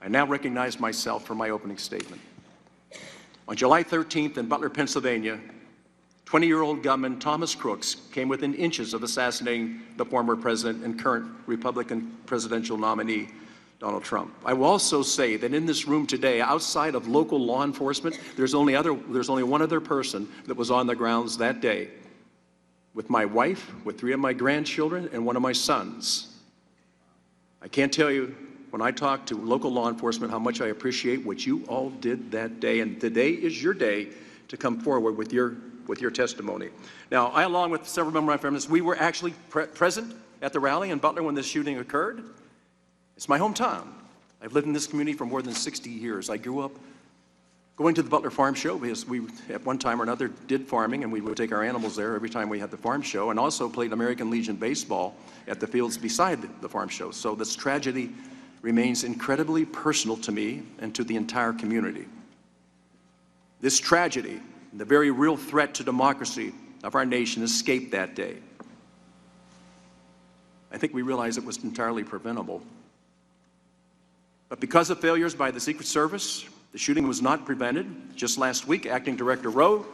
I now recognize myself for my opening statement. On July 13th in Butler, Pennsylvania, 20-year-old gunman Thomas Crooks came within inches of assassinating the former president and current Republican presidential nominee, Donald Trump. I will also say that in this room today, outside of local law enforcement, there's only one other person that was on the grounds that day, with my wife, with 3 of my grandchildren, and 1 of my sons. I can't tell you, when I talk to local law enforcement, how much I appreciate what you all did that day, and today is your day to come forward with your testimony. Now, I, along with several members of my family, we were actually present at the rally in Butler when this shooting occurred. It's my hometown. I've lived in this community for more than 60 years. I grew up going to the Butler Farm Show because we, at one time or another, did farming, and we would take our animals there every time we had the farm show, and also played American Legion baseball at the fields beside the farm show. So this tragedy remains incredibly personal to me and to the entire community. This tragedy, the very real threat to democracy of our nation, escaped that day. I think we realized it was entirely preventable. But because of failures by the Secret Service, the shooting was not prevented. Just last week, Acting Director Rowe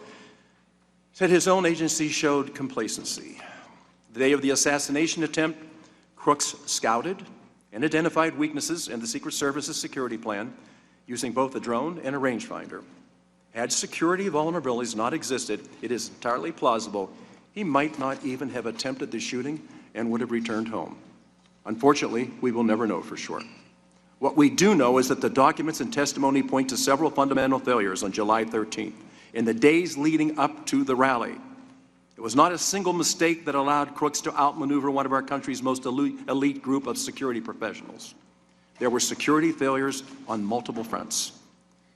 said his own agency showed complacency. The day of the assassination attempt, Crooks scouted and identified weaknesses in the Secret Service's security plan using both a drone and a rangefinder. Had security vulnerabilities not existed, it is entirely plausible he might not even have attempted the shooting and would have returned home. Unfortunately, we will never know for sure. What we do know is that the documents and testimony point to several fundamental failures on July 13th, in the days leading up to the rally. It was not a single mistake that allowed Crooks to outmaneuver one of our country's most elite group of security professionals. There were security failures on multiple fronts.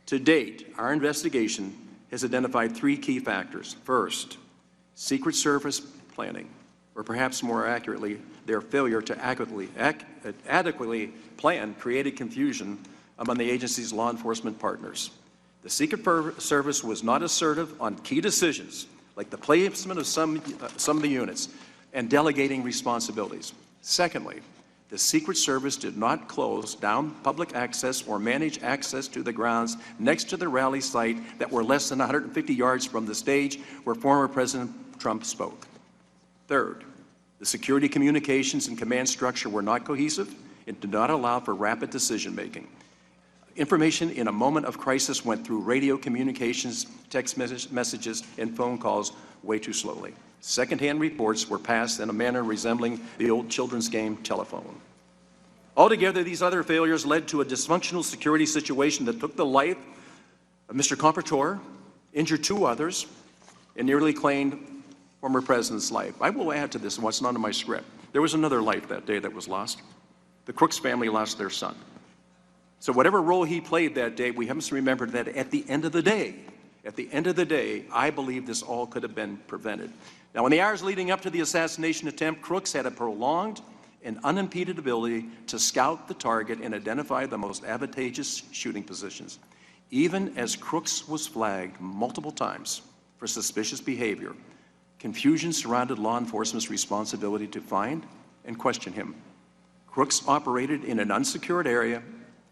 To date, our investigation has identified 3 key factors. First, Secret Service planning, or perhaps more accurately, their failure to adequately plan created confusion among the agency's law enforcement partners. The Secret Service was not assertive on key decisions, like the placement of some of the units and delegating responsibilities. Secondly, the Secret Service did not close down public access or manage access to the grounds next to the rally site that were less than 150 yards from the stage where former President Trump spoke. Third, the security communications and command structure were not cohesive and did not allow for rapid decision-making. Information in a moment of crisis went through radio communications, text messages, and phone calls way too slowly. Second-hand reports were passed in a manner resembling the old children's game telephone. Altogether, these other failures led to a dysfunctional security situation that took the life of Mr. Comprador, injured 2 others, and nearly claimed former president's life. I will add to this what's not in my script. There was another life that day that was lost. The Crooks family lost their son. So whatever role he played that day, we must remember that at the end of the day, I believe this all could have been prevented. Now, in the hours leading up to the assassination attempt, Crooks had a prolonged and unimpeded ability to scout the target and identify the most advantageous shooting positions. Even as Crooks was flagged multiple times for suspicious behavior, confusion surrounded law enforcement's responsibility to find and question him. Crooks operated in an unsecured area,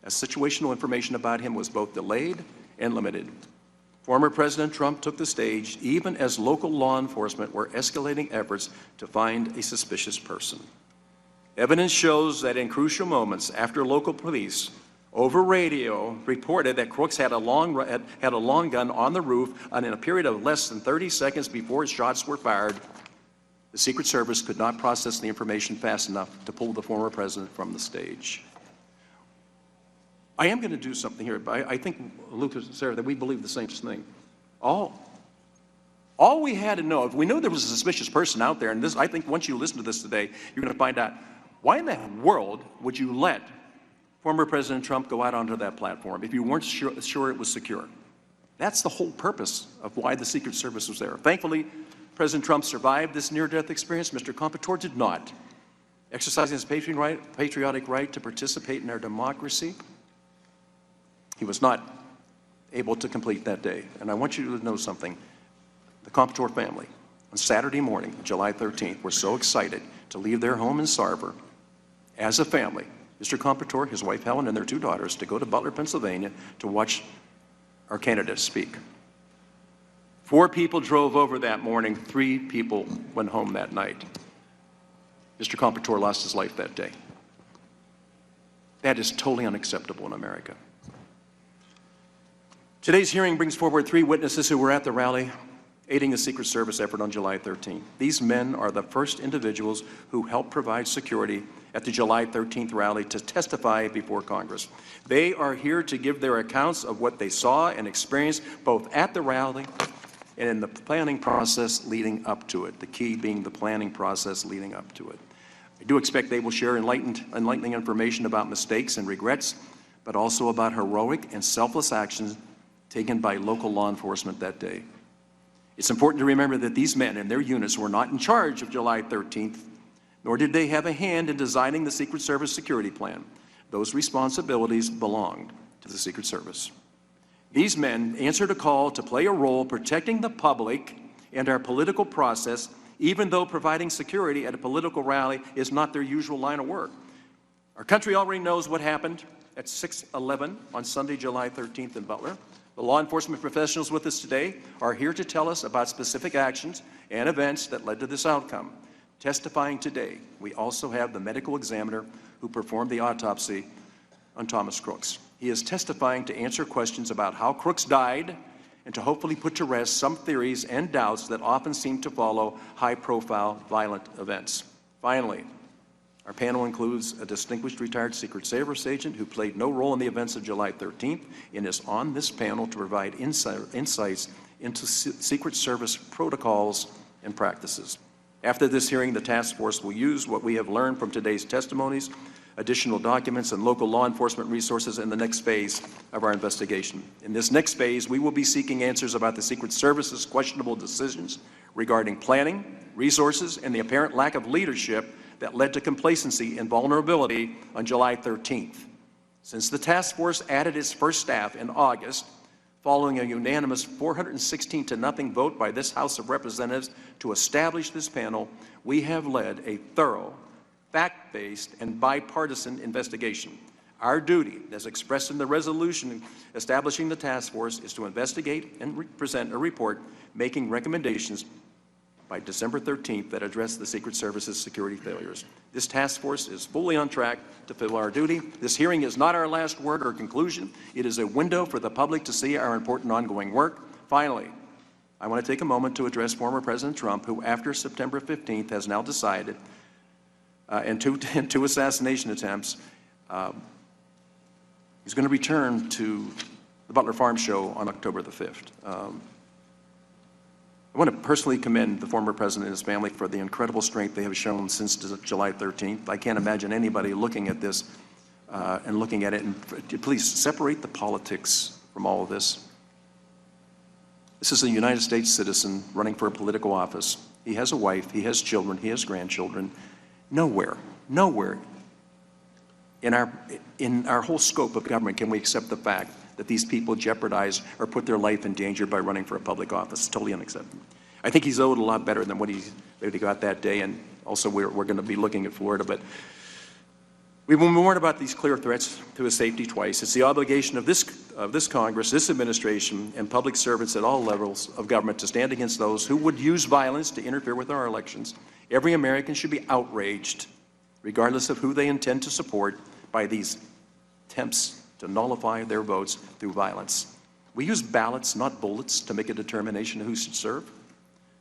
as situational information about him was both delayed and limited. Former President Trump took the stage even as local law enforcement were escalating efforts to find a suspicious person. Evidence shows that in crucial moments after local police over radio reported that Crooks had a long gun on the roof, and in a period of less than 30 seconds before shots were fired, the Secret Service could not process the information fast enough to pull the former president from the stage. I am going to do something here, but I think, Luke and Sarah, that we believe the same thing. All we had to know, if we knew there was a suspicious person out there, and this, I think once you listen to this today, you're going to find out, why in the world would you let former President Trump go out onto that platform if you weren't sure it was secure? That's the whole purpose of why the Secret Service was there. Thankfully, President Trump survived this near-death experience. Mr. Comprador did not. Exercising his patriotic right to participate in our democracy, he was not able to complete that day. And I want you to know something. The Comprador family, on Saturday morning, July 13th, were so excited to leave their home in Sarver as a family Mr. Comprador, his wife Helen, and their 2 daughters to go to Butler, Pennsylvania to watch our candidates speak. 4 people drove over that morning. 3 people went home that night. Mr. Comprador lost his life that day. That is totally unacceptable in America. Today's hearing brings forward 3 witnesses who were at the rally aiding the Secret Service effort on July 13th. These men are the first individuals who helped provide security at the July 13th rally to testify before Congress. They are here to give their accounts of what they saw and experienced both at the rally and in the planning process leading up to it, the key being the planning process leading up to it. I do expect they will share enlightening information about mistakes and regrets, but also about heroic and selfless actions taken by local law enforcement that day. It's important to remember that these men and their units were not in charge of July 13th, nor did they have a hand in designing the Secret Service security plan. Those responsibilities belonged to the Secret Service. These men answered a call to play a role protecting the public and our political process, even though providing security at a political rally is not their usual line of work. Our country already knows what happened at 6/11 on Sunday, July 13th in Butler. The law enforcement professionals with us today are here to tell us about specific actions and events that led to this outcome. Testifying today, we also have the medical examiner who performed the autopsy on Thomas Crooks. He is testifying to answer questions about how Crooks died and to hopefully put to rest some theories and doubts that often seem to follow high-profile violent events. Finally, our panel includes a distinguished retired Secret Service agent who played no role in the events of July 13th and is on this panel to provide insights into Secret Service protocols and practices. After this hearing, the task force will use what we have learned from today's testimonies, additional documents, and local law enforcement resources in the next phase of our investigation. In this next phase, we will be seeking answers about the Secret Service's questionable decisions regarding planning, resources, and the apparent lack of leadership that led to complacency and vulnerability on July 13th. Since the task force added its first staff in August, following a unanimous 416-0 vote by this House of Representatives to establish this panel, we have led a thorough, fact-based, and bipartisan investigation. Our duty, as expressed in the resolution establishing the task force, is to investigate and present a report making recommendations by December 13th that address the Secret Service's security failures. This task force is fully on track to fulfill our duty. This hearing is not our last word or conclusion. It is a window for the public to see our important ongoing work. Finally, I want to take a moment to address former President Trump, who after September 15th has now decided in two assassination attempts, he's going to return to the Butler Farm Show on October the 5th. I want to personally commend the former president and his family for the incredible strength they have shown since July 13th. I can't imagine anybody looking at this and looking at it, and please separate the politics from all of this. This is a United States citizen running for a political office. He has a wife, he has children, he has grandchildren. Nowhere in our whole scope of government can we accept the fact that these people jeopardize or put their life in danger by running for a public office. It's totally unacceptable. I think he's owed a lot better than what he got that day, and also we're going to be looking at Florida. But we've been warned about these clear threats to his safety twice. It's the obligation of this Congress, this administration, and public servants at all levels of government to stand against those who would use violence to interfere with our elections. Every American should be outraged, regardless of who they intend to support, by these attempts to nullify their votes through violence. We use ballots, not bullets, to make a determination of who should serve.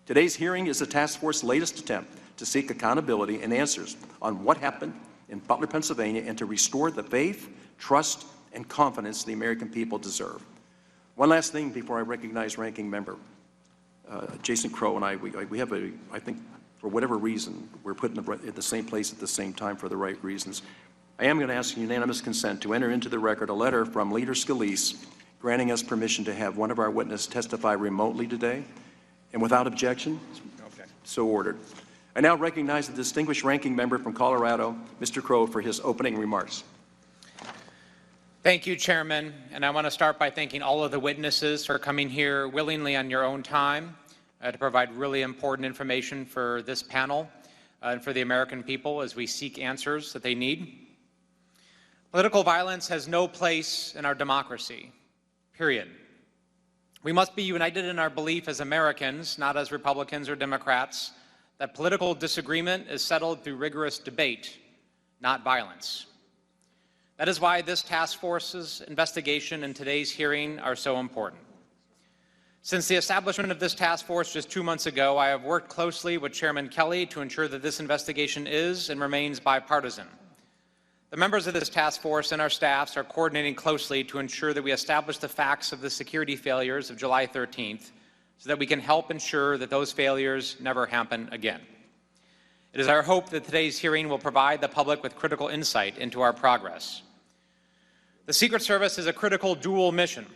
Today's hearing is the task force's latest attempt to seek accountability and answers on what happened in Butler, Pennsylvania, and to restore the faith, trust, and confidence the American people deserve. One last thing before I recognize Ranking Member. Jason Crow and we have I think for whatever reason, we're put in the same place at the same time for the right reasons. I am going to ask unanimous consent to enter into the record a letter from Leader Scalise granting us permission to have one of our witnesses testify remotely today. And without objection, so ordered. I now recognize the distinguished ranking member from Colorado, Mr. Crow, for his opening remarks. Thank you, Chairman. And I want to start by thanking all of the witnesses for coming here willingly on your own time to provide really important information for this panel and for the American people as we seek answers that they need. Political violence has no place in our democracy, period. We must be united in our belief as Americans, not as Republicans or Democrats, that political disagreement is settled through rigorous debate, not violence. That is why this task force's investigation and today's hearing are so important. Since the establishment of this task force just 2 months ago, I have worked closely with Chairman Kelly to ensure that this investigation is and remains bipartisan. The members of this task force and our staffs are coordinating closely to ensure that we establish the facts of the security failures of July 13th so that we can help ensure that those failures never happen again. It is our hope that today's hearing will provide the public with critical insight into our progress. The Secret Service is a critical dual mission.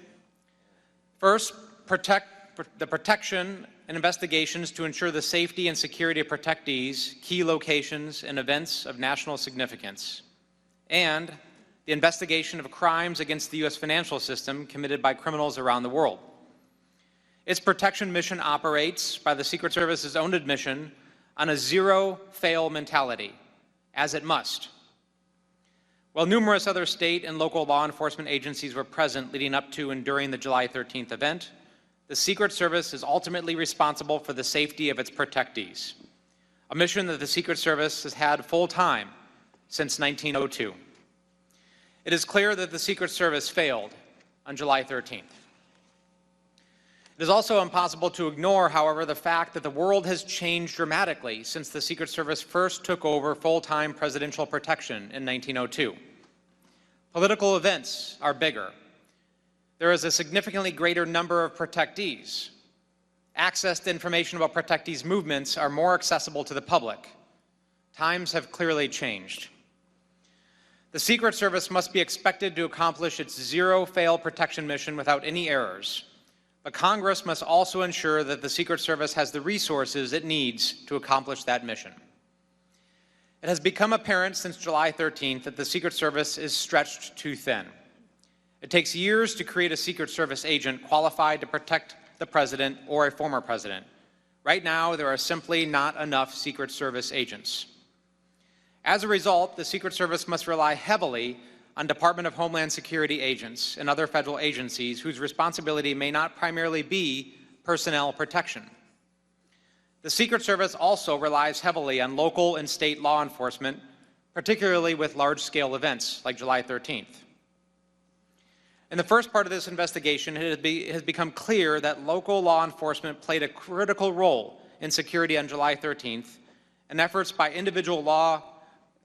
First, the protection and investigations to ensure the safety and security of protectees, key locations, and events of national significance, and the investigation of crimes against the U.S. financial system committed by criminals around the world. Its protection mission operates, by the Secret Service's own admission, on a zero-fail mentality, as it must. While numerous other state and local law enforcement agencies were present leading up to and during the July 13th event, the Secret Service is ultimately responsible for the safety of its protectees, a mission that the Secret Service has had full-time since 1902. It is clear that the Secret Service failed on July 13th. It is also impossible to ignore, however, the fact that the world has changed dramatically since the Secret Service first took over full-time presidential protection in 1902. Political events are bigger. There is a significantly greater number of protectees. Access to information about protectees' movements are more accessible to the public. Times have clearly changed. The Secret Service must be expected to accomplish its zero-fail protection mission without any errors. But Congress must also ensure that the Secret Service has the resources it needs to accomplish that mission. It has become apparent since July 13th that the Secret Service is stretched too thin. It takes years to create a Secret Service agent qualified to protect the president or a former president. Right now, there are simply not enough Secret Service agents. As a result, the Secret Service must rely heavily on Department of Homeland Security agents and other federal agencies whose responsibility may not primarily be personnel protection. The Secret Service also relies heavily on local and state law enforcement, particularly with large-scale events like July 13th. In the first part of this investigation, it has become clear that local law enforcement played a critical role in security on July 13th, and efforts by individual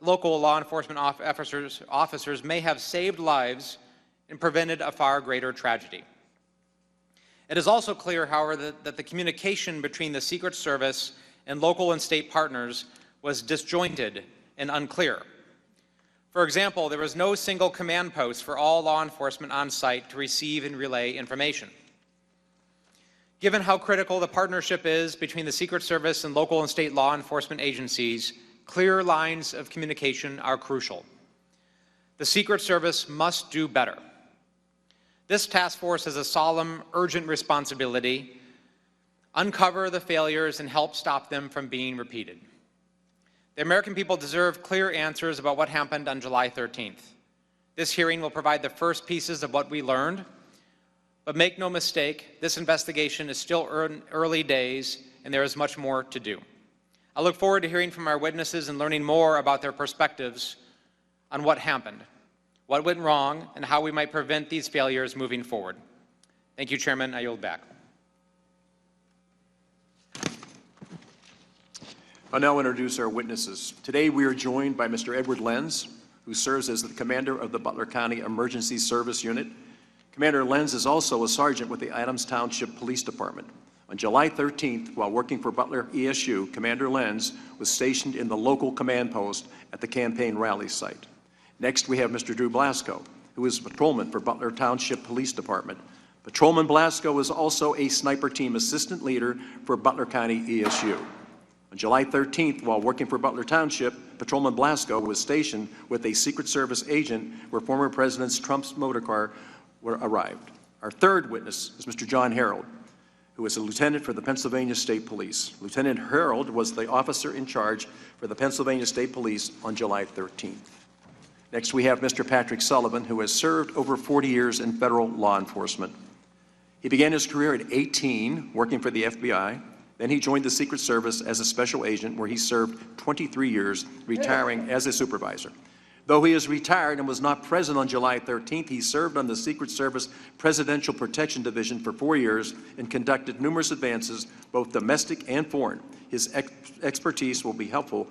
local law enforcement officers may have saved lives and prevented a far greater tragedy. It is also clear, however, that the communication between the Secret Service and local and state partners was disjointed and unclear. For example, there was no single command post for all law enforcement on site to receive and relay information. Given how critical the partnership is between the Secret Service and local and state law enforcement agencies, clear lines of communication are crucial. The Secret Service must do better. This task force has a solemn, urgent responsibility: uncover the failures and help stop them from being repeated. The American people deserve clear answers about what happened on July 13th. This hearing will provide the first pieces of what we learned, but make no mistake, this investigation is still early days and there is much more to do. I look forward to hearing from our witnesses and learning more about their perspectives on what happened, what went wrong, and how we might prevent these failures moving forward. Thank you, Chairman. I yield back. I'll now introduce our witnesses. Today we are joined by Mr. Edward Lenz, who serves as the commander of the Butler County Emergency Service Unit. Commander Lenz is also a sergeant with the Adams Township Police Department. On July 13th, while working for Butler ESU, Commander Lenz was stationed in the local command post at the campaign rally site. Next, we have Mr. Drew Blasco, who is a patrolman for Butler Township Police Department. Patrolman Blasco is also a sniper team assistant leader for Butler County ESU. On July 13th, while working for Butler Township, Patrolman Blasco was stationed with a Secret Service agent where former President Trump's motor car arrived. Our third witness is Mr. John Harold, who is a lieutenant for the Pennsylvania State Police. Lieutenant Harold was the officer in charge for the Pennsylvania State Police on July 13th. Next, we have Mr. Patrick Sullivan, who has served over 40 years in federal law enforcement. He began his career at 18, working for the FBI. Then he joined the Secret Service as a special agent, where he served 23 years, retiring as a supervisor. Though he is retired and was not present on July 13th, he served on the Secret Service Presidential Protection Division for 4 years and conducted numerous advances, both domestic and foreign. His expertise will be helpful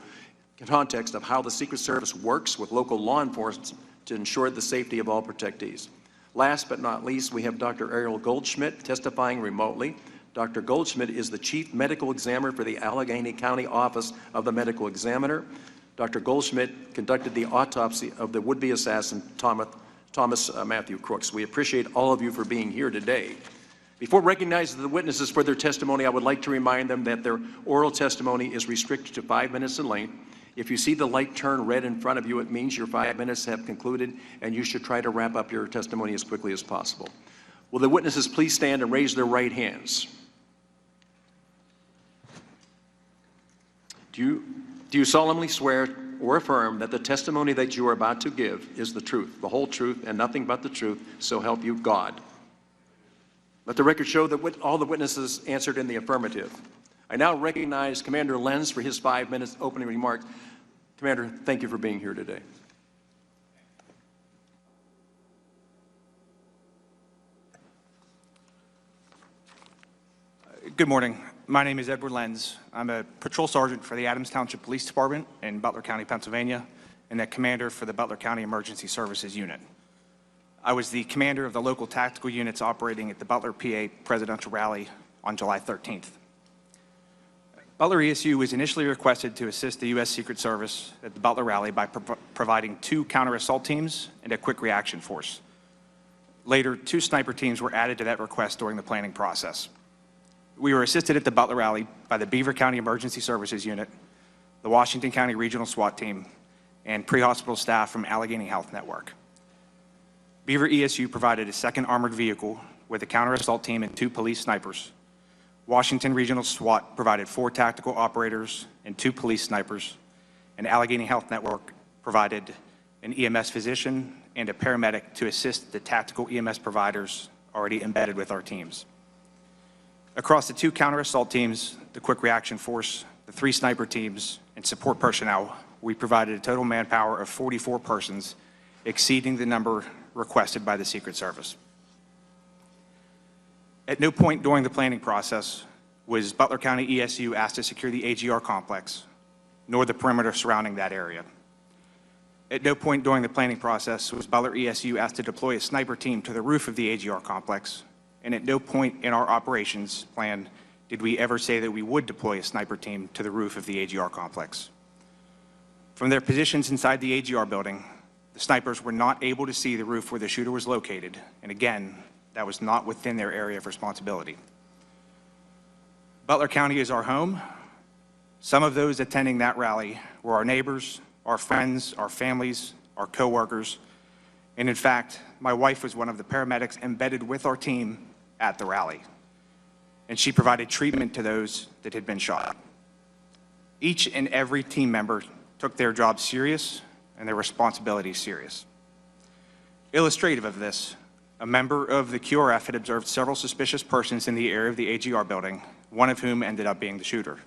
in context of how the Secret Service works with local law enforcement to ensure the safety of all protectees. Last but not least, we have Dr. Ariel Goldschmidt testifying remotely. Dr. Goldschmidt is the Chief Medical Examiner for the Allegheny County Office of the Medical Examiner. Dr. Goldschmidt conducted the autopsy of the would-be assassin, Thomas Matthew Crooks. We appreciate all of you for being here today. Before recognizing the witnesses for their testimony, I would like to remind them that their oral testimony is restricted to 5 minutes in length. If you see the light turn red in front of you, it means your 5 minutes have concluded, and you should try to wrap up your testimony as quickly as possible. Will the witnesses please stand and raise their right hands? Do you solemnly swear or affirm that the testimony that you are about to give is the truth, the whole truth, and nothing but the truth, so help you God? Let the record show that all the witnesses answered in the affirmative. I now recognize Commander Lenz for his 5 minutes opening remarks. Commander, thank you for being here today. Good morning. My name is Edward Lenz. I'm a patrol sergeant for the Adams Township Police Department in Butler County, Pennsylvania, and a commander for the Butler County Emergency Services Unit. I was the commander of the local tactical units operating at the Butler, PA presidential rally on July 13th. Butler ESU was initially requested to assist the U.S. Secret Service at the Butler rally by providing 2 counter-assault teams and a quick reaction force. Later, 2 sniper teams were added to that request during the planning process. We were assisted at the Butler rally by the Beaver County Emergency Services Unit, the Washington County Regional SWAT Team, and pre-hospital staff from Allegheny Health Network. Beaver ESU provided a 2nd armored vehicle with a counter-assault team and 2 police snipers. Washington Regional SWAT provided 4 tactical operators and 2 police snipers, and Allegheny Health Network provided an EMS physician and a paramedic to assist the tactical EMS providers already embedded with our teams. Across the 2 counter-assault teams, the quick reaction force, the 3 sniper teams, and support personnel, we provided a total manpower of 44 persons, exceeding the number requested by the Secret Service. At no point during the planning process was Butler County ESU asked to secure the AGR complex, nor the perimeter surrounding that area. At no point during the planning process was Butler ESU asked to deploy a sniper team to the roof of the AGR complex, and at no point in our operations plan did we ever say that we would deploy a sniper team to the roof of the AGR complex. From their positions inside the AGR building, the snipers were not able to see the roof where the shooter was located, and again, that was not within their area of responsibility. Butler County is our home. Some of those attending that rally were our neighbors, our friends, our families, our coworkers, and in fact, my wife was one of the paramedics embedded with our team at the rally, and she provided treatment to those that had been shot. Each and every team member took their job serious and their responsibilities serious. Illustrative of this, a member of the QRF had observed several suspicious persons in the area of the AGR building, one of whom ended up being the shooter.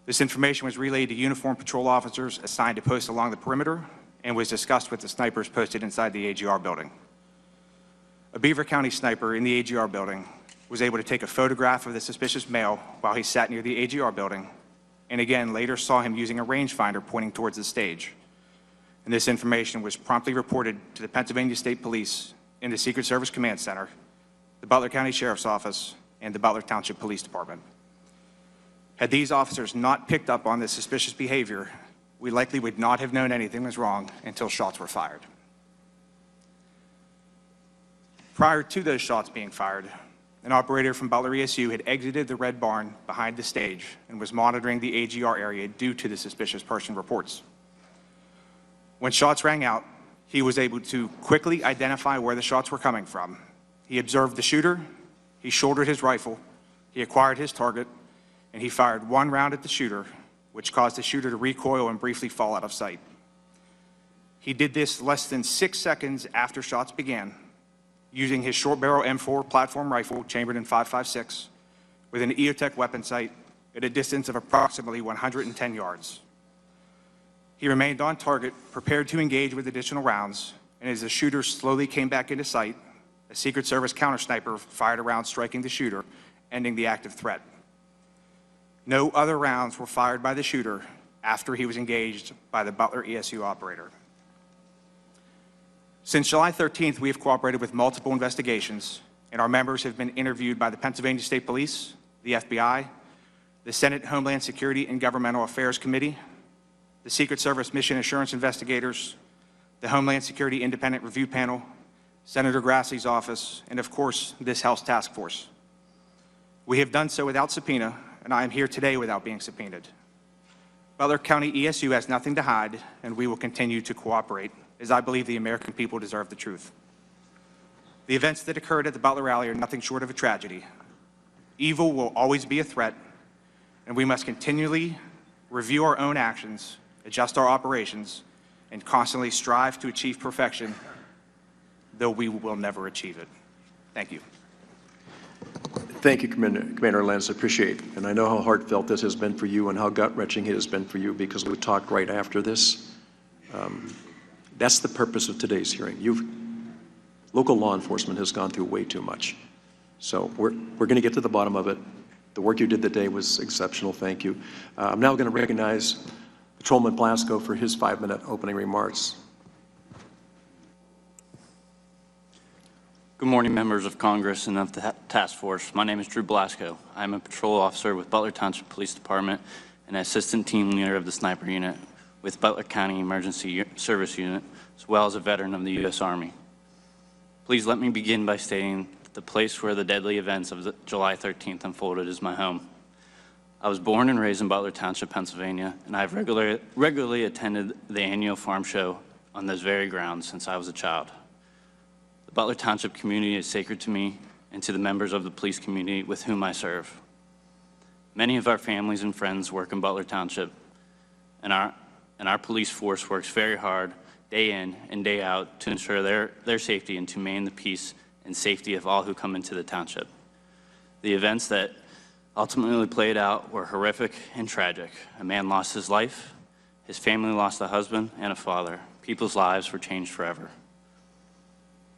This information was relayed to uniformed patrol officers assigned to post along the perimeter and was discussed with the snipers posted inside the AGR building. A Beaver County sniper in the AGR building was able to take a photograph of the suspicious male while he sat near the AGR building, and again later saw him using a rangefinder pointing towards the stage. And this information was promptly reported to the Pennsylvania State Police in the Secret Service Command Center, the Butler County Sheriff's Office, and the Butler Township Police Department. Had these officers not picked up on this suspicious behavior, we likely would not have known anything was wrong until shots were fired. Prior to those shots being fired, an operator from Butler ESU had exited the red barn behind the stage and was monitoring the AGR area due to the suspicious person reports. When shots rang out, he was able to quickly identify where the shots were coming from. He observed the shooter, he shouldered his rifle, he acquired his target, and he fired 1 round at the shooter, which caused the shooter to recoil and briefly fall out of sight. He did this less than 6 seconds after shots began, using his short barrel M4 platform rifle chambered in .556 with an EOTech weapon sight at a distance of approximately 110 yards. He remained on target, prepared to engage with additional rounds, and as the shooter slowly came back into sight, a Secret Service counter sniper fired a round striking the shooter, ending the active threat. No other rounds were fired by the shooter after he was engaged by the Butler ESU operator. Since July 13th, we have cooperated with multiple investigations, and our members have been interviewed by the Pennsylvania State Police, the FBI, the Senate Homeland Security and Governmental Affairs Committee, the Secret Service Mission Assurance Investigators, the Homeland Security Independent Review Panel, Senator Grassley's office, and of course, this House Task Force. We have done so without subpoena, and I am here today without being subpoenaed. Butler County ESU has nothing to hide, and we will continue to cooperate, as I believe the American people deserve the truth. The events that occurred at the Butler rally are nothing short of a tragedy. Evil will always be a threat, and we must continually review our own actions, adjust our operations, and constantly strive to achieve perfection, though we will never achieve it. Thank you. Thank you, Commander Lenz. I appreciate it. And I know how heartfelt this has been for you and how gut-wrenching it has been for you, because we talked right after this. That's the purpose of today's hearing. Local law enforcement has gone through way too much. So we're going to get to the bottom of it. The work you did today was exceptional. Thank you. I'm now going to recognize Patrolman Blasco for his 5-minute opening remarks. Good morning, members of Congress and of the task force. My name is Drew Blasco. I'm a patrol officer with Butler Township Police Department and assistant team leader of the sniper unit with Butler County Emergency Service Unit, as well as a veteran of the U.S. Army. Please let me begin by stating that the place where the deadly events of July 13th unfolded is my home. I was born and raised in Butler Township, Pennsylvania, and I've regularly attended the annual farm show on those very grounds since I was a child. The Butler Township community is sacred to me and to the members of the police community with whom I serve. Many of our families and friends work in Butler Township, and our police force works very hard day in and day out to ensure their safety and to maintain the peace and safety of all who come into the township. The events that ultimately played out were horrific and tragic. A man lost his life, his family lost a husband and a father. People's lives were changed forever.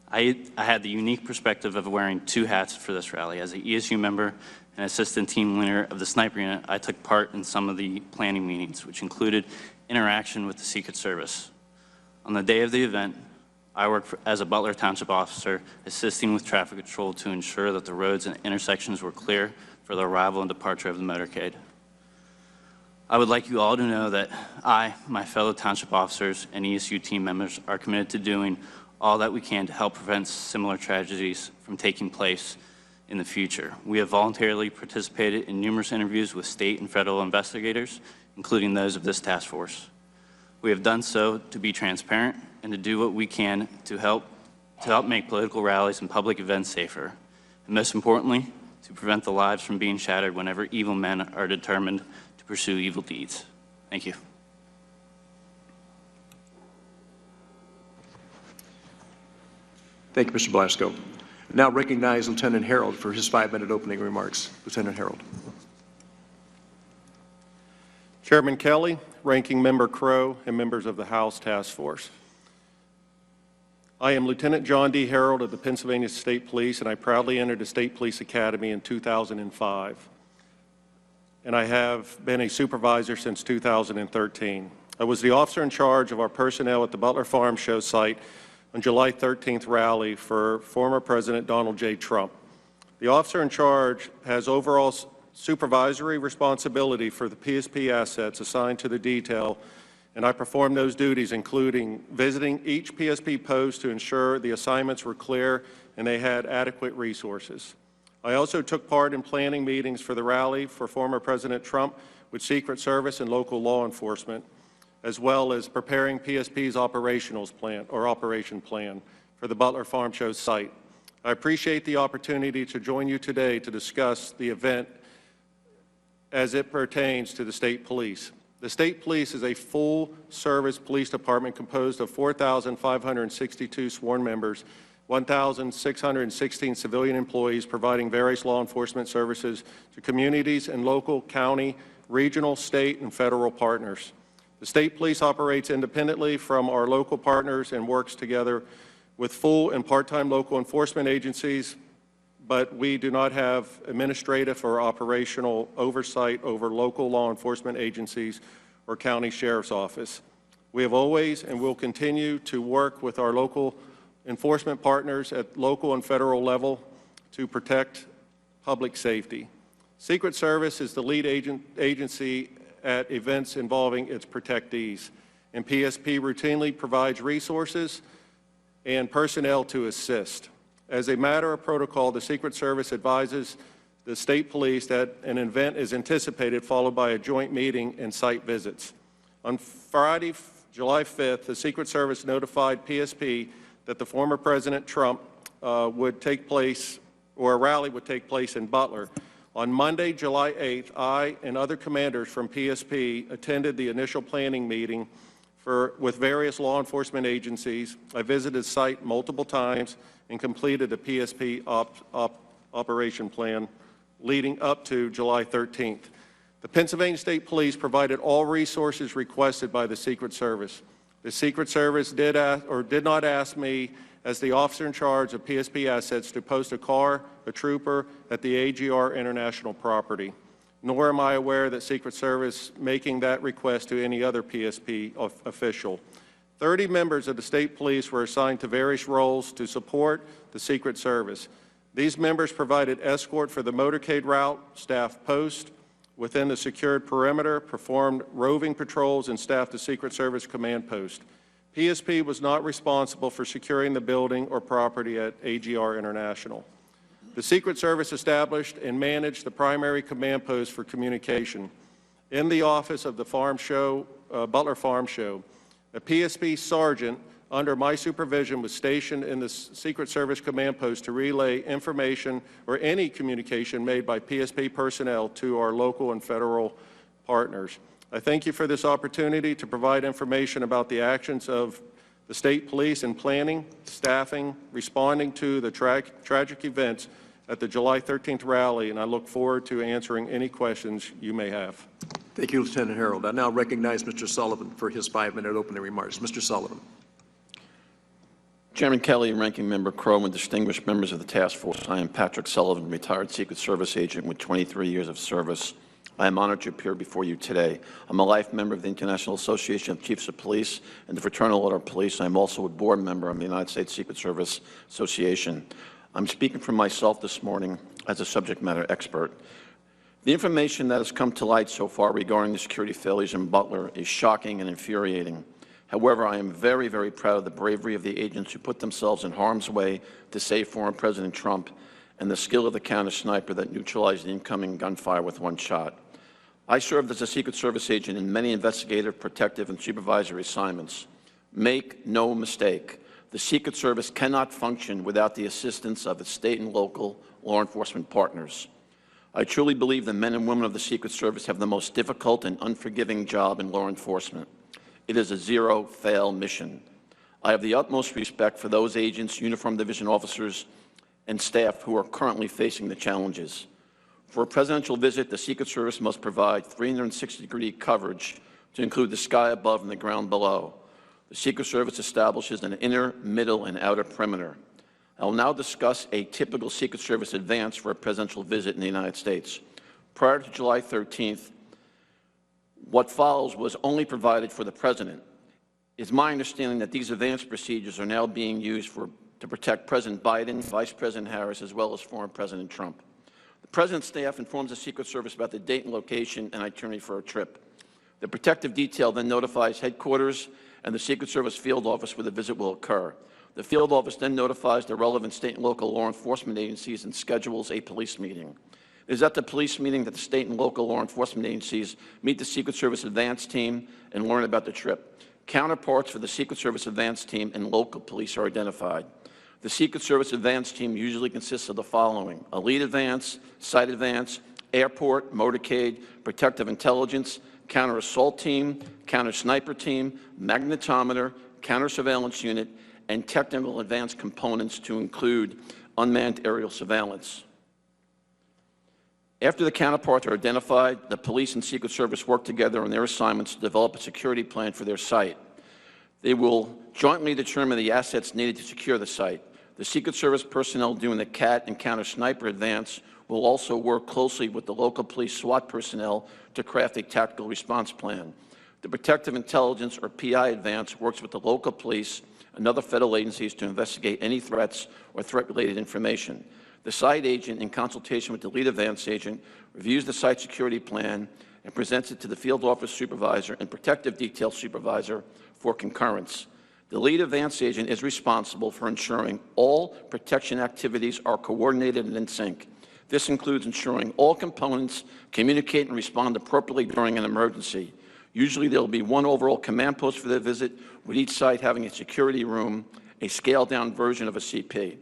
I had the unique perspective of wearing 2 hats for this rally. As an ESU member and assistant team leader of the sniper unit, I took part in some of the planning meetings, which included interaction with the Secret Service. On the day of the event, I worked as a Butler Township officer, assisting with traffic control to ensure that the roads and intersections were clear for the arrival and departure of the motorcade. I would like you all to know that I, my fellow township officers, and ESU team members are committed to doing all that we can to help prevent similar tragedies from taking place in the future. We have voluntarily participated in numerous interviews with state and federal investigators, including those of this task force. We have done so to be transparent and to do what we can to help make political rallies and public events safer, and most importantly, to prevent the lives from being shattered whenever evil men are determined to pursue evil deeds. Thank you. Thank you, Mr. Blasco. Now recognize Lieutenant Harold for his 5-minute opening remarks. Lieutenant Harold. Chairman Kelly, Ranking Member Crow, and members of the House Task Force. I am Lieutenant John D. Harold of the Pennsylvania State Police, and I proudly entered the State Police Academy in 2005. And I have been a supervisor since 2013. I was the officer in charge of our personnel at the Butler Farm Show site on July 13th rally for former President Donald J. Trump. The officer in charge has overall supervisory responsibility for the PSP assets assigned to the detail, and I performed those duties, including visiting each PSP post to ensure the assignments were clear and they had adequate resources. I also took part in planning meetings for the rally for former President Trump with Secret Service and local law enforcement, as well as preparing PSP's operation plan for the Butler Farm Show site. I appreciate the opportunity to join you today to discuss the event as it pertains to the state police. The State Police is a full-service police department composed of 4,562 sworn members, 1,616 civilian employees providing various law enforcement services to communities and local, county, regional, state, and federal partners. The State Police operates independently from our local partners and works together with full and part-time local enforcement agencies, but we do not have administrative or operational oversight over local law enforcement agencies or county sheriff's office. We have always and will continue to work with our local enforcement partners at local and federal level to protect public safety. Secret Service is the lead agency at events involving its protectees, and PSP routinely provides resources and personnel to assist. As a matter of protocol, the Secret Service advises the State Police that an event is anticipated, followed by a joint meeting and site visits. On Friday, July 5th, the Secret Service notified PSP that the former President Trump a rally would take place in Butler. On Monday, July 8th, I and other commanders from PSP attended the initial planning meeting with various law enforcement agencies. I visited the site multiple times and completed a PSP operation plan leading up to July 13th. The Pennsylvania State Police provided all resources requested by the Secret Service. The Secret Service did not ask me, as the officer in charge of PSP assets, to post a trooper at the AGR International property, nor am I aware that Secret Service making that request to any other PSP official. 30 members of the State Police were assigned to various roles to support the Secret Service. These members provided escort for the motorcade route, staffed post within the secured perimeter, performed roving patrols, and staffed the Secret Service command post. PSP was not responsible for securing the building or property at AGR International. The Secret Service established and managed the primary command post for communication in the office of the Butler Farm Show. A PSP sergeant under my supervision was stationed in the Secret Service command post to relay information or any communication made by PSP personnel to our local and federal partners. I thank you for this opportunity to provide information about the actions of the State Police in planning, staffing, responding to the tragic events at the July 13th rally, and I look forward to answering any questions you may have. Thank you, Lieutenant Harold. I now recognize Mr. Sullivan for his 5-minute opening remarks. Mr. Sullivan. Chairman Kelly, Ranking Member Crow, and distinguished members of the task force, I am Patrick Sullivan, retired Secret Service agent with 23 years of service. I am honored to appear before you today. I'm a life member of the International Association of Chiefs of Police and the Fraternal Order of Police. I'm also a board member of the United States Secret Service Association. I'm speaking for myself this morning as a subject matter expert. The information that has come to light so far regarding the security failures in Butler is shocking and infuriating. However, I am very, very proud of the bravery of the agents who put themselves in harm's way to save former President Trump and the skill of the counter sniper that neutralized the incoming gunfire with one shot. I served as a Secret Service agent in many investigative, protective, and supervisory assignments. Make no mistake, the Secret Service cannot function without the assistance of its state and local law enforcement partners. I truly believe the men and women of the Secret Service have the most difficult and unforgiving job in law enforcement. It is a zero-fail mission. I have the utmost respect for those agents, uniformed division officers, and staff who are currently facing the challenges. For a presidential visit, the Secret Service must provide 360-degree coverage to include the sky above and the ground below. The Secret Service establishes an inner, middle, and outer perimeter. I will now discuss a typical Secret Service advance for a presidential visit in the United States. Prior to July 13th, what follows was only provided for the President. It's my understanding that these advance procedures are now being used to protect President Biden, Vice President Harris, as well as former President Trump. The President's staff informs the Secret Service about the date and location and itinerary for a trip. The protective detail then notifies headquarters and the Secret Service field office where the visit will occur. The field office then notifies the relevant state and local law enforcement agencies and schedules a police meeting. It is at the police meeting that the state and local law enforcement agencies meet the Secret Service advance team and learn about the trip. Counterparts for the Secret Service advance team and local police are identified. The Secret Service advance team usually consists of the following: a lead advance, site advance, airport, motorcade, protective intelligence, counter-assault team, counter-sniper team, magnetometer, counter-surveillance unit, and technical advanced components to include unmanned aerial surveillance. After the counterparts are identified, the police and Secret Service work together on their assignments to develop a security plan for their site. They will jointly determine the assets needed to secure the site. The Secret Service personnel doing the CAT and counter-sniper advance will also work closely with the local police SWAT personnel to craft a tactical response plan. The Protective Intelligence, or PI advance, works with the local police and other federal agencies to investigate any threats or threat-related information. The site agent, in consultation with the lead advance agent, reviews the site security plan and presents it to the field office supervisor and protective detail supervisor for concurrence. The lead advance agent is responsible for ensuring all protection activities are coordinated and in sync. This includes ensuring all components communicate and respond appropriately during an emergency. Usually there will be one overall command post for the visit, with each site having a security room, a scaled-down version of a CP.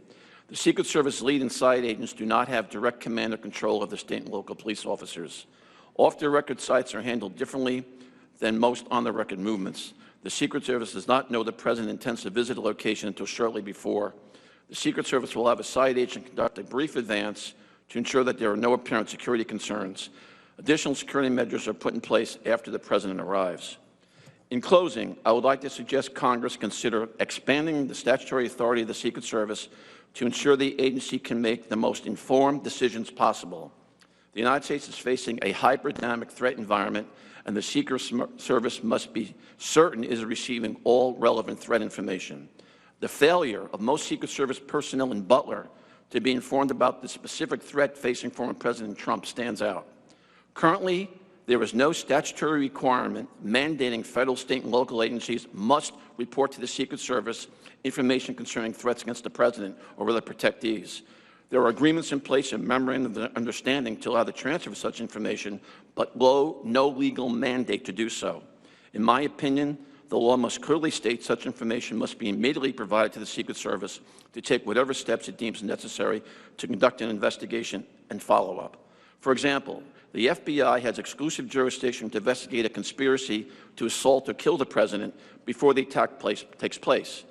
The Secret Service lead and site agents do not have direct command or control of the state and local police officers. Off-the-record sites are handled differently than most on-the-record movements. The Secret Service does not know the President intends to visit a location until shortly before. The Secret Service will have a site agent conduct a brief advance to ensure that there are no apparent security concerns. Additional security measures are put in place after the President arrives. In closing, I would like to suggest Congress consider expanding the statutory authority of the Secret Service to ensure the agency can make the most informed decisions possible. The United States is facing a hyper-dynamic threat environment, and the Secret Service must be certain it is receiving all relevant threat information. The failure of most Secret Service personnel in Butler to be informed about the specific threat facing former President Trump stands out. Currently, there is no statutory requirement mandating federal, state, and local agencies must report to the Secret Service information concerning threats against the President or other protectees. There are agreements in place and memorandum of understanding to allow the transfer of such information, but no legal mandate to do so. In my opinion, the law must clearly state such information must be immediately provided to the Secret Service to take whatever steps it deems necessary to conduct an investigation and follow-up. For example, the FBI has exclusive jurisdiction to investigate a conspiracy to assault or kill the President before the attack takes place.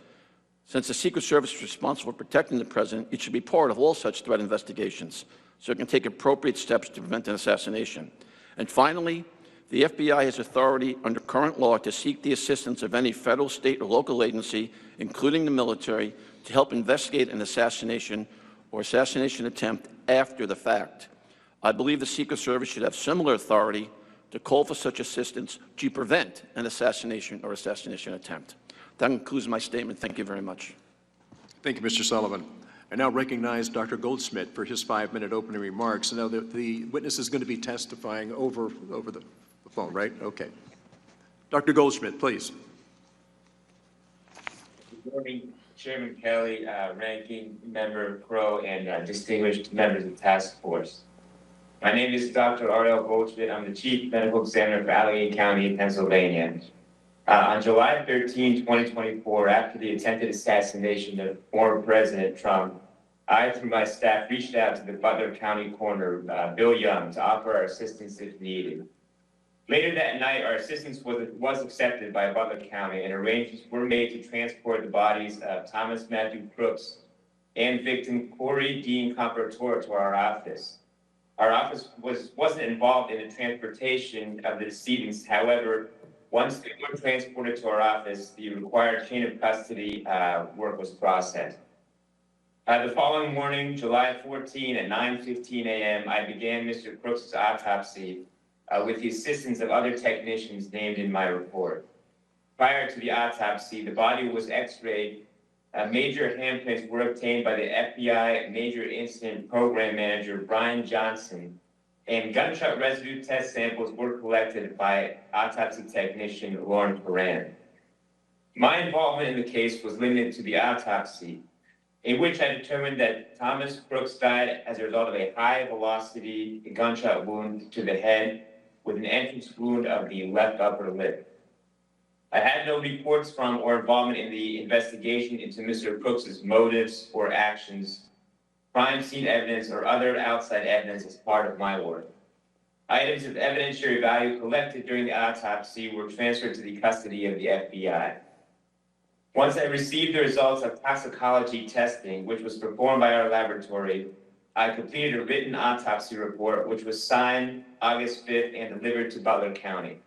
Since the Secret Service is responsible for protecting the President, it should be part of all such threat investigations so it can take appropriate steps to prevent an assassination. And finally, the FBI has authority under current law to seek the assistance of any federal, state, or local agency, including the military, to help investigate an assassination or assassination attempt after the fact. I believe the Secret Service should have similar authority to call for such assistance to prevent an assassination or assassination attempt. That concludes my statement. Thank you very much. Thank you, Mr. Sullivan. I now recognize Dr. Goldsmith for his 5-minute opening remarks. Now, the witness is going to be testifying over the phone, right? Okay. Dr. Goldsmith, please. Good morning, Chairman Kelly, Ranking Member Crow, and distinguished members of the task force. My name is Dr. R.L. Goldschmidt. I'm the Chief Medical Examiner for Allegheny County, Pennsylvania. On July 13, 2024, after the attempted assassination of former President Trump, I, through my staff, reached out to the Butler County Coroner, Bill Young, to offer our assistance if needed. Later that night, our assistance was accepted by Butler County, and arrangements were made to transport the bodies of Thomas Matthew Crooks and victim Corey Dean Comparator to our office. Our office wasn't involved in the transportation of the decedents. However, once they were transported to our office, the required chain of custody work was processed. The following morning, July 14 at 9:15 a.m., I began Mr. Crooks' autopsy with the assistance of other technicians named in my report. Prior to the autopsy, the body was x-rayed. Major handprints were obtained by the FBI Major Incident Program Manager, Brian Johnson, and gunshot residue test samples were collected by autopsy technician Lauren Perrin. My involvement in the case was limited to the autopsy, in which I determined that Thomas Crooks died as a result of a high-velocity gunshot wound to the head with an entrance wound of the left upper lip. I had no reports from or involvement in the investigation into Mr. Crooks' motives or actions, crime scene evidence, or other outside evidence as part of my work. Items of evidentiary value collected during the autopsy were transferred to the custody of the FBI. Once I received the results of toxicology testing, which was performed by our laboratory, I completed a written autopsy report, which was signed August 5th and delivered to Butler County.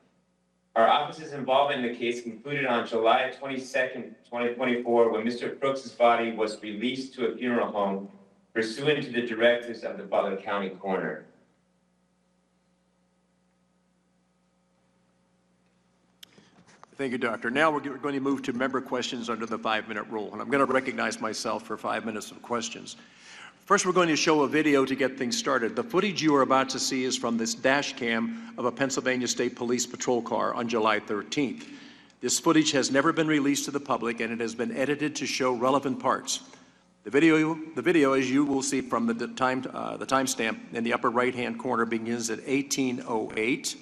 Our office's involvement in the case concluded on July 22nd, 2024, when Mr. Crooks' body was released to a funeral home pursuant to the directives of the Butler County coroner. Thank you, Doctor. Now we're going to move to member questions under the 5-minute rule, and I'm going to recognize myself for 5 minutes of questions. First, we're going to show a video to get things started. The footage you are about to see is from this dash cam of a Pennsylvania State Police patrol car on July 13th. This footage has never been released to the public, and it has been edited to show relevant parts. The video, as you will see from the timestamp in the upper right-hand corner, begins at 18:08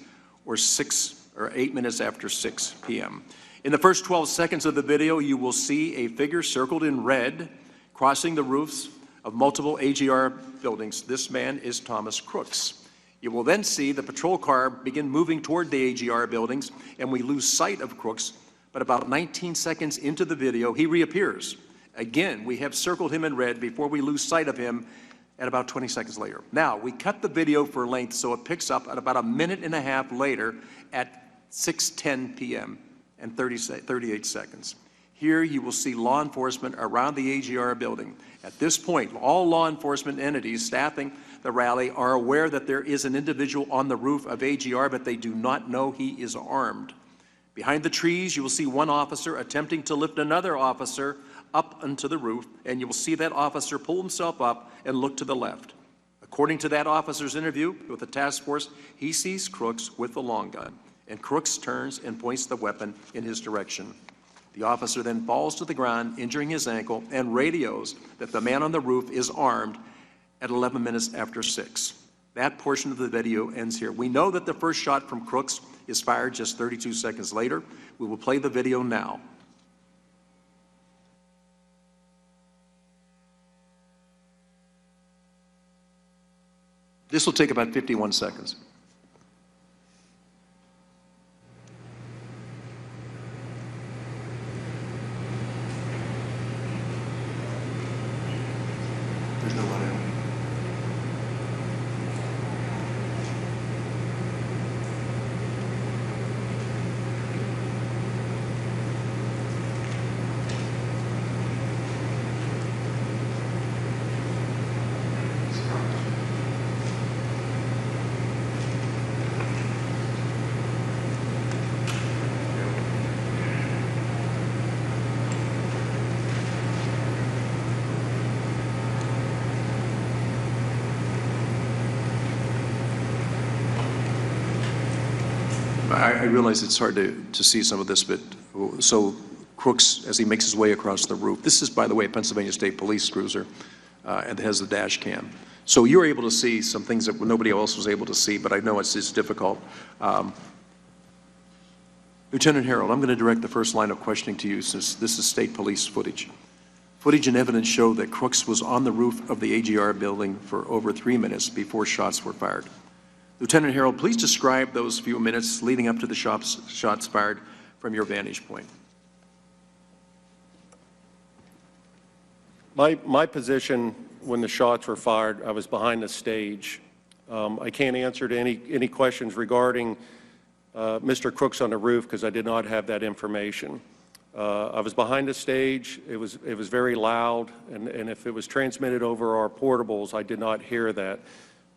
or 8 minutes after 6 p.m. In the first 12 seconds of the video, you will see a figure circled in red crossing the roofs of multiple AGR buildings. This man is Thomas Crooks. You will then see the patrol car begin moving toward the AGR buildings, and we lose sight of Crooks, but about 19 seconds into the video, he reappears. Again, we have circled him in red before we lose sight of him at about 20 seconds later. Now, we cut the video for length so it picks up at about a minute and a half later at 6:10 p.m. and 38 seconds. Here you will see law enforcement around the AGR building. At this point, all law enforcement entities staffing the rally are aware that there is an individual on the roof of AGR, but they do not know he is armed. Behind the trees, you will see one officer attempting to lift another officer up onto the roof, and you will see that officer pull himself up and look to the left. According to that officer's interview with the task force, he sees Crooks with the long gun, and Crooks turns and points the weapon in his direction. The officer then falls to the ground, injuring his ankle, and radios that the man on the roof is armed at 11 minutes after 6. That portion of the video ends here. We know that the first shot from Crooks is fired just 32 seconds later. We will play the video now. This will take about 51 seconds. There's no one out. I realize it's hard to see some of this, but so Crooks, as he makes his way across the roof, this is, by the way, a Pennsylvania State Police cruiser, and it has the dash cam. So you're able to see some things that nobody else was able to see, but I know it's difficult. Lieutenant Harold, I'm going to direct the first line of questioning to you, since this is state police footage. Footage and evidence show that Crooks was on the roof of the AGR building for over 3 minutes before shots were fired. Lieutenant Harold, please describe those few minutes leading up to the shots fired from your vantage point. My position when the shots were fired, I was behind the stage. I can't answer to any questions regarding Mr. Crooks on the roof because I did not have that information. I was behind the stage. It was very loud, and if it was transmitted over our portables, I did not hear that.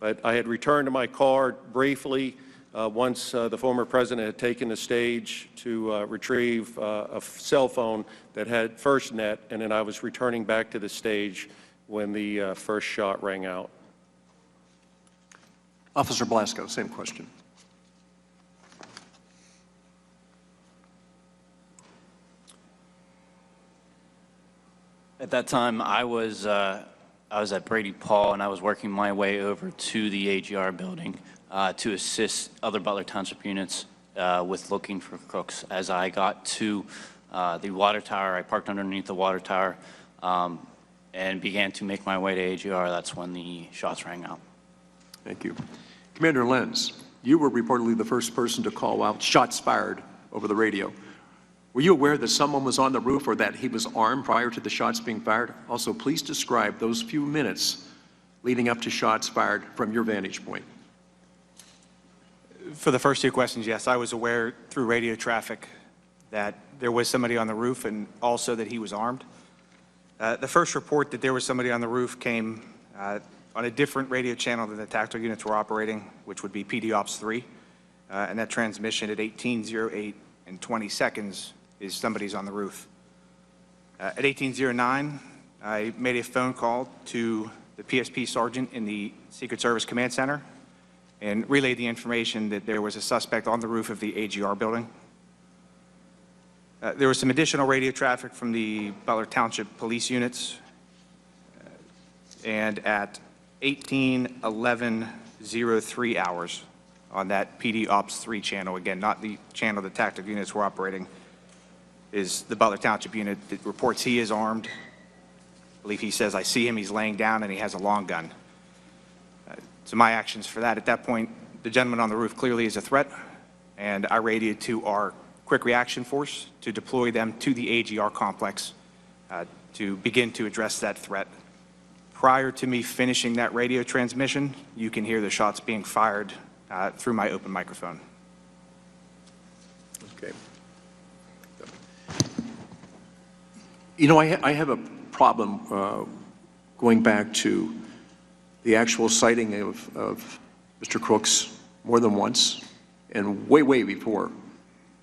But I had returned to my car briefly once the former president had taken the stage to retrieve a cell phone that had FirstNet, and then I was returning back to the stage when the first shot rang out. Officer Blasco, same question. At that time, I was at Brady Paul, and I was working my way over to the AGR building to assist other Butler Township units with looking for Crooks. As I got to the water tower, I parked underneath the water tower and began to make my way to AGR. That's when the shots rang out. Thank you. Commander Lenz, you were reportedly the first person to call out shots fired over the radio. Were you aware that someone was on the roof or that he was armed prior to the shots being fired? Also, please describe those few minutes leading up to shots fired from your vantage point. For the first two questions, yes, I was aware through radio traffic that there was somebody on the roof and also that he was armed. The first report that there was somebody on the roof came on a different radio channel than the tactical units were operating, which would be PD Ops 3. And that transmission at 18:08 and 20 seconds is somebody's on the roof. At 18:09, I made a phone call to the PSP sergeant in the Secret Service Command Center and relayed the information that there was a suspect on the roof of the AGR building. There was some additional radio traffic from the Butler Township police units, and at 18:11:03 hours on that PD Ops 3 channel, again, not the channel the tactical units were operating, is the Butler Township unit that reports he is armed. I believe he says, I see him, he's laying down, and he has a long gun. So my actions for that, at that point, the gentleman on the roof clearly is a threat, and I radioed to our quick reaction force to deploy them to the AGR complex to begin to address that threat. Prior to me finishing that radio transmission, you can hear the shots being fired through my open microphone. Okay. You know, I have a problem going back to the actual sighting of Mr. Crooks more than once and way before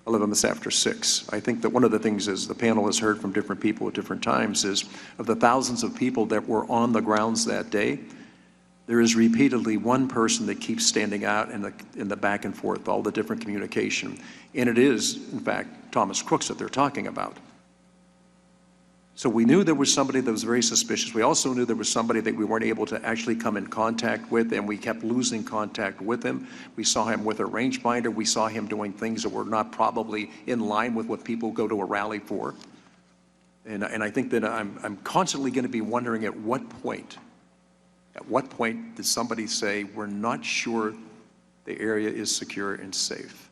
11 minutes after 6. I think that one of the things is the panel has heard from different people at different times is of the thousands of people that were on the grounds that day, there is repeatedly one person that keeps standing out in the back and forth, all the different communication. And it is, in fact, Thomas Crooks that they're talking about. So we knew there was somebody that was very suspicious. We also knew there was somebody that we weren't able to actually come in contact with, and we kept losing contact with him. We saw him with a rangefinder. We saw him doing things that were not probably in line with what people go to a rally for. And I think that I'm constantly going to be wondering at what point did somebody say, we're not sure the area is secure and safe?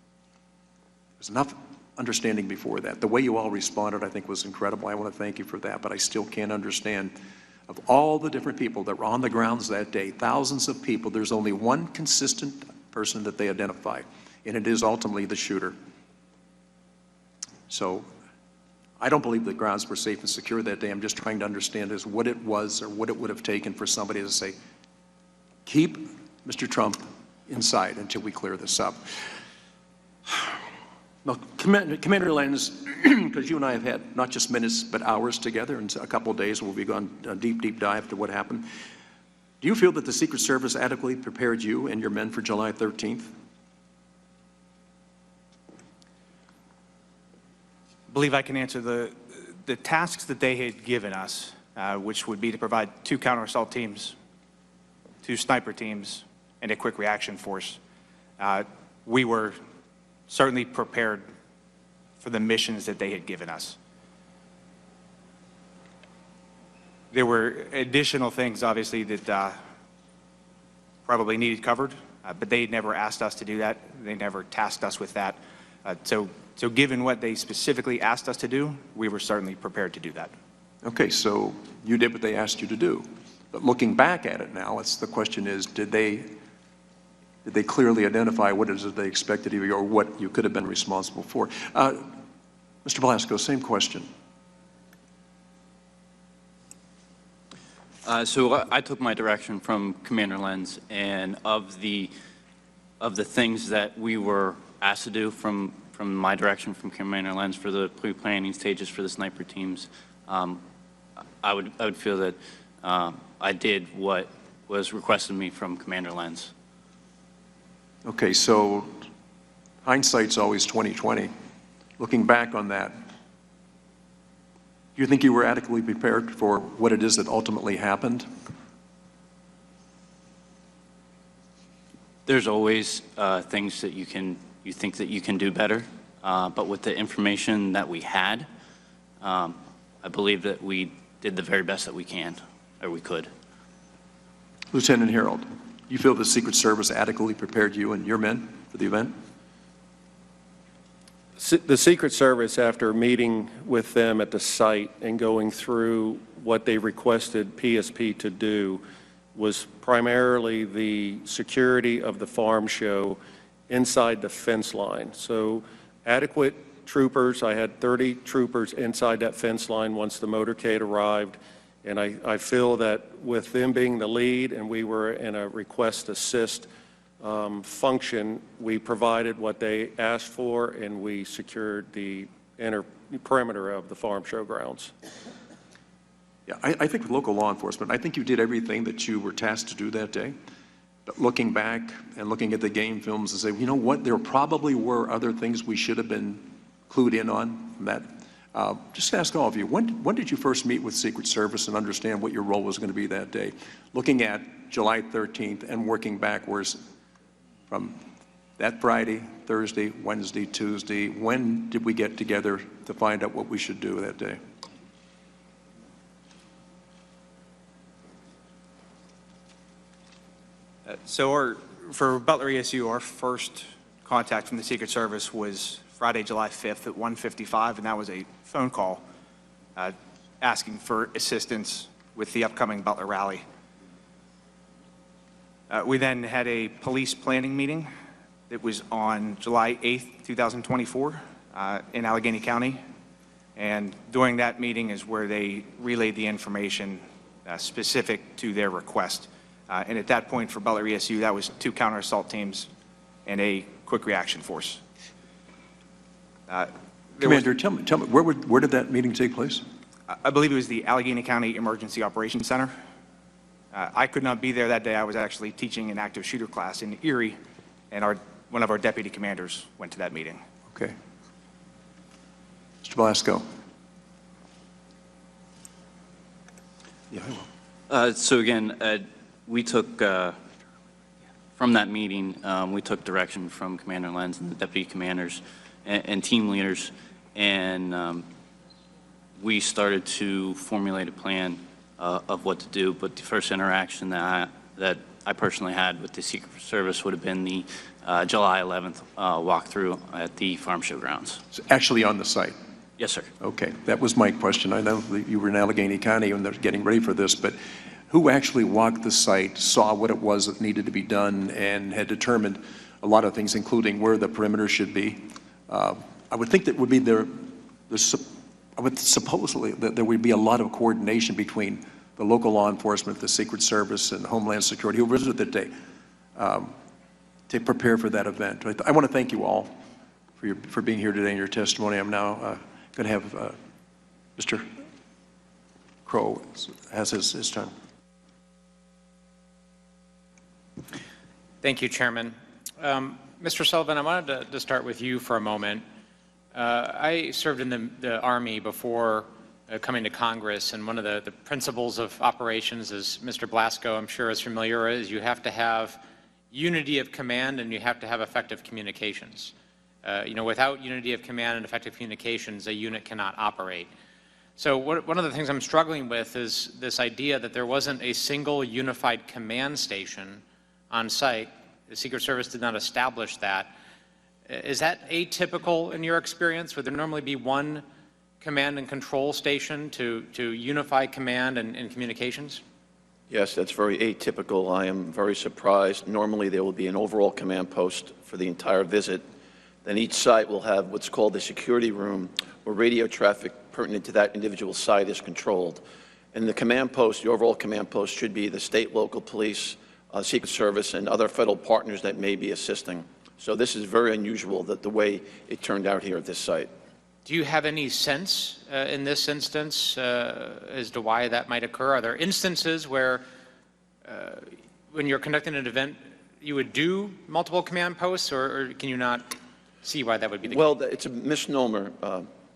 There's enough understanding before that. The way you all responded, I think, was incredible. I want to thank you for that, but I still can't understand, of all the different people that were on the grounds that day, thousands of people, there's only one consistent person that they identify, and it is ultimately the shooter. So I don't believe the grounds were safe and secure that day. I'm just trying to understand is what it was or what it would have taken for somebody to say, keep Mr. Trump inside until we clear this up. Now, Commander Lenz, because you and I have had not just minutes, but hours together, and a couple of days we'll be going a deep dive to what happened. Do you feel that the Secret Service adequately prepared you and your men for July 13th? I believe I can answer the tasks that they had given us, which would be to provide 2 counter-assault teams, 2 sniper teams, and a quick reaction force. We were certainly prepared for the missions that they had given us. There were additional things, obviously, that probably needed covered, but they never asked us to do that. They never tasked us with that. So given what they specifically asked us to do, we were certainly prepared to do that. Okay, so you did what they asked you to do. But looking back at it now, the question is, did they clearly identify what it is that they expected of you or what you could have been responsible for? Mr. Blasco, same question. So I took my direction from Commander Lenz, and of the things that we were asked to do from my direction from Commander Lenz for the pre-planning stages for the sniper teams, I would feel that I did what was requested of me from Commander Lenz. Okay, so hindsight's always 20/20. Looking back on that, do you think you were adequately prepared for what it is that ultimately happened? There's always things that you think that you can do better, but with the information that we had, I believe that we did the very best that we can, or we could. Lieutenant Harold, You feel the Secret Service adequately prepared you and your men for the event? The Secret Service, after meeting with them at the site and going through what they requested PSP to do, was primarily the security of the farm show inside the fence line. So adequate troopers, I had 30 troopers inside that fence line once the motorcade arrived, and I feel that with them being the lead and we were in a request assist function, we provided what they asked for and we secured the inner perimeter of the farm show grounds. Yeah, I think with local law enforcement, I think you did everything that you were tasked to do that day. But looking back and looking at the game films and say, you know what, there probably were other things we should have been clued in on from that. Just to ask all of you, when did you first meet with Secret Service and understand what your role was going to be that day? Looking at July 13th and working backwards from that Friday, Thursday, Wednesday, Tuesday, when did we get together to find out what we should do that day? For Butler ESU, our first contact from the Secret Service was Friday, July 5th at 1:55, and that was a phone call asking for assistance with the upcoming Butler rally. We then had a police planning meeting that was on July 8th, 2024 in Allegheny County, and during that meeting is where they relayed the information specific to their request. And at that point for Butler ESU, that was 2 counter-assault teams and a quick reaction force. Commander, tell me, where did that meeting take place? I believe it was the Allegheny County Emergency Operations Center. I could not be there that day. I was actually teaching an active shooter class in Erie, and one of our deputy commanders went to that meeting. Okay. Mr. Blasco. Yeah, I will. So again, we took, from that meeting, we took direction from Commander Lenz and the deputy commanders and team leaders, and we started to formulate a plan of what to do. But the first interaction that I personally had with the Secret Service would have been the July 11th walkthrough at the farm show grounds. So actually on the site? Yes, sir. Okay, that was my question. I know that you were in Allegheny County when they're getting ready for this, but who actually walked the site, saw what it was that needed to be done, and had determined a lot of things, including where the perimeter should be? I would think that would be I would supposedly that there would be a lot of coordination between the local law enforcement, the Secret Service, and Homeland Security who visited that day to prepare for that event. I want to thank you all for being here today and your testimony. I'm now going to have Mr. Crow has his turn. Thank you, Chairman. Mr. Sullivan, I wanted to start with you for a moment. I served in the Army before coming to Congress, and one of the principles of operations, as Mr. Blasco, I'm sure, is familiar, is you have to have unity of command and you have to have effective communications. Without unity of command and effective communications, a unit cannot operate. So one of the things I'm struggling with is this idea that there wasn't a single unified command station on site. The Secret Service did not establish that. Is that atypical in your experience? Would there normally be one command and control station to unify command and communications? Yes, that's very atypical. I am very surprised. Normally, there will be an overall command post for the entire visit. Then each site will have what's called the security room, where radio traffic pertinent to that individual site is controlled. And the command post, the overall command post, should be the state, local police, Secret Service, and other federal partners that may be assisting. So this is very unusual that the way it turned out here at this site. Do you have any sense in this instance as to why that might occur? Are there instances where when you're conducting an event, you would do multiple command posts, or can you not see why that would be the case? Well, it's a misnomer,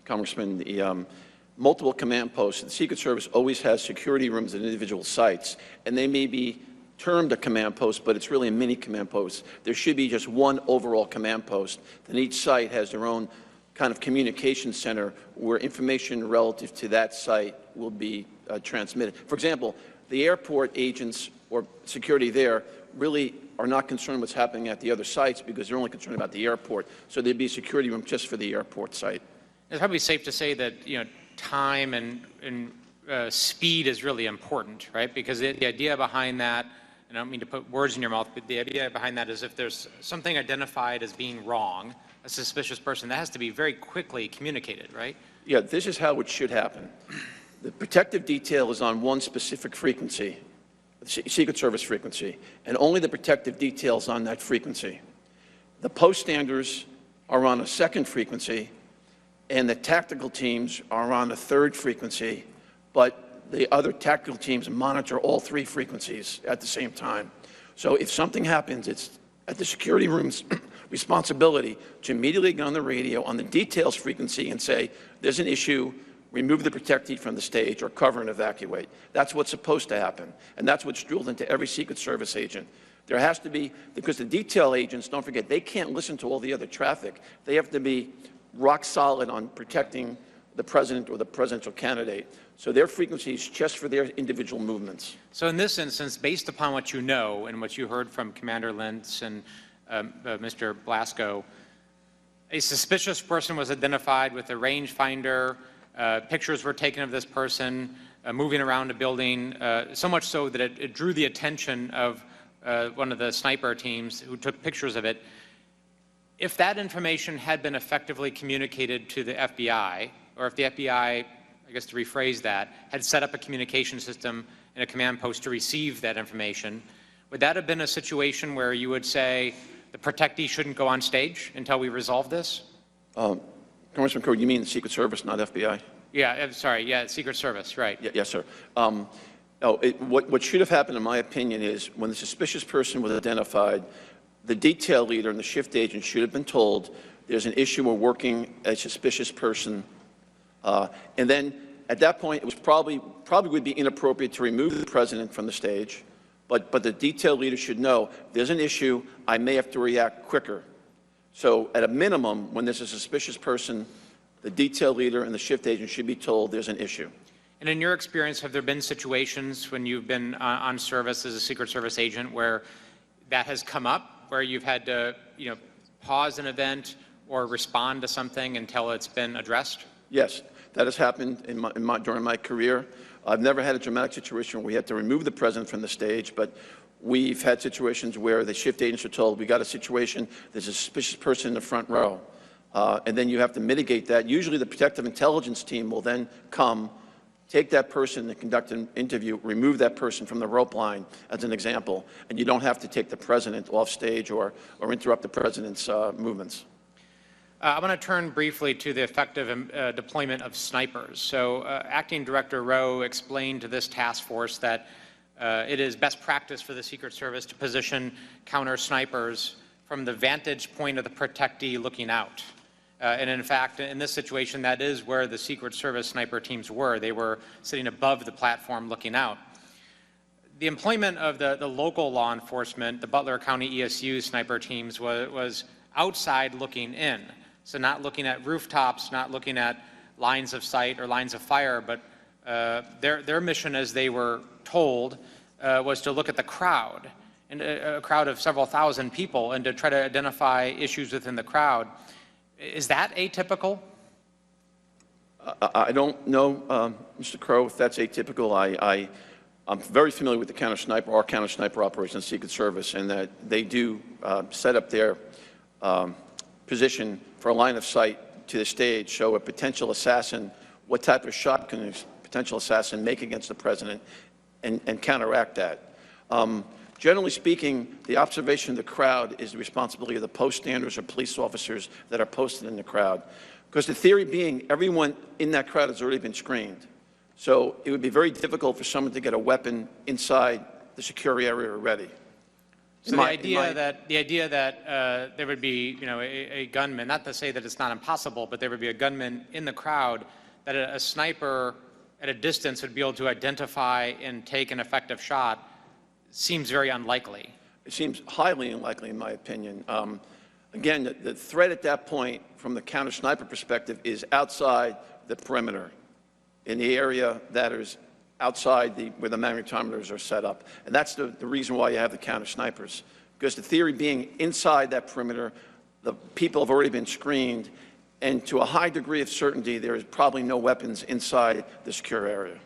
Congressman. The multiple command posts, the Secret Service always has security rooms at individual sites, and they may be termed a command post, but it's really a mini command post. There should be just one overall command post, then each site has their own kind of communication center where information relative to that site will be transmitted. For example, the airport agents or security there really are not concerned what's happening at the other sites because they're only concerned about the airport. So there'd be a security room just for the airport site. It's probably safe to say that, time and speed is really important, right? Because the idea behind that, and I don't mean to put words in your mouth, but the idea behind that is if there's something identified as being wrong, a suspicious person, that has to be very quickly communicated, right? Yeah, this is how it should happen. The protective detail is on one specific frequency, Secret Service frequency, and only the protective detail is on that frequency. The poststanders are on a second frequency, and the tactical teams are on a third frequency, but the other tactical teams monitor all three frequencies at the same time. So if something happens, it's at the security room's responsibility to immediately get on the radio on the details frequency and say, there's an issue, remove the protectee from the stage or cover and evacuate. That's what's supposed to happen, and that's what's drilled into every Secret Service agent. There has to be, because the detail agents, don't forget, they can't listen to all the other traffic. They have to be rock solid on protecting the president or the presidential candidate. So their frequency is just for their individual movements. So in this instance, based upon what you know and what you heard from Commander Lentz and Mr. Blasco, a suspicious person was identified with a rangefinder. Pictures were taken of this person moving around a building, so much so that it drew the attention of one of the sniper teams who took pictures of it. If that information had been effectively communicated to the FBI, or if the FBI, I guess to rephrase that, had set up a communication system and a command post to receive that information, would that have been a situation where you would say the protectee shouldn't go on stage until we resolve this? Congressman Crowe, you mean the Secret Service, not FBI? Yeah, I'm sorry, yeah, Secret Service, right. Yes, sir. What should have happened, in my opinion, is when the suspicious person was identified, the detail leader and the shift agent should have been told there's an issue, we're working a suspicious person. And then at that point, it was probably would be inappropriate to remove the president from the stage, but the detail leader should know there's an issue, I may have to react quicker. So at a minimum, when there's a suspicious person, the detail leader and the shift agent should be told there's an issue. And in your experience, have there been situations when you've been on service as a Secret Service agent where that has come up, where you've had to, pause an event or respond to something until it's been addressed? Yes, that has happened during my career. I've never had a dramatic situation where we had to remove the president from the stage, but we've had situations where the shift agents are told, we got a situation, there's a suspicious person in the front row. And then you have to mitigate that. Usually the protective intelligence team will then come, take that person and conduct an interview, remove that person from the rope line, as an example, and you don't have to take the president off stage or interrupt the president's movements. I want to turn briefly to the effective deployment of snipers. So Acting Director Rowe explained to this task force that it is best practice for the Secret Service to position counter snipers from the vantage point of the protectee looking out. And in fact, in this situation, that is where the Secret Service sniper teams were. They were sitting above the platform looking out. The employment of the local law enforcement, the Butler County ESU sniper teams, was outside looking in. So not looking at rooftops, not looking at lines of sight or lines of fire, but their mission, as they were told, was to look at the crowd, and a crowd of several thousand people, and to try to identify issues within the crowd. Is that atypical? I don't know, Mr. Crowe, if that's atypical. I'm very familiar with the our counter-sniper operation, Secret Service, and that they do set up their position for a line of sight to the stage, show a potential assassin, what type of shot can a potential assassin make against the president, and counteract that. Generally speaking, the observation of the crowd is the responsibility of the poststanders or police officers that are posted in the crowd. Because the theory being, everyone in that crowd has already been screened. So it would be very difficult for someone to get a weapon inside the secure area already. So the idea that there would be, a gunman, not to say that it's not impossible, but there would be a gunman in the crowd, that a sniper at a distance would be able to identify and take an effective shot, seems very unlikely. It seems highly unlikely, in my opinion. Again, the threat at that point, from the counter-sniper perspective, is outside the perimeter, in the area that is outside where the magnetometers are set up. And that's the reason why you have the counter snipers. Because the theory being inside that perimeter, the people have already been screened, and to a high degree of certainty, there is probably no weapons inside the secure area.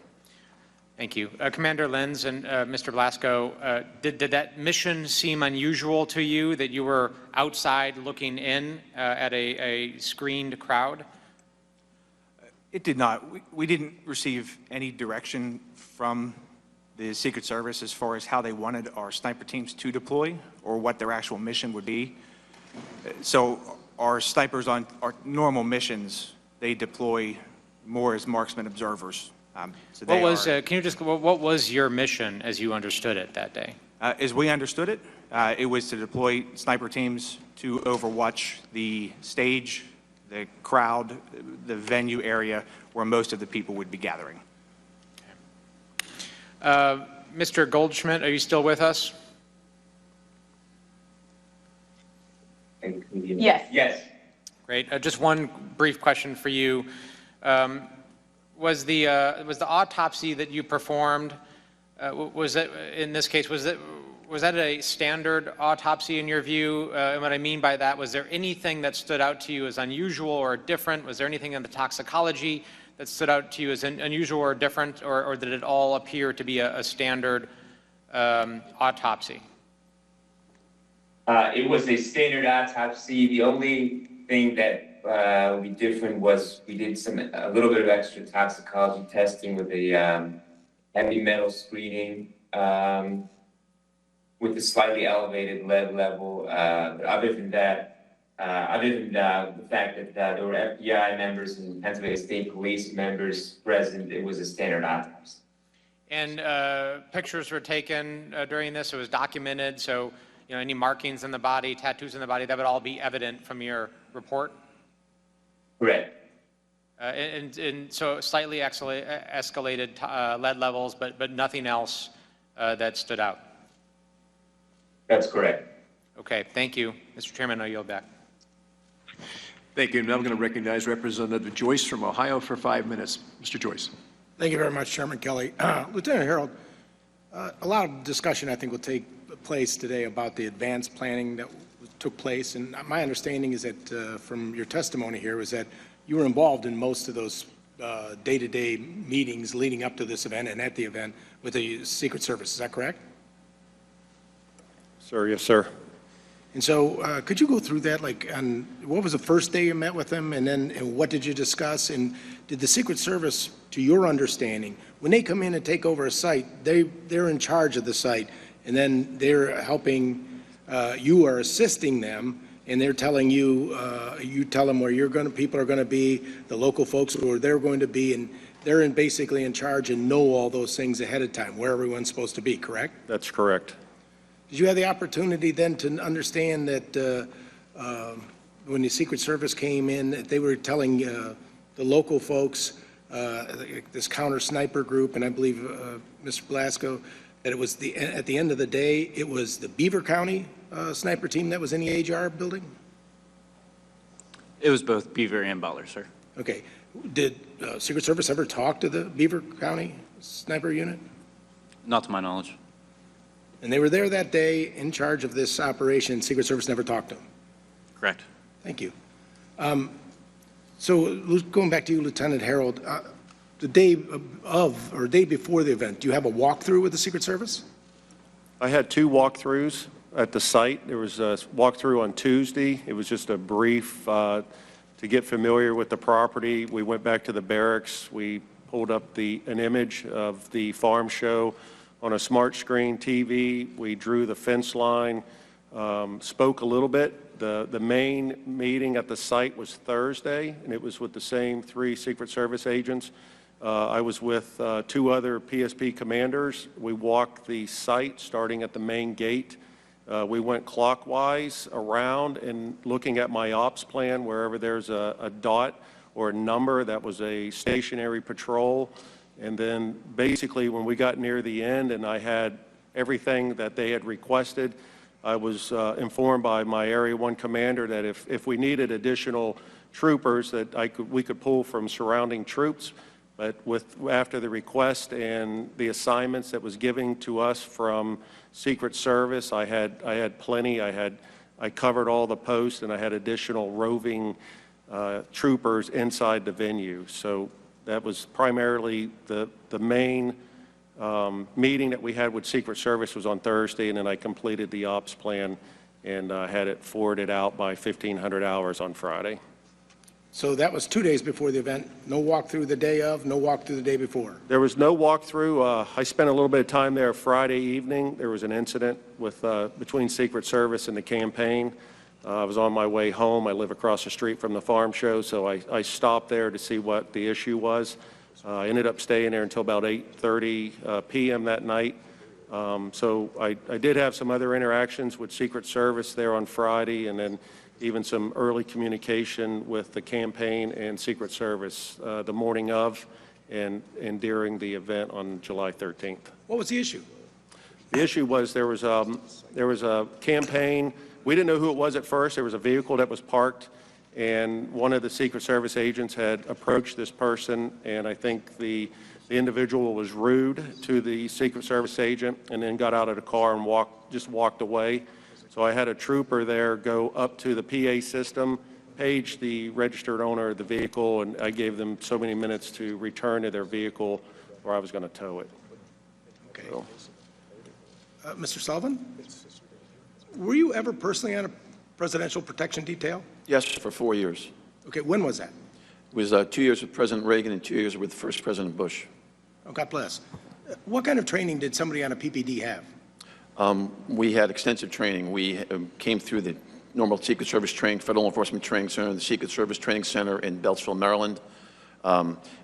Thank you. Commander Lenz and Mr. Blasco, did that mission seem unusual to you, that you were outside looking in at a screened crowd? It did not. We didn't receive any direction from the Secret Service as far as how they wanted our sniper teams to deploy or what their actual mission would be. So our snipers on our normal missions, they deploy more as marksman observers. So What was, what was your mission as you understood it that day? As we understood it, it was to deploy sniper teams to overwatch the stage, the crowd, the venue area where most of the people would be gathering. Mr. Goldschmidt, are you still with us? Yes. Yes. Great. Just one brief question for you. Was the autopsy that you performed, was it, in this case, was that a standard autopsy in your view? And what I mean by that, was there anything that stood out to you as unusual or different? Was there anything in the toxicology that stood out to you as unusual or different, or did it all appear to be a standard autopsy? It was a standard autopsy. The only thing that we different was we did a little bit of extra toxicology testing with a heavy metal screening with a slightly elevated lead level. But other than that, the fact that there were FBI members and Pennsylvania State Police members present, it was a standard autopsy. And pictures were taken during this. It was documented. So, you know, any markings in the body, tattoos in the body, that would all be evident from your report? Correct. And so slightly escalated lead levels, but nothing else that stood out? That's correct. Okay, thank you. Mr. Chairman, I'll yield back. Thank you. Now I'm going to recognize Representative Joyce from Ohio for 5 minutes. Mr. Joyce. Thank you very much, Chairman Kelly. Lieutenant Harold, a lot of discussion, I think, will take place today about the advanced planning that took place. And my understanding is that from your testimony here was that you were involved in most of those day-to-day meetings leading up to this event and at the event with the Secret Service. Is that correct? Sir, yes, sir. And so could you go through that, like, on what was the first day you met with them, and then what did you discuss? And did the Secret Service, to your understanding, when they come in and take over a site, they're in charge of the site, and then they're helping, you are assisting them, and they're telling you, you tell them where people are going to be, the local folks where they're going to be, and they're basically in charge and know all those things ahead of time, where everyone's supposed to be, correct? That's correct. Did you have the opportunity then to understand that when the Secret Service came in, that they were telling the local folks, this counter sniper group, and I believe Mr. Blasco, that it was at the end of the day, it was the Beaver County sniper team that was in the HR building? It was both Beaver and Butler, sir. Okay. Did Secret Service ever talk to the Beaver County sniper unit? Not to my knowledge. And they were there that day in charge of this operation. Secret Service never talked to them? Correct. Thank you. So going back to you, Lieutenant Harold, the day of or day before the event, do you have a walkthrough with the Secret Service? I had 2 walkthroughs at the site. There was a walkthrough on Tuesday. It was just a brief to get familiar with the property. We went back to the barracks. We pulled up an image of the farm show on a smart screen TV. We drew the fence line, spoke a little bit. The main meeting at the site was Thursday, and it was with the same 3 Secret Service agents. I was with 2 other PSP commanders. We walked the site starting at the main gate. We went clockwise around and looking at my ops plan, wherever there's a dot or a number, that was a stationary patrol. And then basically when we got near the end and I had everything that they had requested, I was informed by my Area 1 commander that if we needed additional troopers that we could pull from surrounding troops. But after the request and the assignments that was given to us from Secret Service, I had plenty. I covered all the posts, and I had additional roving troopers inside the venue. So that was primarily the main meeting that we had with Secret Service was on Thursday, and then I completed the ops plan and had it forwarded out by 1,500 hours on Friday. So that was 2 days before the event, no walkthrough the day of, no walkthrough the day before? There was no walkthrough. I spent a little bit of time there Friday evening. There was an incident between Secret Service and the campaign. I was on my way home. I live across the street from the farm show, so I stopped there to see what the issue was. I ended up staying there until about 8:30 p.m. that night. So I did have some other interactions with Secret Service there on Friday, and then even some early communication with the campaign and Secret Service the morning of and during the event on July 13th. What was the issue? The issue was there was a campaign. We didn't know who it was at first. There was a vehicle that was parked, and one of the Secret Service agents had approached this person, and I think the individual was rude to the Secret Service agent and then got out of the car and just walked away. So I had a trooper there go up to the PA system, page the registered owner of the vehicle, and I gave them so many minutes to return to their vehicle or I was going to tow it. Okay. So, Mr. Sullivan, were you ever personally on a presidential protection detail? Yes, for 4 years. Okay, when was that? It was 2 years with President Reagan and 2 years with first President Bush. Oh, God bless. What kind of training did somebody on a PPD have? We had extensive training. We came through the normal Secret Service training, Federal Enforcement Training Center, the Secret Service Training Center in Beltsville, Maryland.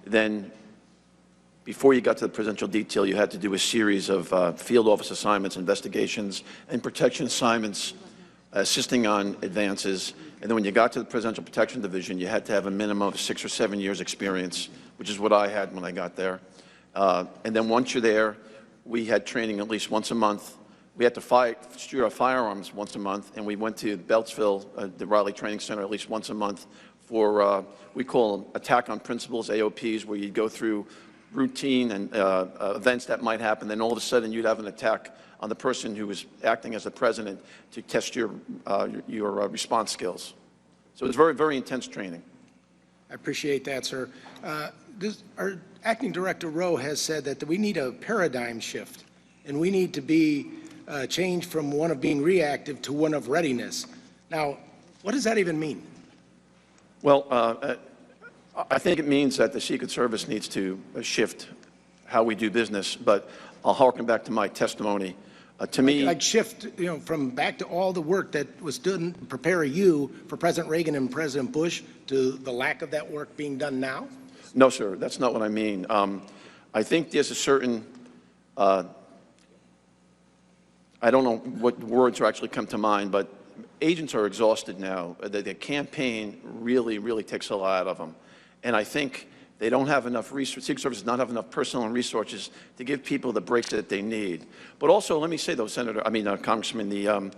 Then, before you got to the presidential detail, you had to do a series of field office assignments, investigations, and protection assignments, assisting on advances. And then when you got to the Presidential Protection Division, you had to have a minimum of 6 or 7 years experience, which is what I had when I got there. And then once you're there, we had training at least once a month. We had to steer our firearms once a month, and we went to Beltsville, the Riley Training Center, at least once a month for, we call them attack on principles, AOPs, where you go through routine and events that might happen. Then all of a sudden, you'd have an attack on the person who was acting as the president to test your response skills. So it's very, very intense training. I appreciate that, sir. Our acting director Rowe has said that we need a paradigm shift, and we need to be changed from one of being reactive to one of readiness. Now, what does that even mean? Well, I think it means that the Secret Service needs to shift how we do business, but I'll harken back to my testimony. To me, Like shift, from back to all the work that was done to prepare you for President Reagan and President Bush to the lack of that work being done now? no, sir, that's not what I mean. I think there's a certain, I don't know what words are actually come to mind, but agents are exhausted now. The campaign really, really takes a lot out of them. And I think they don't have enough resources, Secret Service does not have enough personnel and resources to give people the breaks that they need. But also, let me say though, Congressman,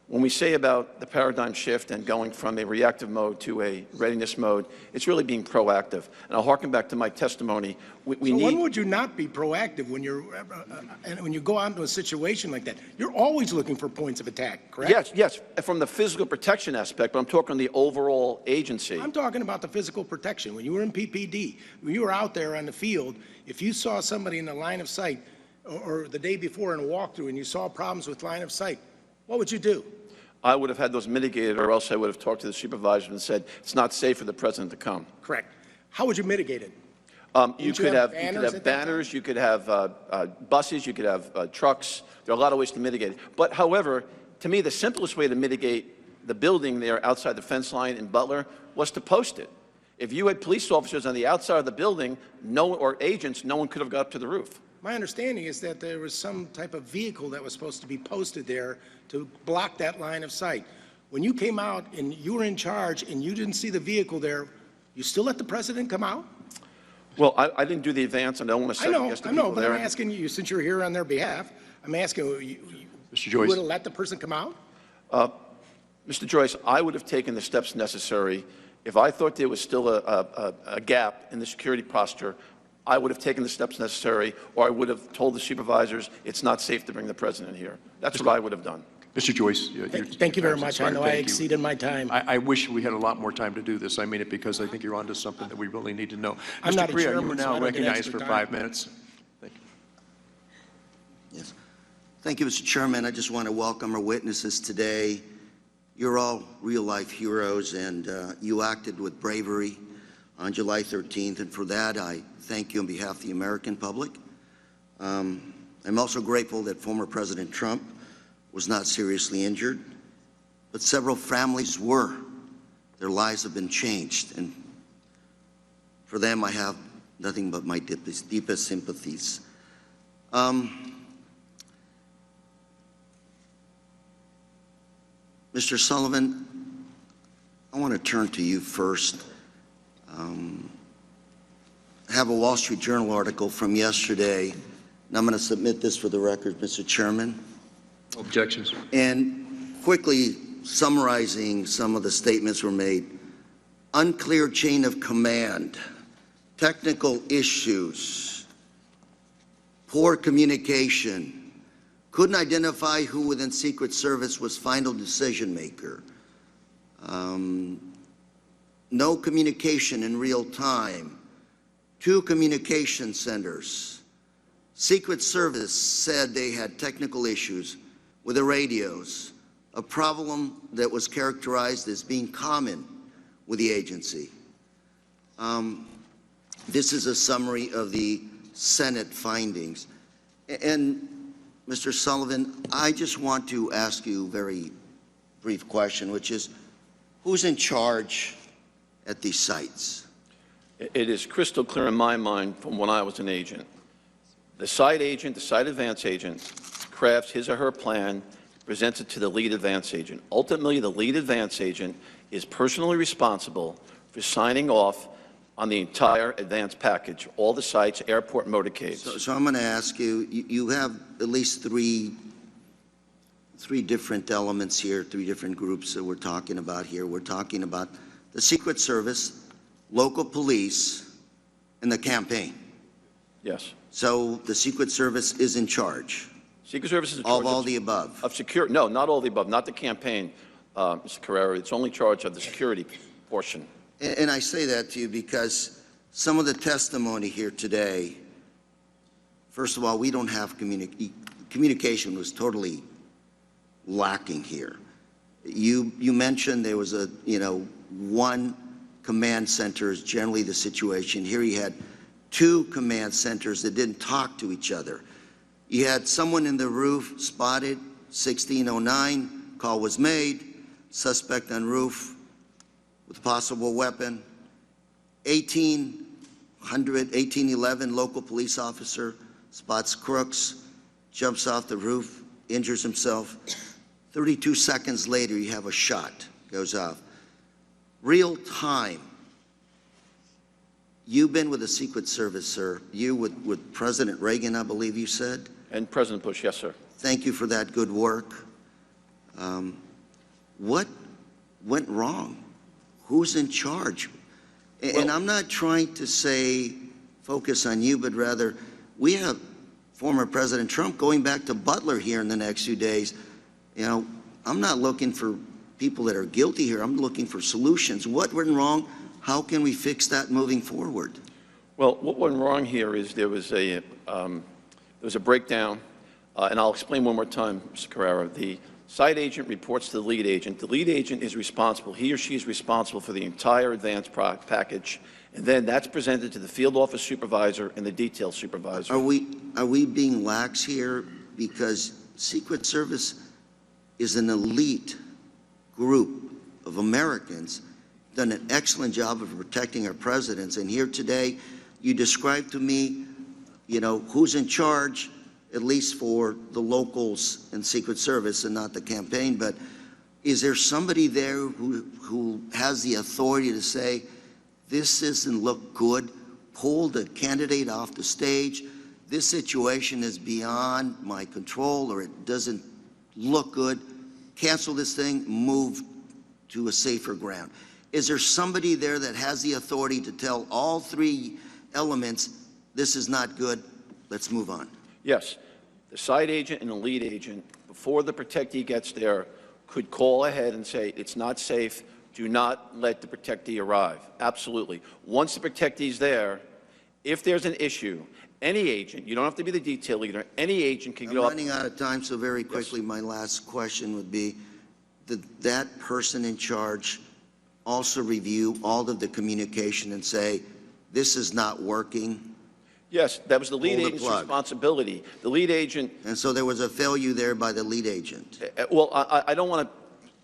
when we say about the paradigm shift and going from a reactive mode to a readiness mode, it's really being proactive. And I'll harken back to my testimony. When would you not be proactive when you go out into a situation like that? You're always looking for points of attack, correct? Yes, from the physical protection aspect, but I'm talking the overall agency. I'm talking about the physical protection. When you were in PPD, when you were out there on the field, if you saw somebody in the line of sight or the day before in a walkthrough and you saw problems with line of sight, what would you do? I would have had those mitigated, or else I would have talked to the supervisor and said, it's not safe for the president to come. Correct. How would you mitigate it? You could have banners, you could have buses, you could have trucks. There are a lot of ways to mitigate it. But however, to me, the simplest way to mitigate the building there outside the fence line in Butler was to post it. If you had police officers on the outside of the building, or agents, no one could have got up to the roof. My understanding is that there was some type of vehicle that was supposed to be posted there to block that line of sight. When you came out and you were in charge and you didn't see the vehicle there, you still let the president come out? Well, I didn't do the advance, and I don't want to second guess the people there. But I'm asking you, since you're here on their behalf, I'm asking you, Mr. Joyce. You would have let the person come out? Mr. Joyce, I would have taken the steps necessary if I thought there was still a gap in the security posture. I would have taken the steps necessary, or I would have told the supervisors it's not safe to bring the president here. That's what I would have done. Mr. Joyce. Thank you very much. I know I exceeded my time. I wish we had a lot more time to do this. I mean it because I think you're onto something that we really need to know. I'm not a Mr. Correa, you chairman, are so I now don't get recognized for extra 5 time. minutes. Thank you. Yes. Thank you, Mr. Chairman. I just want to welcome our witnesses today. You're all real-life heroes, and you acted with bravery on July 13th, and for that, I thank you on behalf of the American public. I'm also grateful that former President Trump was not seriously injured, but several families were. Their lives have been changed, and for them, I have nothing but my deepest sympathies. Mr. Sullivan, I want to turn to you first. I have a Wall Street Journal article from yesterday, and I'm going to submit this for the record, Mr. Chairman. Objections. And quickly summarizing some of the statements were made. Unclear chain of command, technical issues, poor communication, couldn't identify who within Secret Service was final decision maker, no communication in real time, 2 communication centers. Secret Service said they had technical issues with the radios, a problem that was characterized as being common with the agency. This is a summary of the Senate findings. And Mr. Sullivan, I just want to ask you a very brief question, which is, who's in charge at these sites? It is crystal clear in my mind from when I was an agent. The site agent, the site advance agent, crafts his or her plan, presents it to the lead advance agent. Ultimately, the lead advance agent is personally responsible for signing off on the entire advance package, all the sites, airport motorcades. So I'm going to ask you, you have at least three different elements here, 3 different groups that we're talking about here. We're talking about the Secret Service, local police, and the campaign. Yes. So the Secret Service is in charge Secret Service is in charge of all the above. of security. No, not all the above, not the campaign, Mr. Carrera. It's only charge of the security portion. And I say that to you because some of the testimony here today, first of all, we don't have communication was totally lacking here. You mentioned there was one command center is generally the situation. Here you had 2 command centers that didn't talk to each other. You had someone in the roof spotted, 1609, call was made, suspect on roof with a possible weapon. 1811, local police officer spots crooks, jumps off the roof, injures himself. 32 seconds later, you have a shot, goes off. Real time. You've been with the Secret Service, sir. You with President Reagan, I believe you said. And President Bush, yes, sir. Thank you for that good work. What went wrong? Who's in charge? And I'm not trying to say focus on you, but rather we have former President Trump going back to Butler here in the next few days. I'm not looking for people that are guilty here. I'm looking for solutions. What went wrong? How can we fix that moving forward? Well, what went wrong here is there was a breakdown, and I'll explain one more time, Mr. Carrera. The site agent reports to the lead agent. The lead agent is responsible. He or she is responsible for the entire advance package, and then that's presented to the field office supervisor and the detail supervisor. Are we being lax here? Because Secret Service is an elite group of Americans, done an excellent job of protecting our presidents. And here today, you described to me, who's in charge, at least for the locals and Secret Service and not the campaign. But is there somebody there who has the authority to say, this doesn't look good, pull the candidate off the stage, this situation is beyond my control, or it doesn't look good, cancel this thing, move to a safer ground? Is there somebody there that has the authority to tell all 3 elements, this is not good, let's move on. Yes, the side agent and the lead agent, before the protectee gets there, could call ahead and say, it's not safe, do not let the protectee arrive. Absolutely. Once the protectee's there, if there's an issue, any agent, you don't have to be the detail leader, any agent can I'm go up. running out of time, so very quickly, my last question would be, did that person in charge also review all of the communication and say, this is not working? Yes, that was the lead Pull the agent's plug. responsibility. The lead agent, And so there was a failure there by the lead agent. well, I don't want to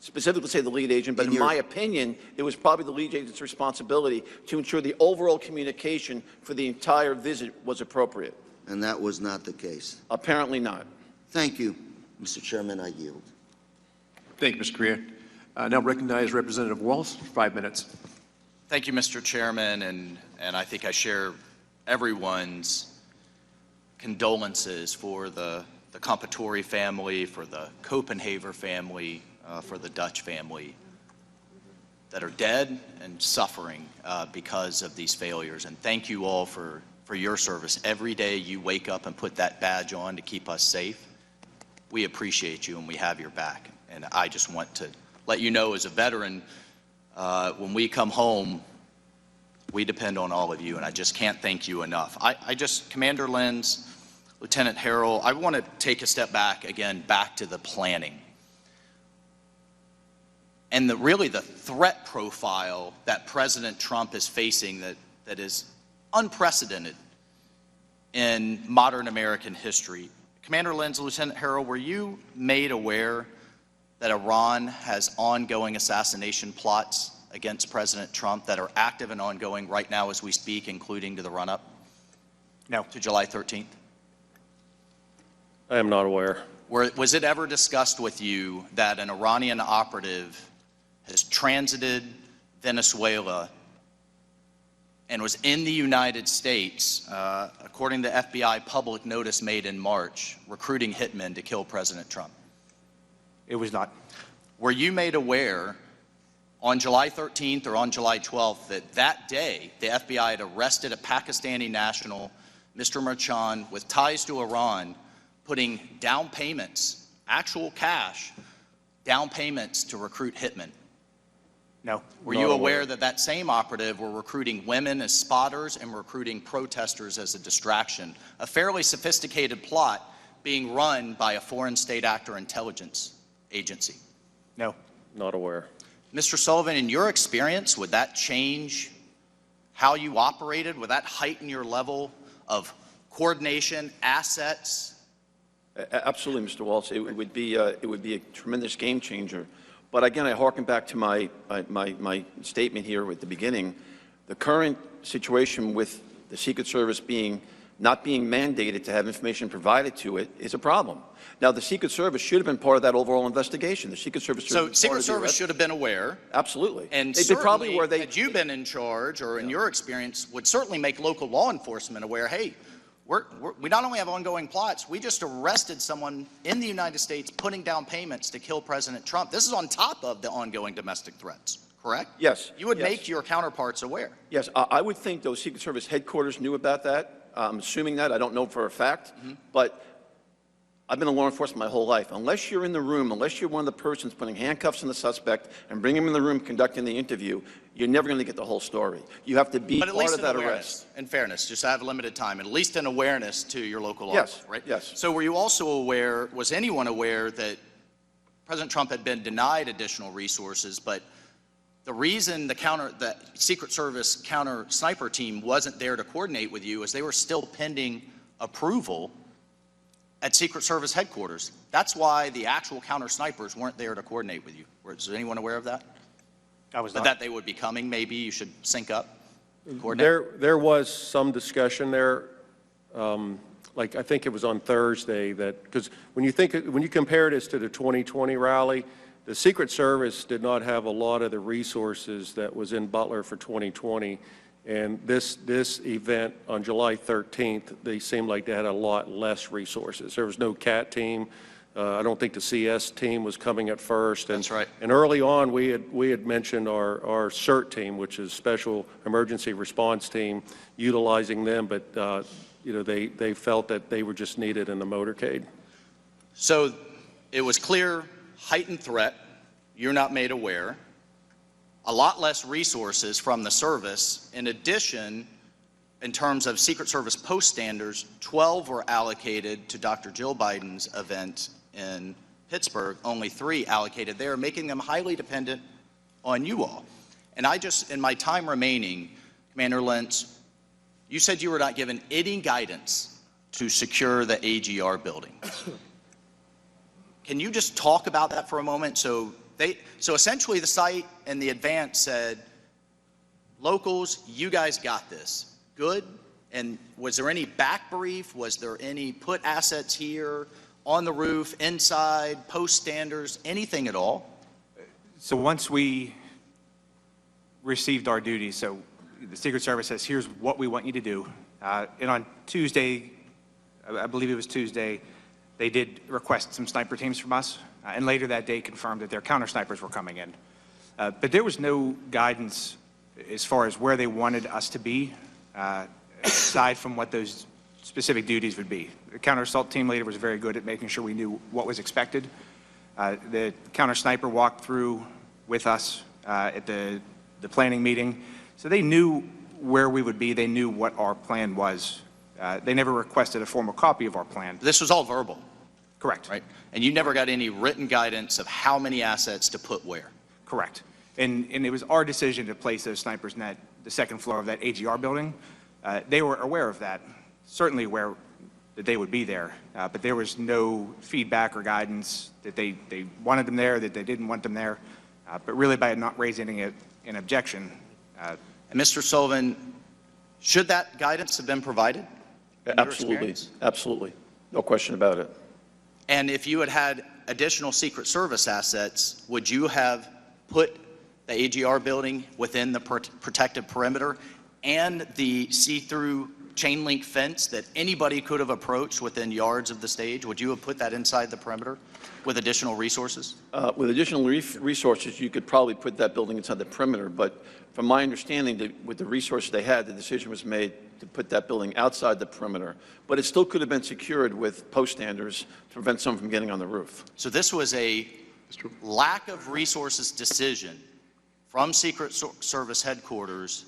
specifically say the lead agent, but In in your- my opinion, it was probably the lead agent's responsibility to ensure the overall communication for the entire visit was appropriate. And that was not the case. Apparently not. Thank you, Mr. Chairman, I yield. Thank you, Mr. Correa. Now recognize Representative Walz for 5 minutes. Thank you, Mr. Chairman, and I think I share everyone's condolences for the Compatore family, for the Copenhaver family, for the Dutch family that are dead and suffering because of these failures. And thank you all for your service. Every day you wake up and put that badge on to keep us safe. We appreciate you and we have your back. And I just want to let you know, as a veteran, when we come home, we depend on all of you, and I just can't thank you enough. Commander Lenz, Lieutenant Harrell, I want to take a step back again, back to the planning. And really the threat profile that President Trump is facing that is unprecedented in modern American history. Commander Lenz, Lieutenant Harrell, were you made aware that Iran has ongoing assassination plots against President Trump that are active and ongoing right now as we speak, including to the run-up? No. To July 13th? I am not aware. Was it ever discussed with you that an Iranian operative has transited Venezuela and was in the United States, according to FBI public notice made in March, recruiting hitmen to kill President Trump? It was not. Were you made aware on July 13th or on July 12th that day the FBI had arrested a Pakistani national, Mr. Merchan, with ties to Iran, putting down payments, actual cash, down payments to recruit hitmen? No. Were you aware that that same operative were recruiting women as spotters and recruiting protesters as a distraction? A fairly sophisticated plot being run by a foreign state actor intelligence agency. No. Not aware. Mr. Sullivan, in your experience, would that change how you operated? Would that heighten your level of coordination, assets? Absolutely, Mr. Waltz. It would be a tremendous game changer. But again, I harken back to my statement here at the beginning. The current situation with the Secret Service not being mandated to have information provided to it is a problem. Now, the Secret Service should have been part of that overall investigation. The Secret Service should have been part Secret of the Service arrest. should have been aware. Absolutely. And They probably were. had you been in charge, or in your experience, would certainly make local law enforcement aware, hey, we not only have ongoing plots, we just arrested someone in the United States putting down payments to kill President Trump. This is on top of the ongoing domestic threats, correct? Yes. You would yes. make your counterparts aware. Yes, I would think those Secret Service headquarters knew about that. I'm assuming that. I don't know for a fact. But I've been in law enforcement my whole life. Unless you're in the room, unless you're one of the persons putting handcuffs on the suspect and bringing him in the room conducting the interview, you're never going to get the whole story. You have to be But at part least of in that awareness, arrest. in fairness, just I have limited time, at least in awareness to your local law Yes, enforcement, right? yes. So were you also aware, was anyone aware that President Trump had been denied additional resources, but the reason the Secret Service counter sniper team wasn't there to coordinate with you is they were still pending approval at Secret Service headquarters. That's why the actual counter snipers weren't there to coordinate with you. Was anyone aware of that? I was But not. that they would be coming, maybe you should sync up, coordinate? There was some discussion there, like I think it was on Thursday, that because when you compare this to the 2020 rally, the Secret Service did not have a lot of the resources that was in Butler for 2020, and this event on July 13th, they seemed like they had a lot less resources. There was no CAT team. I don't think the CS team was coming at first. That's right. And early on, we had mentioned our CERT team, which is Special Emergency Response Team, utilizing them, but they felt that they were just needed in the motorcade. So it was clear, heightened threat, you're not made aware, a lot less resources from the service. In addition, in terms of Secret Service post standards, 12 were allocated to Dr. Jill Biden's event in Pittsburgh, only 3 allocated there, making them highly dependent on you all. And in my time remaining, Commander Lentz, you said you were not given any guidance to secure the AGR building. Can you just talk about that for a moment? So essentially the site and the advance said, locals, you guys got this. Good. And was there any back brief? Was there any put assets here, on the roof, inside, post standards, anything at all? So once we received our duties, so the Secret Service says, here's what we want you to do. And on Tuesday, I believe it was Tuesday, they did request some sniper teams from us, and later that day confirmed that their counter snipers were coming in. But there was no guidance as far as where they wanted us to be, aside from what those specific duties would be. The counter assault team leader was very good at making sure we knew what was expected. The counter sniper walked through with us at the planning meeting, so they knew where we would be. They knew what our plan was. They never requested a formal copy of our plan. This was all verbal. Correct. Right? And you never got any written guidance of how many assets to put where? Correct. And it was our decision to place those snipers in the second floor of that AGR building. They were aware of that, certainly aware that they would be there, but there was no feedback or guidance that they wanted them there, that they didn't want them there, but really by not raising an objection. And Mr. Sullivan, should that guidance have been provided? Absolutely, absolutely. No question about it. And if you had had additional Secret Service assets, would you have put the AGR building within the protective perimeter and the see-through chain link fence that anybody could have approached within yards of the stage? Would you have put that inside the perimeter with additional resources? With additional resources, you could probably put that building inside the perimeter, but from my understanding, with the resources they had, the decision was made to put that building outside the perimeter, but it still could have been secured with post standards to prevent someone from getting on the roof. So this was a lack of resources decision from Secret Service headquarters.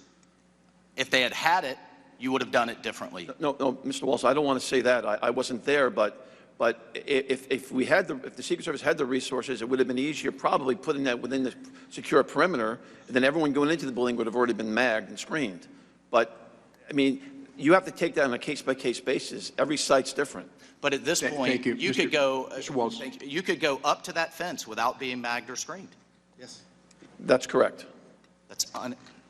If they had had it, you would have done it differently. No, Mr. Walsh, I don't want to say that. I wasn't there, but if the Secret Service had the resources, it would have been easier probably putting that within the secure perimeter, and then everyone going into the building would have already been magged and screened. But, I mean, you have to take that on a case-by-case basis. Every site's different. But at this point, you could go, Mr. Walsh. you could go up to that fence without being magged or screened. Yes. That's correct.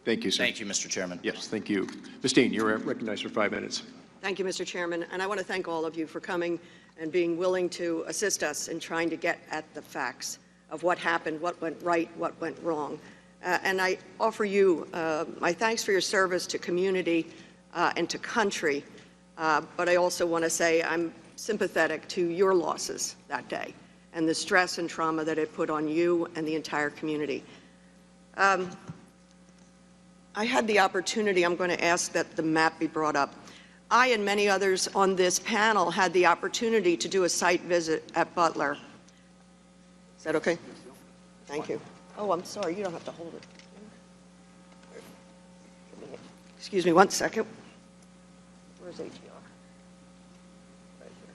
Thank you, sir. Thank you, Mr. Chairman. Yes, thank you. Ms. Dean, you're recognized for 5 minutes. Thank you, Mr. Chairman, and I want to thank all of you for coming and being willing to assist us in trying to get at the facts of what happened, what went right, what went wrong. And I offer you my thanks for your service to community and to country, but I also want to say I'm sympathetic to your losses that day and the stress and trauma that it put on you and the entire community. I had the opportunity, I'm going to ask that the map be brought up. I and many others on this panel had the opportunity to do a site visit at Butler. Is that okay? Thank you. Oh, I'm sorry, you don't have to hold it. Excuse me 1 second. Where's AGR? Right here.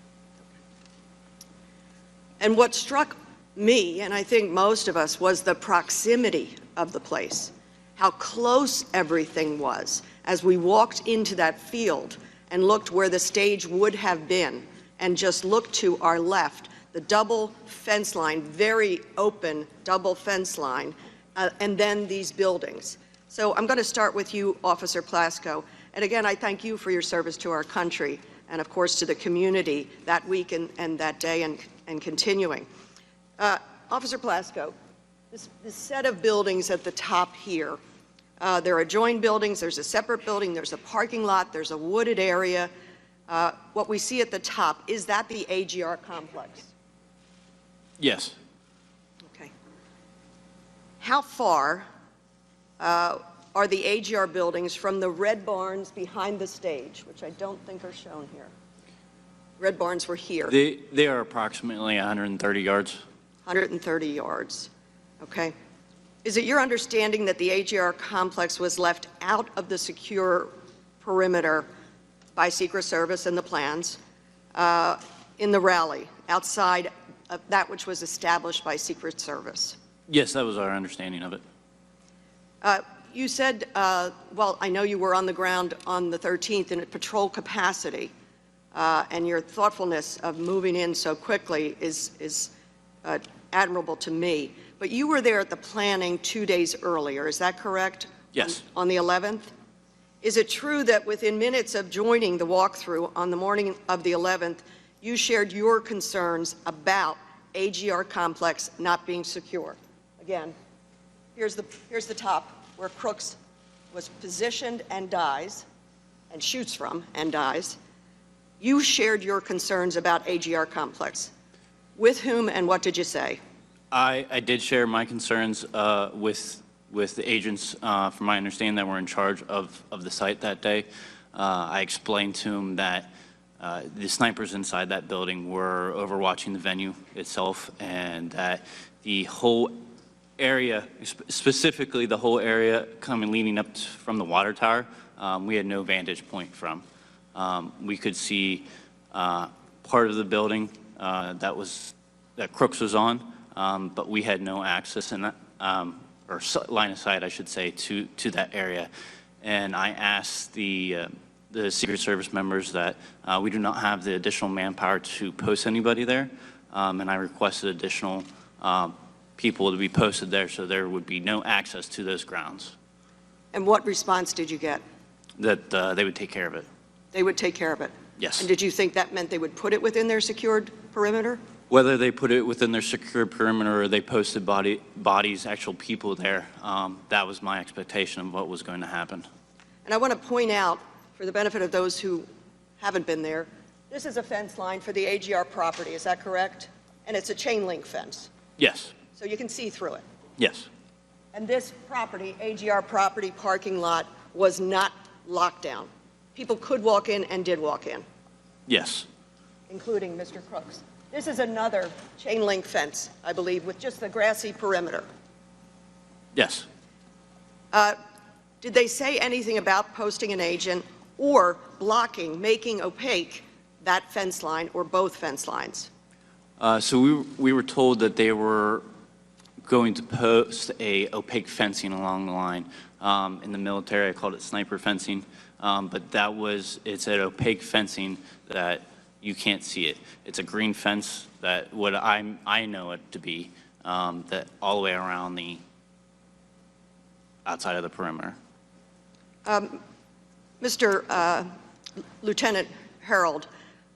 And what struck me, and I think most of us, was the proximity of the place, how close everything was as we walked into that field and looked where the stage would have been and just looked to our left, the double fence line, very open double fence line, and then these buildings. So I'm going to start with you, Officer Plasko. And again, I thank you for your service to our country and, of course, to the community that week and that day and continuing. Officer Plasko, this set of buildings at the top here, there are joined buildings, there's a separate building, there's a parking lot, there's a wooded area. What we see at the top, is that the AGR complex? Yes. Okay. How far are the AGR buildings from the red barns behind the stage, which I don't think are shown here? Red barns were here. They are approximately 130 yards. 130 yards. Okay. Is it your understanding that the AGR complex was left out of the secure perimeter by Secret Service and the plans in the rally, outside of that which was established by Secret Service? Yes, that was our understanding of it. You said, well, I know you were on the ground on the 13th in a patrol capacity, and your thoughtfulness of moving in so quickly is admirable to me. But you were there at the planning 2 days earlier, is that correct? Yes. On the 11th? Is it true that within minutes of joining the walkthrough on the morning of the 11th, you shared your concerns about AGR complex not being secure? Again, here's the top where Crooks was positioned and dies, and shoots from and dies. You shared your concerns about AGR complex. With whom and what did you say? I did share my concerns with the agents, from my understanding, that were in charge of the site that day. I explained to them that the snipers inside that building were overwatching the venue itself, and that the whole area, specifically the whole area leading up from the water tower, we had no vantage point from. We could see part of the building that Crooks was on, but we had no access in that, or line of sight, I should say, to that area. And I asked the Secret Service members that we do not have the additional manpower to post anybody there, and I requested additional people to be posted there so there would be no access to those grounds. And what response did you get? That they would take care of it. They would take care of it? Yes. And did you think that meant they would put it within their secured perimeter? Whether they put it within their secure perimeter or they posted bodies, actual people there, that was my expectation of what was going to happen. And I want to point out, for the benefit of those who haven't been there, this is a fence line for the AGR property, is that correct? And it's a chain link fence, Yes. so you can see through it. Yes. And this property, AGR property parking lot, was not locked down. People could walk in and did walk in, Yes. including Mr. Crooks. This is another chain link fence, I believe, with just the grassy perimeter. Yes. Did they say anything about posting an agent or blocking, making opaque that fence line or both fence lines? So we were told that they were going to post a opaque fencing along the line. In the military, I called it sniper fencing, but it's an opaque fencing that you can't see it. It's a green fence that what I know it to be, that all the way around the outside of the perimeter. Mr. Lieutenant Harold,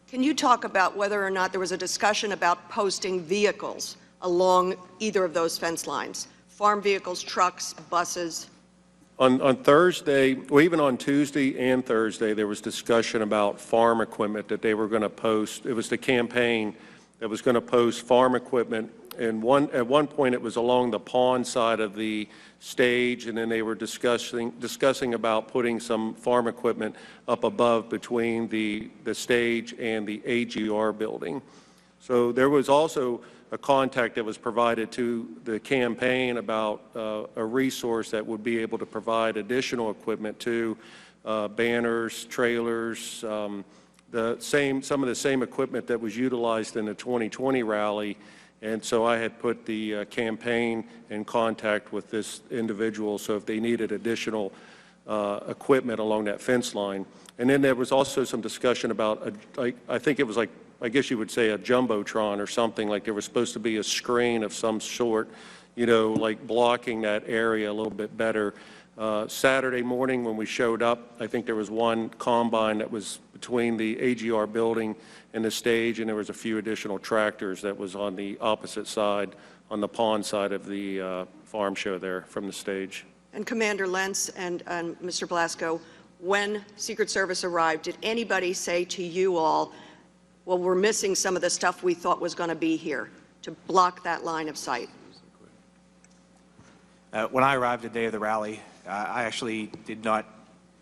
can you talk about whether or not there was a discussion about posting vehicles along either of those fence lines? Farm vehicles, trucks, buses? On Thursday, well, even on Tuesday and Thursday, there was discussion about farm equipment that they were going to post. It was the campaign that was going to post farm equipment. And at one point, it was along the pond side of the stage, and then they were discussing about putting some farm equipment up above between the stage and the AGR building. So there was also a contact that was provided to the campaign about a resource that would be able to provide additional equipment to banners, trailers, some of the same equipment that was utilized in the 2020 rally. And so I had put the campaign in contact with this individual, so if they needed additional equipment along that fence line. And then there was also some discussion about, I think it was like, I guess you would say a jumbotron or something, like there was supposed to be a screen of some sort, you know, like blocking that area a little bit better. Saturday morning when we showed up, I think there was one combine that was between the AGR building and the stage, and there was a few additional tractors that was on the opposite side, on the pond side of the farm show there from the stage. And Commander Lentz and Mr. Blasco, when Secret Service arrived, did anybody say to you all, well, we're missing some of the stuff we thought was going to be here? to block that line of sight? When I arrived the day of the rally, I actually did not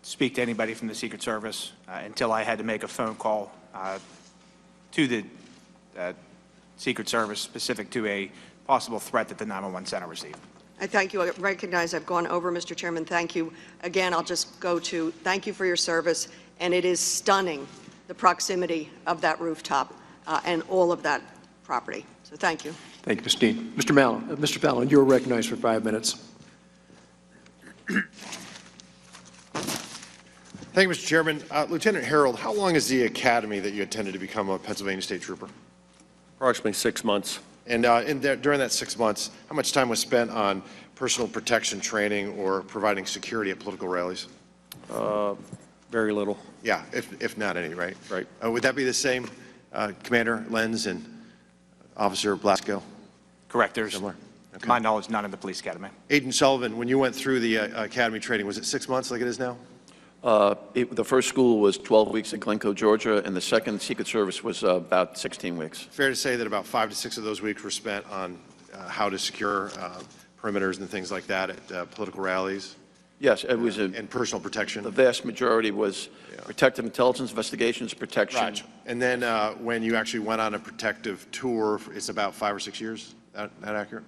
speak to anybody from the Secret Service until I had to make a phone call to the Secret Service specific to a possible threat that the 911 center received. I thank you. I recognize I've gone over, Mr. Chairman. Thank you. Again, I'll just go to thank you for your service, and it is stunning, the proximity of that rooftop and all of that property. So thank you. Thank you, Ms. Dean. Mr. Fallon, you are recognized for 5 minutes. Thank you, Mr. Chairman. Lieutenant Harold, how long is the academy that you attended to become a Pennsylvania State Trooper? Approximately 6 months. And during that 6 months, how much time was spent on personal protection training or providing security at political rallies? Very little. Yeah, if not any, right? Right. Would that be the same, Commander Lenz and Officer Blasco? Correct. There's, Similar? to my knowledge, none in the police academy. Agent Sullivan, when you went through the academy training, was it 6 months like it is now? The first school was 12 weeks at Glencoe, Georgia, and the second Secret Service was about 16 weeks. Fair to say that about 5 to 6 of those weeks were spent on how to secure perimeters and things like that at political rallies? Yes, it was and personal protection? the vast majority was protective intelligence investigations, protection. Gotcha. And then when you actually went on a protective tour, it's about 5 or 6 years? That accurate?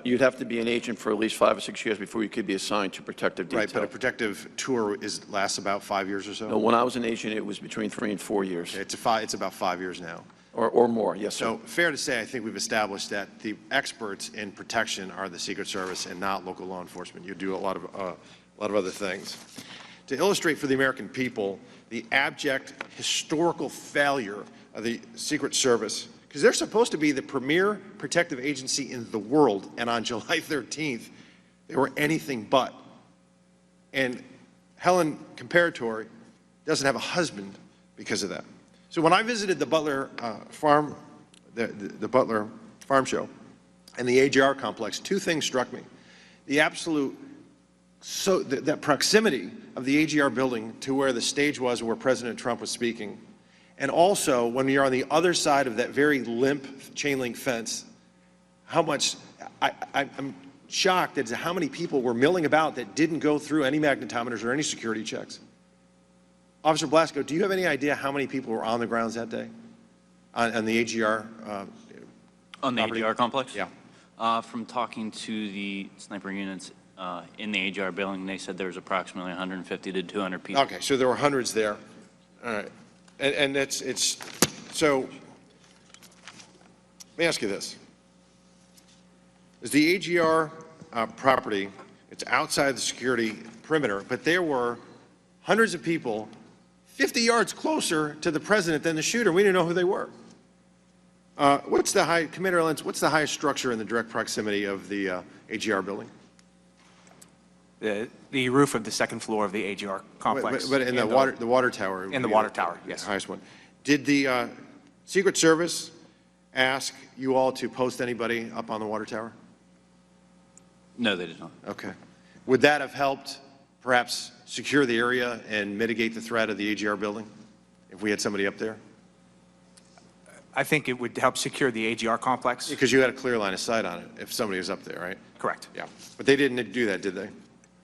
You'd have to be an agent for at least 5 or 6 years before you could be assigned to protective detail. Right, but a protective tour lasts about 5 years or so? No, when I was an agent, it was between 3 and 4 years. Okay, it's about 5 years now. Or more, yes, sir. So fair to say, I think we've established that the experts in protection are the Secret Service and not local law enforcement. You do a lot of other things. To illustrate for the American people the abject historical failure of the Secret Service, because they're supposed to be the premier protective agency in the world, and on July 13th, they were anything but. And Helen Comparatori doesn't have a husband because of that. So when I visited the Butler Farm, the Butler Farm Show and the AGR complex, two things struck me. The absolute, that proximity of the AGR building to where the stage was where President Trump was speaking, and also when you're on the other side of that very limp chain link fence, how much, I'm shocked as to how many people were milling about that didn't go through any magnetometers or any security checks. Officer Blasco, do you have any idea how many people were on the grounds that day on the AGR On the property? AGR complex? Yeah. From talking to the sniper units in the AGR building, they said there was approximately 150 to 200 people. Okay, so there were hundreds there. All right. And so, let me ask you this. Is the AGR property, it's outside the security perimeter, but there were hundreds of people 50 yards closer to the president than the shooter. We didn't know who they were. Commander Lenz, what's the highest structure in the direct proximity of the AGR building? The roof of the second floor of the AGR complex. But in the water tower. In the water tower, yes. The highest one. Did the Secret Service ask you all to post anybody up on the water tower? No, they did not. Okay. Would that have helped perhaps secure the area and mitigate the threat of the AGR building if we had somebody up there? I think it would help secure the AGR complex. Because you had a clear line of sight on it if somebody was up there, right? Correct. Yeah. But they didn't do that, did they?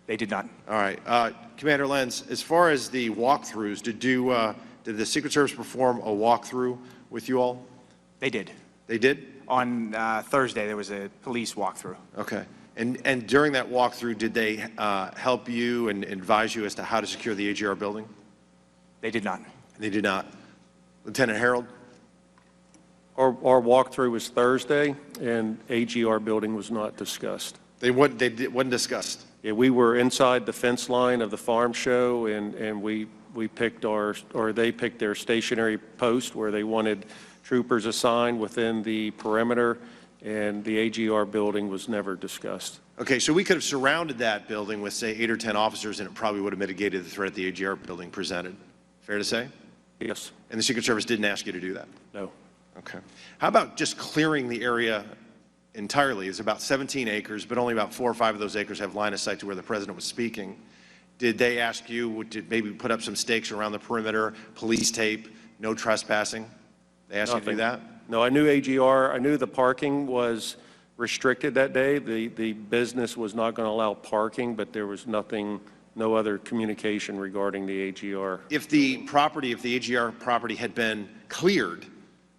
They did not. All right. Commander Lenz, as far as the walkthroughs, did the Secret Service perform a walkthrough with you all? They did. They did? On Thursday, there was a police walkthrough. Okay. And during that walkthrough, did they help you and advise you as to how to secure the AGR building? They did not. They did not. Lieutenant Harold? Our walkthrough was Thursday, and AGR building was not discussed. Wasn't discussed? Yeah, we were inside the fence line of the farm show, and we picked they picked their stationary post where they wanted troopers assigned within the perimeter, and the AGR building was never discussed. Okay, so we could have surrounded that building with, say, 8 or 10 officers, and it probably would have mitigated the threat the AGR building presented. Fair to say? Yes. And the Secret Service didn't ask you to do that? No. Okay. How about just clearing the area entirely? It's about 17 acres, but only about 4 or 5 of those acres have line of sight to where the president was speaking. Did they ask you to maybe put up some stakes around the perimeter, police tape, no trespassing? They asked you to do that? No, I knew AGR, I knew the parking was restricted that day. The business was not going to allow parking, but there was nothing, no other communication regarding the AGR. If the property, if the AGR property had been cleared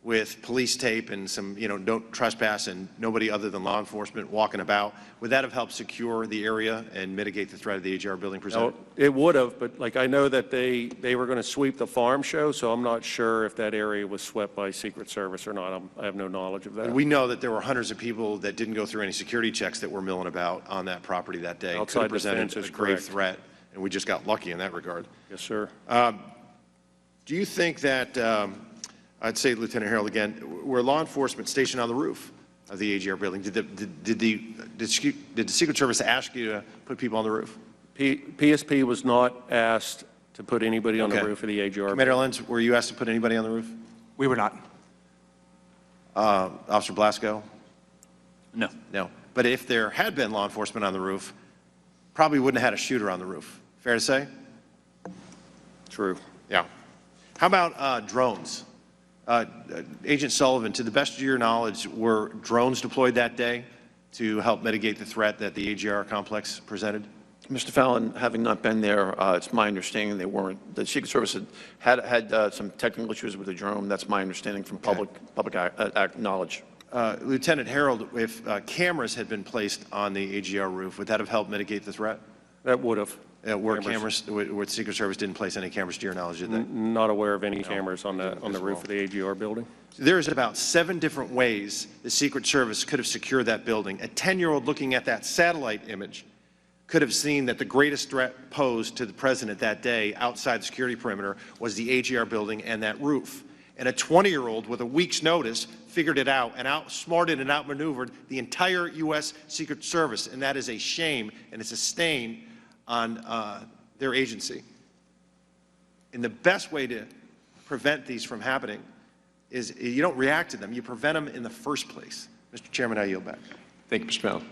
with police tape and some, don't trespass and nobody other than law enforcement walking about, would that have helped secure the area and mitigate the threat of the AGR building presented? No, it would have, but like I know that they were going to sweep the farm show, so I'm not sure if that area was swept by Secret Service or not. I have no knowledge of that. And we know that there were hundreds of people that didn't go through any security checks that were milling about on that property that day. Outside Could have the presented fence is a grave correct. threat, and we just got lucky in that regard. Yes, sir. Do you think that, I'd say, Lieutenant Harold, again, were law enforcement stationed on the roof of the AGR building? Did the Secret Service ask you to put people on the roof? PSP was not asked to put anybody on the Okay. roof of the AGR. Commander Lenz, were you asked to put anybody on the roof? We were not. Officer Blasco? No. No. But if there had been law enforcement on the roof, probably wouldn't have had a shooter on the roof. Fair to say? True. Yeah. How about drones? Agent Sullivan, to the best of your knowledge, were drones deployed that day to help mitigate the threat that the AGR complex presented? Mr. Fallon, having not been there, it's my understanding they weren't. The Secret Service had some technical issues with the drone. That's my understanding from public knowledge. Lieutenant Harold, if cameras had been placed on the AGR roof, would that have helped mitigate the threat? That would have. Where the Secret Service didn't place any cameras to your knowledge, did they? Not aware of any cameras on the roof of the AGR building. There's about 7 different ways the Secret Service could have secured that building. A 10-year-old looking at that satellite image could have seen that the greatest threat posed to the president that day outside the security perimeter was the AGR building and that roof. And a 20-year-old with a week's notice figured it out and outsmarted and outmaneuvered the entire U.S. Secret Service. And that is a shame, and it's a stain on their agency. And the best way to prevent these from happening is you don't react to them, you prevent them in the first place. Mr. Chairman, I yield back. Thank you, Mr. Fallon.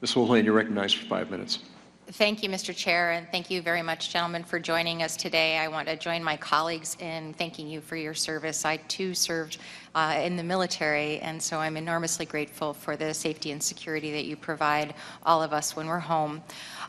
Ms. Mulhane, you're recognized for 5 minutes. Thank you, Mr. Chair, and thank you very much, gentlemen, for joining us today. I want to join my colleagues in thanking you for your service. I, too, served in the military, and so I'm enormously grateful for the safety and security that you provide all of us when we're home.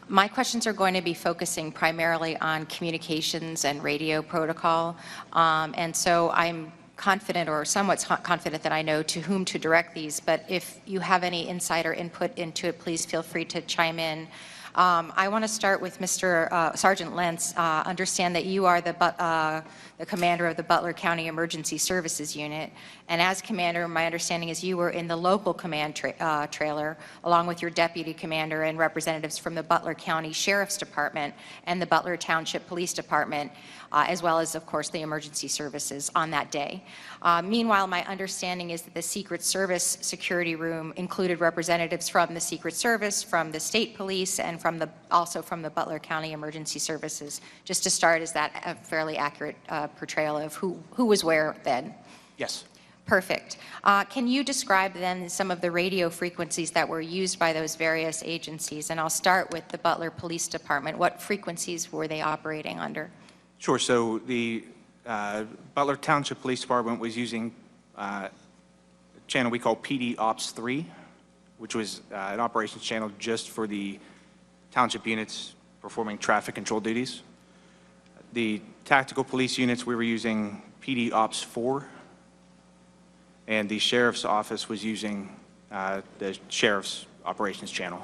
My questions are going to be focusing primarily on communications and radio protocol, and so I'm confident or somewhat confident that I know to whom to direct these, but if you have any insider input into it, please feel free to chime in. I want to start with Mr. Sergeant Lentz. Understand that you are the commander of the Butler County Emergency Services Unit, and as commander, my understanding is you were in the local command trailer, along with your deputy commander and representatives from the Butler County Sheriff's Department and the Butler Township Police Department, as well as, of course, the emergency services on that day. Meanwhile, my understanding is that the Secret Service security room included representatives from the Secret Service, from the state police, and also from the Butler County Emergency Services. Just to start, is that a fairly accurate portrayal of who was where then? Yes. Perfect. Can you describe then some of the radio frequencies that were used by those various agencies? And I'll start with the Butler Police Department. What frequencies were they operating under? Sure. So the Butler Township Police Department was using a channel we call PD Ops 3, which was an operations channel just for the township units performing traffic control duties. The tactical police units, we were using PD Ops 4, and the sheriff's office was using the sheriff's operations channel.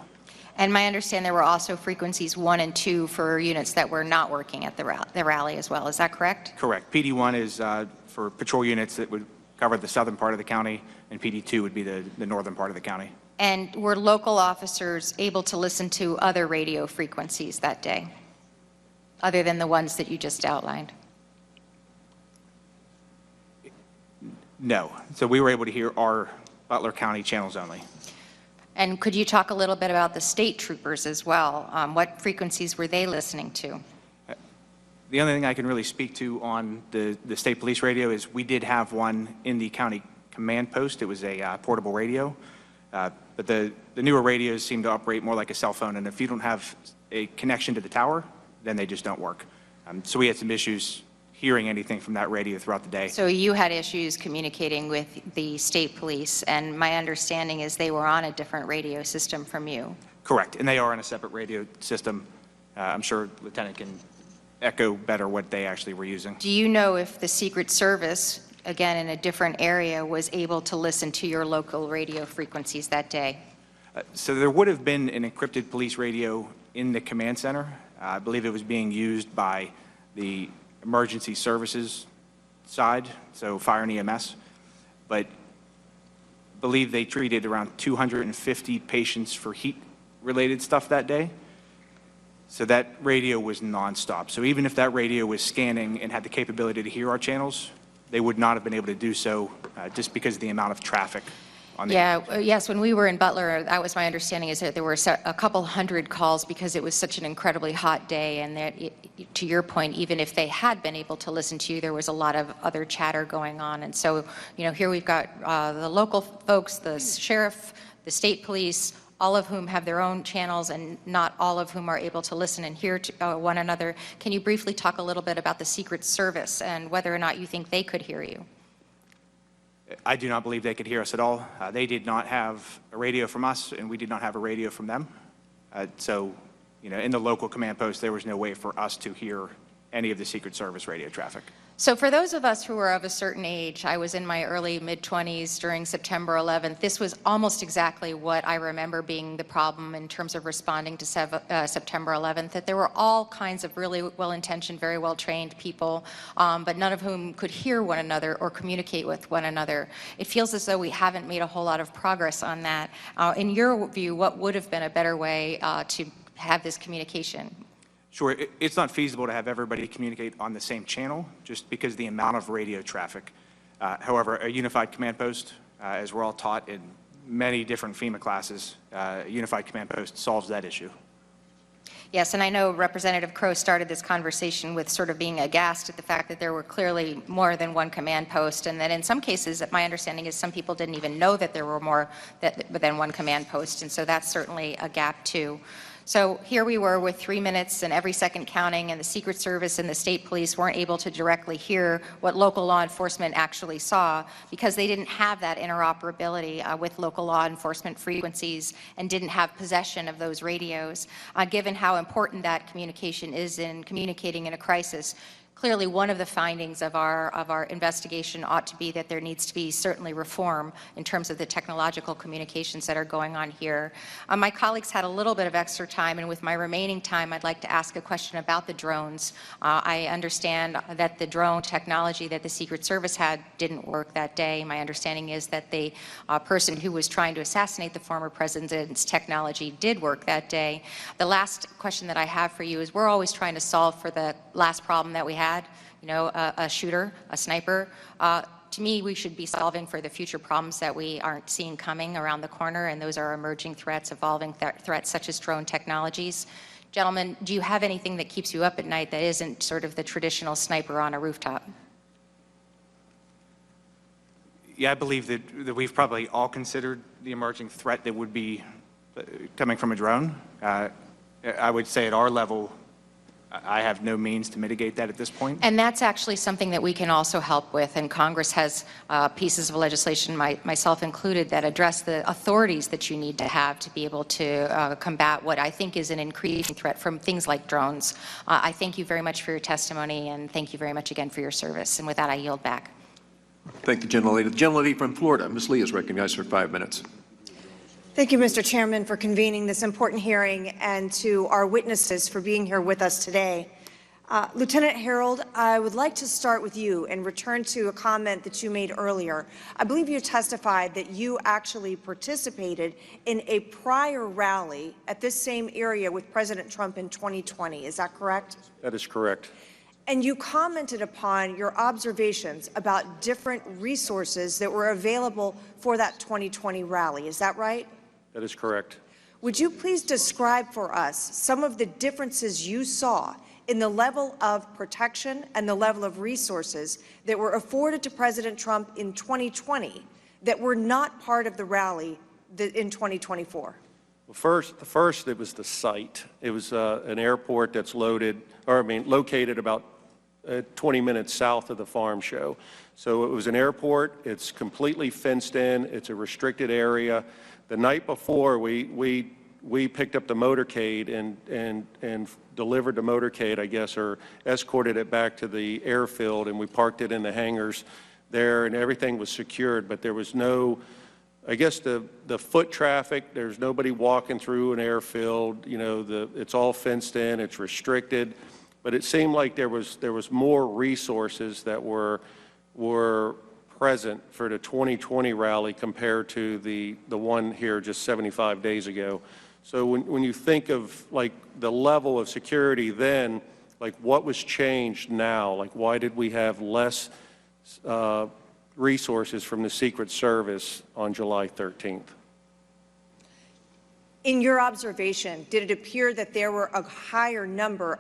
And my understanding there were also frequencies 1 and 2 for units that were not working at the rally as well. Is that correct? Correct. PD1 is for patrol units that would cover the southern part of the county, and PD2 would be the northern part of the county. And were local officers able to listen to other radio frequencies that day, other than the ones that you just outlined? No. So we were able to hear our Butler County channels only. And could you talk a little bit about the state troopers as well? What frequencies were they listening to? The only thing I can really speak to on the state police radio is we did have one in the county command post. It was a portable radio. But the newer radios seem to operate more like a cell phone, and if you don't have a connection to the tower, then they just don't work. So we had some issues hearing anything from that radio throughout the day. So you had issues communicating with the state police, and my understanding is they were on a different radio system from you. Correct, and they are on a separate radio system. I'm sure Lieutenant can echo better what they actually were using. Do you know if the Secret Service, again in a different area, was able to listen to your local radio frequencies that day? So there would have been an encrypted police radio in the command center. I believe it was being used by the emergency services side, so fire and EMS, but I believe they treated around 250 patients for heat-related stuff that day. So that radio was nonstop. So even if that radio was scanning and had the capability to hear our channels, they would not have been able to do so just because of the amount of traffic. Yes, when we were in Butler, that was my understanding, is that there were a couple hundred calls because it was such an incredibly hot day, and that, to your point, even if they had been able to listen to you, there was a lot of other chatter going on. And so, here we've got the local folks, the sheriff, the state police, all of whom have their own channels, and not all of whom are able to listen and hear to one another. Can you briefly talk a little bit about the Secret Service and whether or not you think they could hear you? I do not believe they could hear us at all. They did not have a radio from us, and we did not have a radio from them. So, in the local command post, there was no way for us to hear any of the Secret Service radio traffic. So for those of us who are of a certain age, I was in my early mid-20s during September 11th. This was almost exactly what I remember being the problem in terms of responding to September 11th, that there were all kinds of really well-intentioned, very well-trained people, but none of whom could hear one another or communicate with one another. It feels as though we haven't made a whole lot of progress on that. In your view, what would have been a better way to have this communication? Sure, it's not feasible to have everybody communicate on the same channel just because of the amount of radio traffic. However, a unified command post, as we're all taught in many different FEMA classes, a unified command post solves that issue. Yes, and I know Representative Crow started this conversation with sort of being aghast at the fact that there were clearly more than one command post, and that in some cases, my understanding is some people didn't even know that there were more than one command post, and so that's certainly a gap too. So here we were with 3 minutes and every second counting, and the Secret Service and the state police weren't able to directly hear what local law enforcement actually saw because they didn't have that interoperability with local law enforcement frequencies and didn't have possession of those radios. Given how important that communication is in communicating in a crisis, clearly one of the findings of our investigation ought to be that there needs to be certainly reform in terms of the technological communications that are going on here. My colleagues had a little bit of extra time, and with my remaining time, I'd like to ask a question about the drones. I understand that the drone technology that the Secret Service had didn't work that day. My understanding is that the person who was trying to assassinate the former president's technology did work that day. The last question that I have for you is we're always trying to solve for the last problem that we had. A shooter, a sniper. To me, we should be solving for the future problems that we aren't seeing coming around the corner, and those are emerging threats, evolving threats such as drone technologies. Gentlemen, do you have anything that keeps you up at night that isn't sort of the traditional sniper on a rooftop? Yeah, I believe that we've probably all considered the emerging threat that would be coming from a drone. I would say at our level, I have no means to mitigate that at this point. And that's actually something that we can also help with, and Congress has pieces of legislation, myself included, that address the authorities that you need to have to be able to combat what I think is an increasing threat from things like drones. I thank you very much for your testimony, and thank you very much again for your service. And with that, I yield back. Thank the gentlelady. The gentlelady from Florida, Ms. Lee, is recognized for 5 minutes. Thank you, Mr. Chairman, for convening this important hearing, and to our witnesses for being here with us today. Lieutenant Harold, I would like to start with you and return to a comment that you made earlier. I believe you testified that you actually participated in a prior rally at this same area with President Trump in 2020. Is that correct? That is correct. And you commented upon your observations about different resources that were available for that 2020 rally. Is that right? That is correct. Would you please describe for us some of the differences you saw in the level of protection and the level of resources that were afforded to President Trump in 2020 that were not part of the rally in 2024? Well, first, it was the site. It was an airport that's located about 20 minutes south of the farm show. So it was an airport. It's completely fenced in. It's a restricted area. The night before, we picked up the motorcade and delivered the motorcade, I guess, or escorted it back to the airfield, and we parked it in the hangars there, and everything was secured, but there was no, I guess, the foot traffic. There's nobody walking through an airfield. You know, it's all fenced in. It's restricted. But it seemed like there was more resources that were present for the 2020 rally compared to the one here just 75 days ago. So when you think of like the level of security then, like what was changed now? Like why did we have less resources from the Secret Service on July 13th? In your observation, did it appear that there were a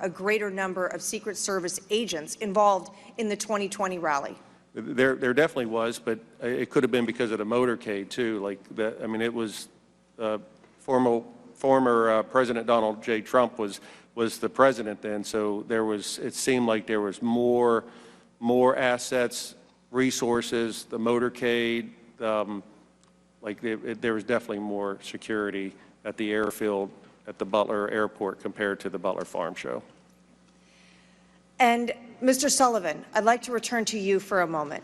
greater number of Secret Service agents involved in the 2020 rally? There definitely was, but it could have been because of the motorcade too. Like that, I mean, it was former President Donald J. Trump was the president then, so it seemed like there was more assets, resources, the motorcade, there was definitely more security at the airfield at the Butler Airport compared to the Butler Farm Show. And Mr. Sullivan, I'd like to return to you for a moment.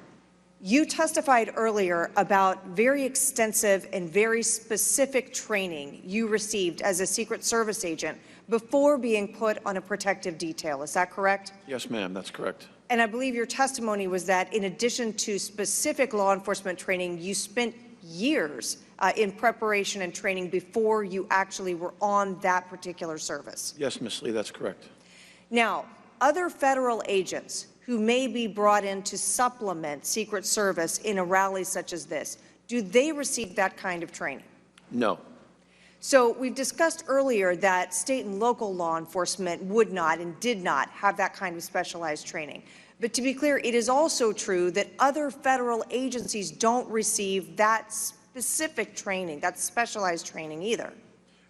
You testified earlier about very extensive and very specific training you received as a Secret Service agent before being put on a protective detail. Is that correct? Yes, ma'am, that's correct. And I believe your testimony was that in addition to specific law enforcement training, you spent years in preparation and training before you actually were on that particular service. Yes, Ms. Lee, that's correct. Now, other federal agents who may be brought in to supplement Secret Service in a rally such as this, do they receive that kind of training? No. So we've discussed earlier that state and local law enforcement would not and did not have that kind of specialized training. But to be clear, it is also true that other federal agencies don't receive that specific training, that specialized training either.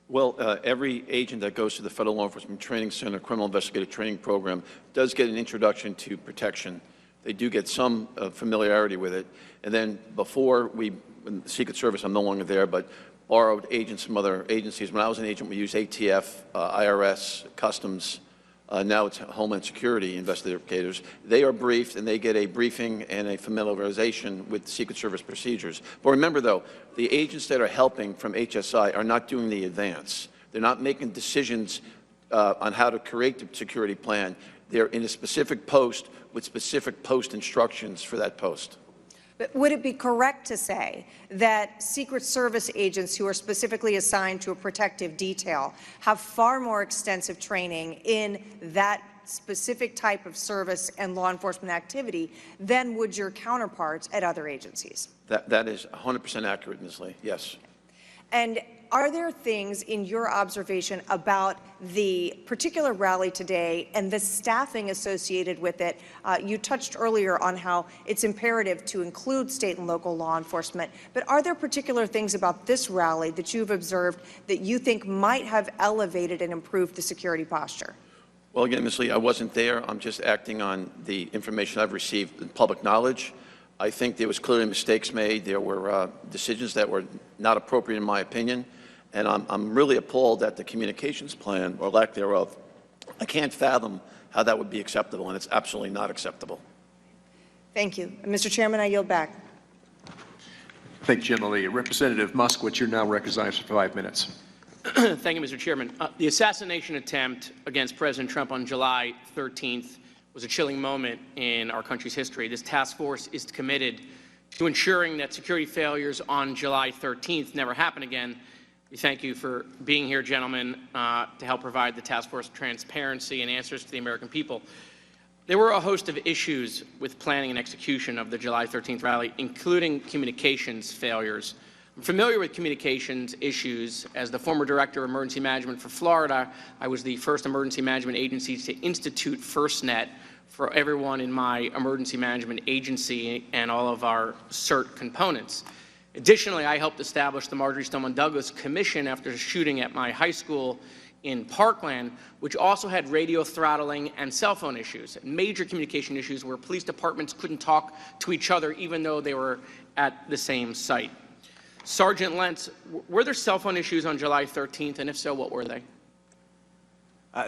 Well, every agent that goes to the Federal Law Enforcement Training Center Criminal Investigative Training Program does get an introduction to protection. They do get some familiarity with it. And then before when the Secret Service, I'm no longer there, but borrowed agents from other agencies. When I was an agent, we used ATF, IRS, Customs. Now it's Homeland Security investigators. They are briefed, and they get a briefing and a familiarization with Secret Service procedures. But remember, though, the agents that are helping from HSI are not doing the advance. They're not making decisions on how to create the security plan. They're in a specific post with specific post instructions for that post. But would it be correct to say that Secret Service agents who are specifically assigned to a protective detail have far more extensive training in that specific type of service and law enforcement activity than would your counterparts at other agencies? That is 100% accurate, Ms. Lee, yes. And are there things in your observation about the particular rally today and the staffing associated with it? You touched earlier on how it's imperative to include state and local law enforcement, but are there particular things about this rally that you've observed that you think might have elevated and improved the security posture? Well, again, Ms. Lee, I wasn't there. I'm just acting on the information I've received in public knowledge. I think there was clearly mistakes made. There were decisions that were not appropriate in my opinion. And I'm really appalled at the communications plan, or lack thereof. I can't fathom how that would be acceptable, and it's absolutely not acceptable. Thank you. Mr. Chairman, I yield back. Thank you, General Lee. Representative Moskowitz, you're now recognized for 5 minutes. Thank you, Mr. Chairman. The assassination attempt against President Trump on July 13th was a chilling moment in our country's history. This task force is committed to ensuring that security failures on July 13th never happen again. We thank you for being here, gentlemen, to help provide the task force transparency and answers to the American people. There were a host of issues with planning and execution of the July 13th rally, including communications failures. I'm familiar with communications issues. As the former Director of Emergency Management for Florida, I was the first emergency management agency to institute FirstNet for everyone in my emergency management agency and all of our CERT components. Additionally, I helped establish the Marjory Stoneman Douglas Commission after a shooting at my high school in Parkland, which also had radio throttling and cell phone issues, major communication issues where police departments couldn't talk to each other even though they were at the same site. Sergeant Lentz, were there cell phone issues on July 13th, and if so, what were they?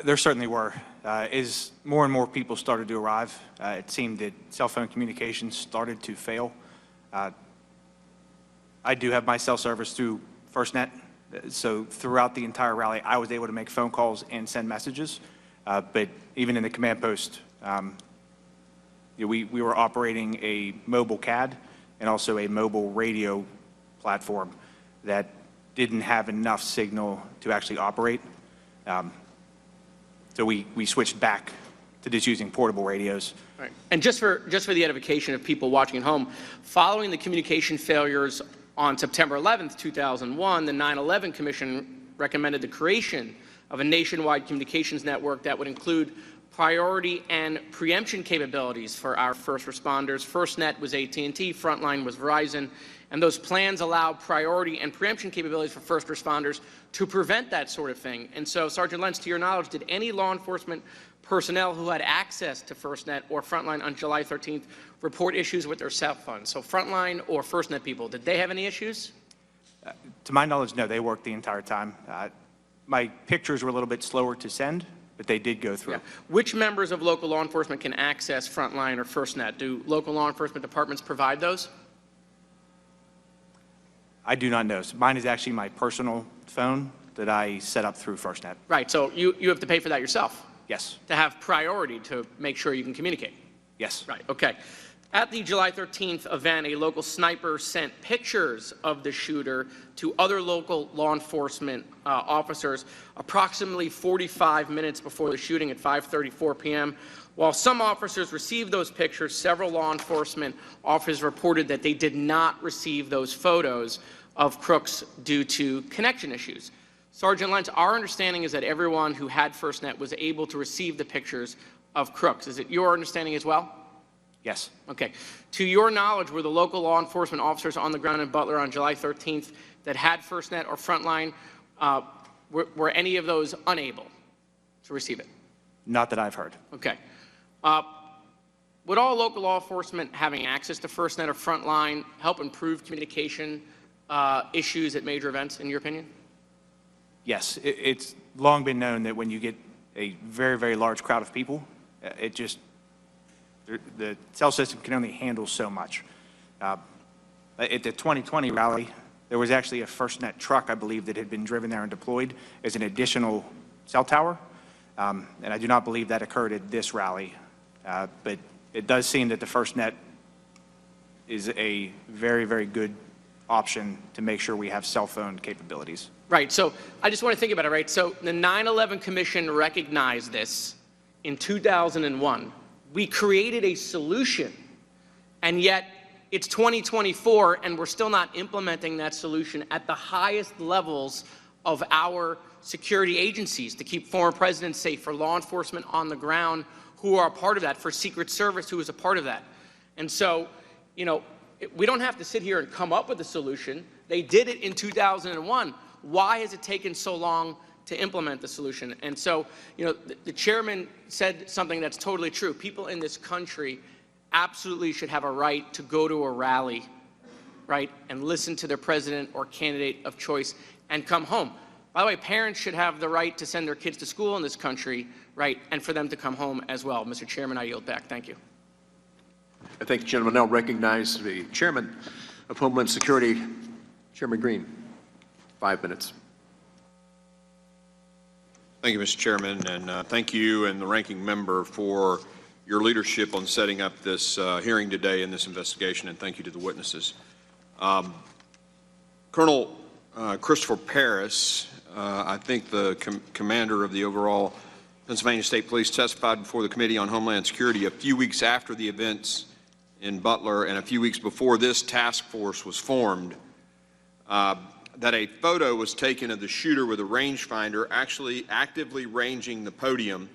There certainly were. As more and more people started to arrive, it seemed that cell phone communications started to fail. I do have my cell service through FirstNet, so throughout the entire rally, I was able to make phone calls and send messages. But even in the command post, we were operating a mobile CAD and also a mobile radio platform that didn't have enough signal to actually operate. So we switched back to just using portable radios. Right. And just for the edification of people watching at home, following the communication failures on September 11th, 2001, the 9/11 Commission recommended the creation of a nationwide communications network that would include priority and preemption capabilities for our first responders. FirstNet was AT&T, Frontline was Verizon, and those plans allow priority and preemption capabilities for first responders to prevent that sort of thing. And so, Sergeant Lentz, to your knowledge, did any law enforcement personnel who had access to FirstNet or Frontline on July 13th report issues with their cell phones? So Frontline or FirstNet people, did they have any issues? To my knowledge, no, they worked the entire time. My pictures were a little bit slower to send, but they did go through. Yeah. Which members of local law enforcement can access Frontline or FirstNet? Do local law enforcement departments provide those? I do not know. So mine is actually my personal phone that I set up through FirstNet. Right, so you have to pay for that yourself? Yes. To have priority to make sure you can communicate? Yes. Right, okay. At the July 13th event, a local sniper sent pictures of the shooter to other local law enforcement officers approximately 45 minutes before the shooting at 5:34 p.m. While some officers received those pictures, several law enforcement officers reported that they did not receive those photos of crooks due to connection issues. Sergeant Lentz, our understanding is that everyone who had FirstNet was able to receive the pictures of crooks. Is it your understanding as well? Yes. Okay. To your knowledge, were the local law enforcement officers on the ground in Butler on July 13th that had FirstNet or Frontline, were any of those unable to receive it? Not that I've heard. Okay. Would all local law enforcement having access to FirstNet or Frontline help improve communication issues at major events, in your opinion? Yes. It's long been known that when you get a very, very large crowd of people, the cell system can only handle so much. At the 2020 rally, there was actually a FirstNet truck, I believe, that had been driven there and deployed as an additional cell tower. And I do not believe that occurred at this rally. But it does seem that the FirstNet is a very, very good option to make sure we have cell phone capabilities. Right. So I just want to think about it, right? So the 9/11 Commission recognized this in 2001. We created a solution, and yet it's 2024, and we're still not implementing that solution at the highest levels of our security agencies to keep former presidents safe, for law enforcement on the ground who are a part of that, for Secret Service who is a part of that. And so, we don't have to sit here and come up with a solution. They did it in 2001. Why has it taken so long to implement the solution? And so, the chairman said something that's totally true. People in this country absolutely should have a right to go to a rally, right, and listen to their president or candidate of choice and come home. By the way, parents should have the right to send their kids to school in this country, right, and for them to come home as well. Mr. Chairman, I yield back. Thank you. I thank the gentleman. Now recognize the Chairman of Homeland Security, Chairman Green. 5 minutes. Thank you, Mr. Chairman, and thank you and the ranking member for your leadership on setting up this hearing today in this investigation, and thank you to the witnesses. Colonel Christopher Paris, I think the commander of the overall Pennsylvania State Police, testified before the Committee on Homeland Security a few weeks after the events in Butler and a few weeks before this task force was formed, that a photo was taken of the shooter with a rangefinder actually actively ranging the podium.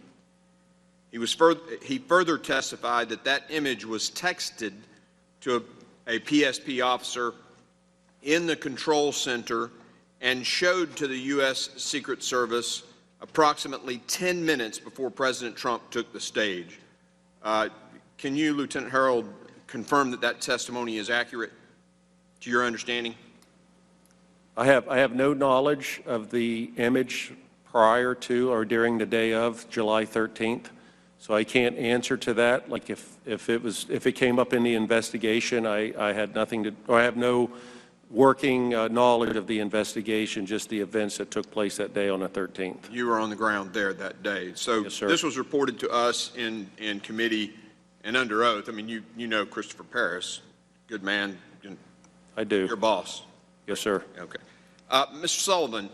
He further testified that that image was texted to a PSP officer in the control center and showed to the U.S. Secret Service approximately 10 minutes before President Trump took the stage. Can you, Lieutenant Harold, confirm that that testimony is accurate to your understanding? I have no knowledge of the image prior to or during the day of July 13th, so I can't answer to that. Like if it came up in the investigation, I had nothing to, or I have no working knowledge of the investigation, just the events that took place that day on the 13th. You were on the ground there that day. So Yes, sir. this was reported to us in committee and under oath. I mean, you know Christopher Paris, good man. I do. Your boss. Yes, sir. Okay. Mr. Sullivan,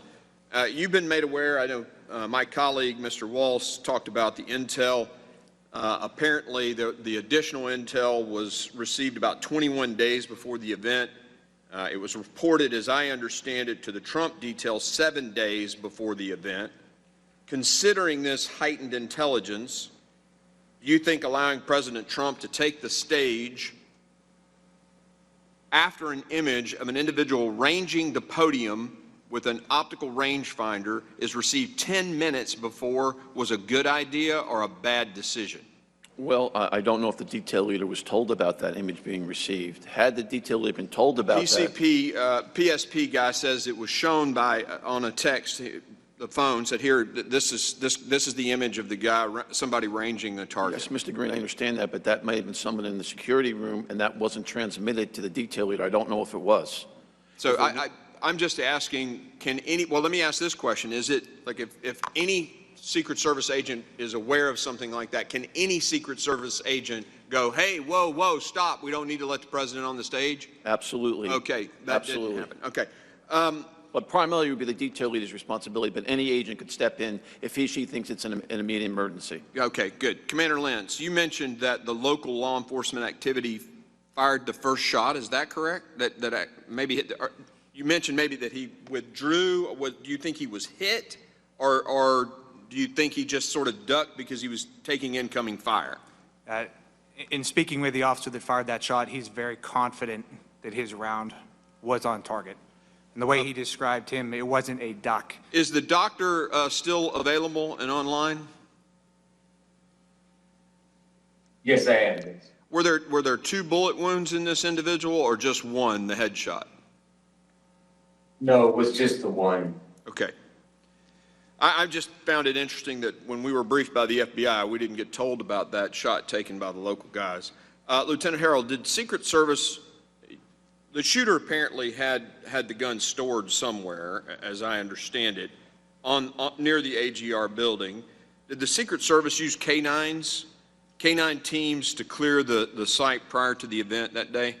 you've been made aware, I know my colleague, Mr. Walsh, talked about the intel. Apparently, the additional intel was received about 21 days before the event. It was reported, as I understand it, to the Trump detail 7 days before the event. Considering this heightened intelligence, do you think allowing President Trump to take the stage after an image of an individual ranging the podium with an optical rangefinder is received 10 minutes before was a good idea or a bad decision? Well, I don't know if the detail leader was told about that image being received. Had the detail leader been told about that? PSP guy says it was shown by on a text. The phone said, "Here, this is the image of the guy, somebody ranging the target." Yes, Mr. Green, I understand that, but that may have been someone in the security room, and that wasn't transmitted to the detail leader. I don't know if it was. So I'm just asking, well, let me ask this question. Is it, like, if any Secret Service agent is aware of something like that, can any Secret Service agent go, "Hey, whoa, stop, we don't need to let the president on the stage"? Absolutely. Okay, that Absolutely. didn't happen. Okay. But primarily it would be the detail leader's responsibility, but any agent could step in if she thinks it's an immediate emergency. Okay, good. Commander Lentz, you mentioned that the local law enforcement activity fired the first shot. Is that correct? That maybe hit the, you mentioned maybe that he withdrew. Do you think he was hit, or do you think he just sort of ducked because he was taking incoming fire? In speaking with the officer that fired that shot, he's very confident that his round was on target. And the way he described him, it wasn't a duck. Is the doctor still available and online? Yes, I am. Were there 2 bullet wounds in this individual, or just one, the headshot? No, it was just the one. Okay. I just found it interesting that when we were briefed by the FBI, we didn't get told about that shot taken by the local guys. Lieutenant Harold, did Secret Service, the shooter apparently had the gun stored somewhere, as I understand it, on near the AGR building. Did the Secret Service use canine teams to clear the site prior to the event that day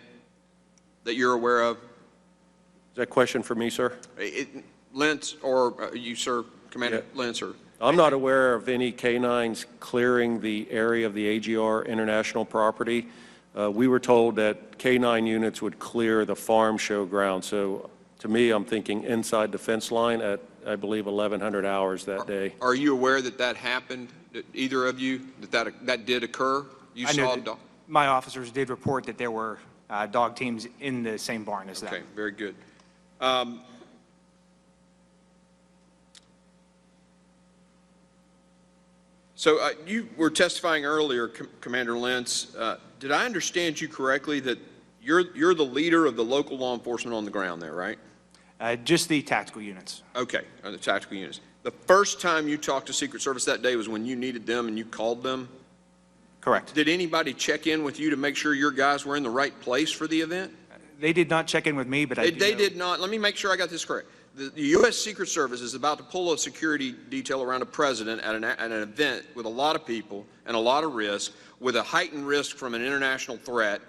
that you're aware of? Is that a question for me, sir? Lentz, or you, sir, Commander Lentz? Or I'm not aware of any canines clearing the area of the AGR international property. We were told that K9 units would clear the farm show ground. So to me, I'm thinking inside the fence line at, I believe, 1100 hours that day. Are you aware that that happened, either of you, that did occur? You saw that my officers did report that there were dog teams in the same barn as that. Okay, very good. So you were testifying earlier, Commander Lentz. Did I understand you correctly that you're the leader of the local law enforcement on the ground there, right? Just the tactical units. Okay, the tactical units. The first time you talked to Secret Service that day was when you needed them and you called them? Correct. Did anybody check in with you to make sure your guys were in the right place for the event? They did not check in with me, but They did not. Let me make sure I got this correct. The U.S. Secret Service is about to pull a security detail around a president at an event with a lot of people and a lot of risk, with a heightened risk from an international threat,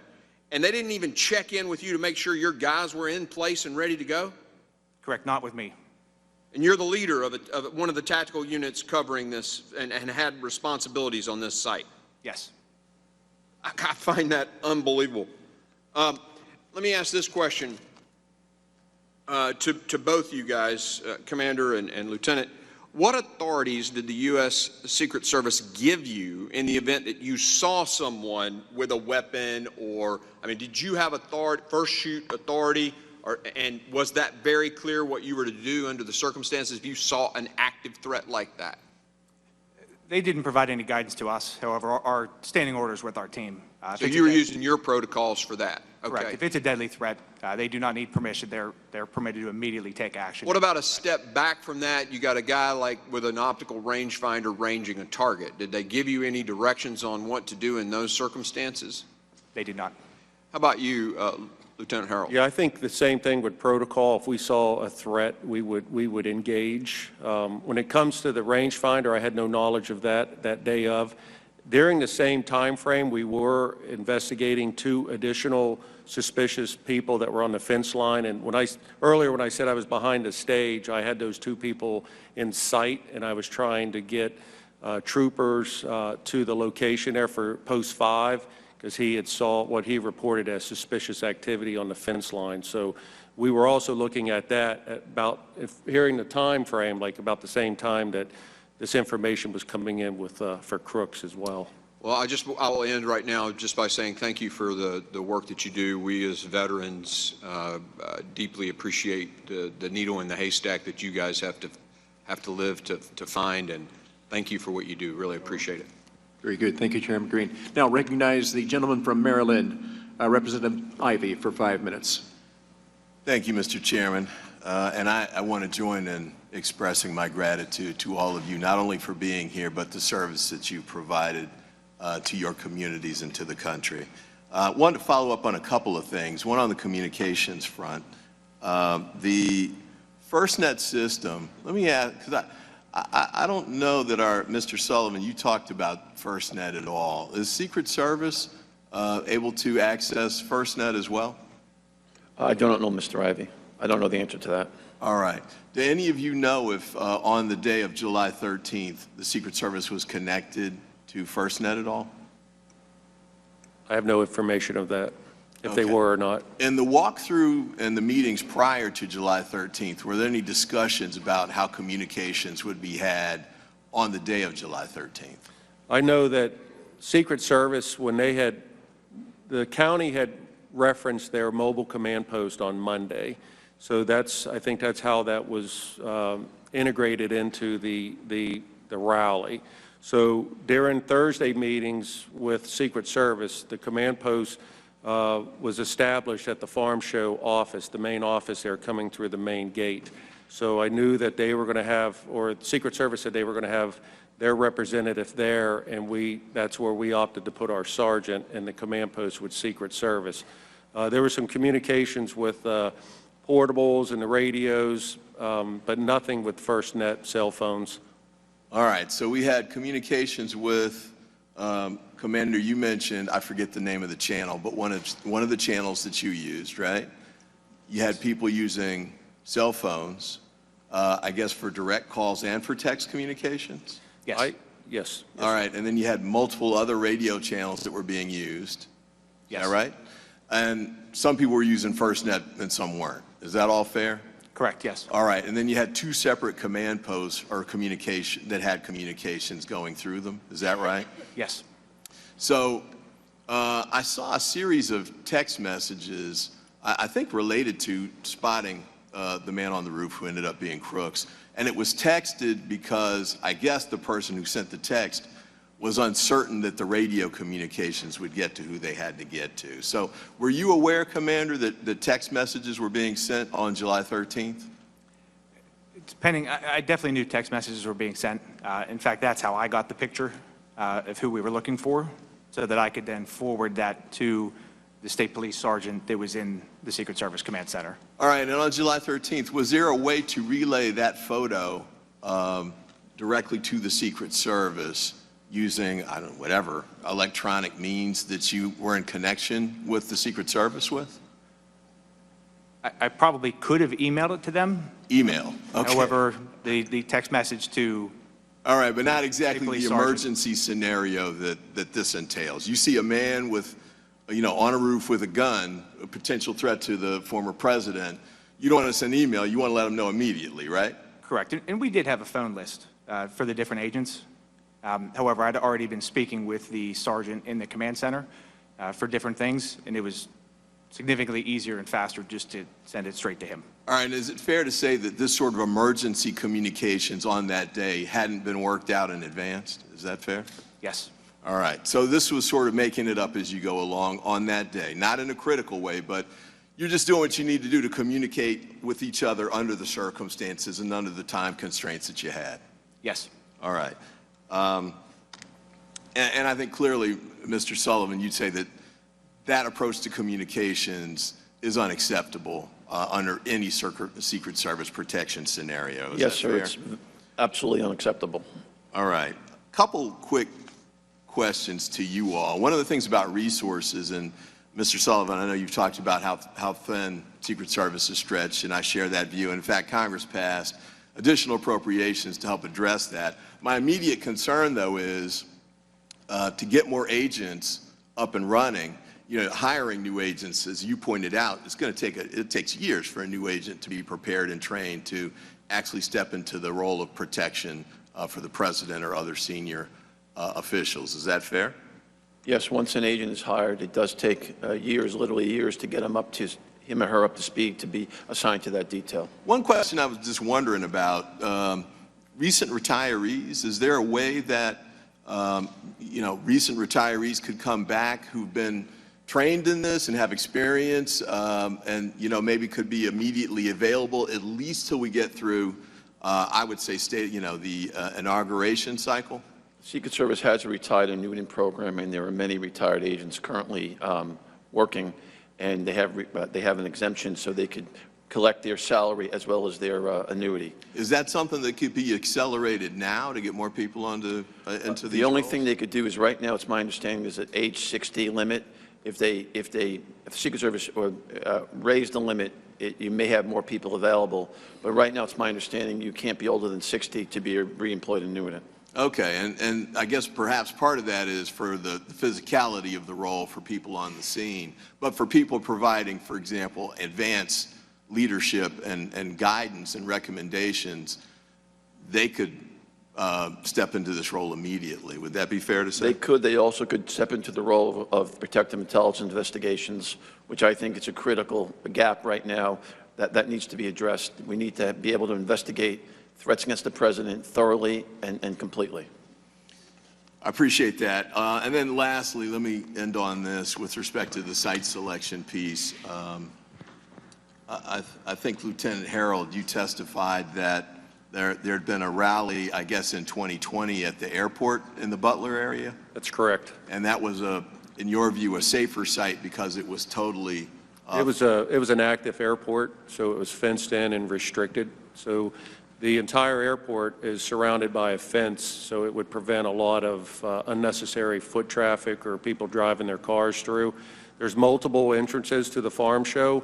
and they didn't even check in with you to make sure your guys were in place and ready to go? Correct, not with me. And you're the leader of one of the tactical units covering this and had responsibilities on this site? Yes. I find that unbelievable. Let me ask this question to both you guys, Commander and Lieutenant. What authorities did the U.S. Secret Service give you in the event that you saw someone with a weapon, or, I mean, did you have authority, first shoot authority, And was that very clear what you were to do under the circumstances if you saw an active threat like that? They didn't provide any guidance to us. However, our standing orders with our team. So you were using your protocols for that? Correct. Okay. If it's a deadly threat, they do not need permission. They're permitted to immediately take action. What about a step back from that? You got a guy like with an optical rangefinder ranging a target. Did they give you any directions on what to do in those circumstances? They did not. How about you, Lieutenant Harold? Yeah, I think the same thing with protocol. If we saw a threat, we would engage. When it comes to the rangefinder, I had no knowledge of that day of. During the same time frame, we were investigating 2 additional suspicious people that were on the fence line. And earlier when I said I was behind the stage, I had those 2 people in sight, and I was trying to get troopers to the location there for post 5 because he had saw what he reported as suspicious activity on the fence line. So we were also looking at that at about hearing the time frame, like about the same time that this information was coming in with for crooks as well. Well, I'll end right now just by saying thank you for the work that you do. We as veterans deeply appreciate the needle in the haystack that you guys have to live to find, and thank you for what you do. Really appreciate it. Very good. Thank you, Chairman Green. Now recognize the gentleman from Maryland, Representative Ivey, for 5 minutes. Thank you, Mr. Chairman. And I want to join in expressing my gratitude to all of you, not only for being here, but the service that you provided to your communities and to the country. I wanted to follow up on a couple of things. One on the communications front. The FirstNet system, let me ask, because I don't know that Mr. Sullivan, you talked about FirstNet at all. Is Secret Service able to access FirstNet as well? I don't know, Mr. Ivey. I don't know the answer to that. All right. Do any of you know if on the day of July 13th, the Secret Service was connected to FirstNet at all? I have no information of that, if they Okay. were or not. In the walkthrough and the meetings prior to July 13th, were there any discussions about how communications would be had on the day of July 13th? I know that Secret Service, when the county had referenced their mobile command post on Monday. So I think that's how that was integrated into the rally. So during Thursday meetings with Secret Service, the command post was established at the Farm Show office, the main office there coming through the main gate. So I knew that they were going to have, or Secret Service said they were going to have their representative there, and that's where we opted to put our sergeant in the command post with Secret Service. There were some communications with portables and the radios, but nothing with FirstNet cell phones. All right, so we had communications with, Commander, you mentioned, I forget the name of the channel, but one of the channels that you used, right? You had people using cell phones, I guess for direct calls and for text communications? Yes. Yes. All right, and then you had multiple other radio channels that were being used. Yes. Is that right? And some people were using FirstNet and some weren't. Is that all fair? Correct, yes. All right, and then you had 2 separate command posts or communication that had communications going through them. Is that right? Yes. So I saw a series of text messages, I think related to spotting the man on the roof who ended up being crooks. And it was texted because I guess the person who sent the text was uncertain that the radio communications would get to who they had to get to. So were you aware, Commander, that the text messages were being sent on July 13th? Depending, I definitely knew text messages were being sent. In fact, that's how I got the picture of who we were looking for, so that I could then forward that to the state police sergeant that was in the Secret Service Command Center. All right, and on July 13th, was there a way to relay that photo directly to the Secret Service using, I don't know, whatever electronic means that you were in connection with the Secret Service with? I probably could have emailed it to them. Email, okay. However, the text message to... All right, but not exactly the sergeant. emergency scenario that this entails. You see a man with, on a roof with a gun, a potential threat to the former president. You don't want to send email, you want to let him know immediately, right? Correct, and we did have a phone list for the different agents. However, I'd already been speaking with the sergeant in the command center for different things, and it was significantly easier and faster just to send it straight to him. All right, is it fair to say that this sort of emergency communications on that day hadn't been worked out in advance? Is that fair? Yes. All right, so this was sort of making it up as you go along on that day, not in a critical way, but you're just doing what you need to do to communicate with each other under the circumstances and under the time constraints that you had. Yes. All right. And I think clearly, Mr. Sullivan, you'd say that that approach to communications is unacceptable under any Secret Service protection scenario. Is Yes, that sir, fair? it's absolutely unacceptable. All right. Couple quick questions to you all. One of the things about resources, and Mr. Sullivan, I know you've talked about how thin Secret Service is stretched, and I share that view. In fact, Congress passed additional appropriations to help address that. My immediate concern, though, is to get more agents up and running. You know, hiring new agents, as you pointed out, it's going to it takes years for a new agent to be prepared and trained to actually step into the role of protection for the president or other senior officials. Is that fair? Yes, once an agent is hired, it does take years, literally years, to get him or her up to speed to be assigned to that detail. One question I was just wondering about, recent retirees, is there a way that, recent retirees could come back who've been trained in this and have experience and, maybe could be immediately available at least till we get through, I would say, the inauguration cycle? Secret Service has a retired annuitant program, and there are many retired agents currently working, and they have an exemption so they could collect their salary as well as their annuity. Is that something that could be accelerated now to get more people into these The only roles? thing they could do is, right now, it's my understanding, there's an age 60 limit. If the Secret Service raised the limit, you may have more people available. But right now, it's my understanding you can't be older than 60 to be a reemployed annuitant. Okay, and I guess perhaps part of that is for the physicality of the role for people on the scene. But for people providing, for example, advanced leadership and guidance and recommendations, they could step into this role immediately. Would that be fair to say? They could. They also could step into the role of protective intelligence investigations, which I think is a critical gap right now that needs to be addressed. We need to be able to investigate threats against the president thoroughly and completely. I appreciate that. And then lastly, let me end on this with respect to the site selection piece. I think, Lieutenant Harold, you testified that there had been a rally, I guess, in 2020 at the airport in the Butler area? That's correct. And that was, in your view, a safer site because it was totally... It was an active airport, so it was fenced in and restricted. So the entire airport is surrounded by a fence, so it would prevent a lot of unnecessary foot traffic or people driving their cars through. There's multiple entrances to the farm show.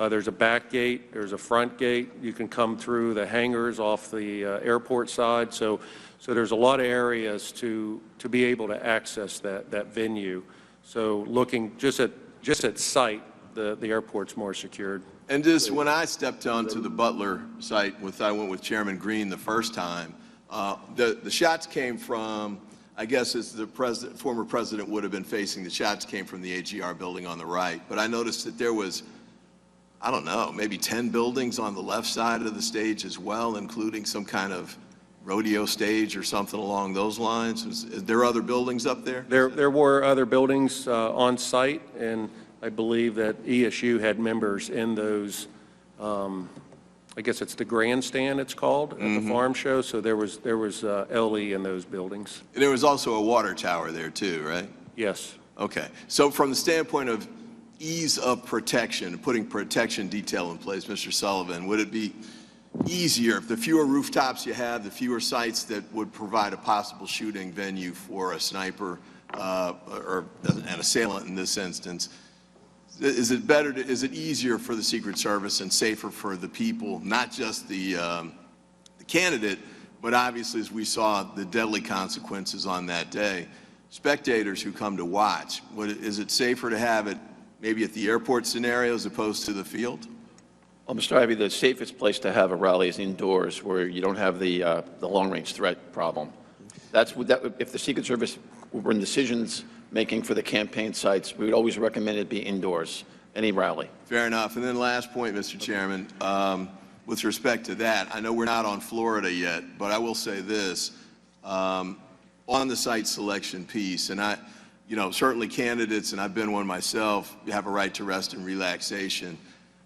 There's a back gate, there's a front gate. You can come through the hangars off the airport side. So there's a lot of areas to be able to access that venue. So looking just at site, the airport's more secured. And just when I stepped onto the Butler site, I went with Chairman Green the first time, the shots came from, I guess as the former president would have been facing, the shots came from the AGR building on the right. But I noticed that there was, I don't know, maybe 10 buildings on the left side of the stage as well, including some kind of rodeo stage or something along those lines. Is there other buildings up there? There were other buildings on site, and I believe that ESU had members in those, I guess it's the grandstand it's called, at the farm show, so there was LE in those buildings. There was also a water tower there too, right? Yes. Okay. So from the standpoint of ease of protection, putting protection detail in place, Mr. Sullivan, would it be easier if the fewer rooftops you have, the fewer sites that would provide a possible shooting venue for a sniper or an assailant in this instance? Is it easier for the Secret Service and safer for the people, not just the candidate, but obviously, as we saw, the deadly consequences on that day, spectators who come to watch? Is it safer to have it maybe at the airport scenario as opposed to the field? Well, Mr. Ivey, the safest place to have a rally is indoors, where you don't have the long-range threat problem. If the Secret Service were in decisions making for the campaign sites, we would always recommend it be indoors. any rally. Fair enough. And then last point, Mr. Chairman, with respect to that, I know we're not on Florida yet, but I will say this, on the site selection piece, and certainly candidates, and I've been one myself, have a right to rest and relaxation.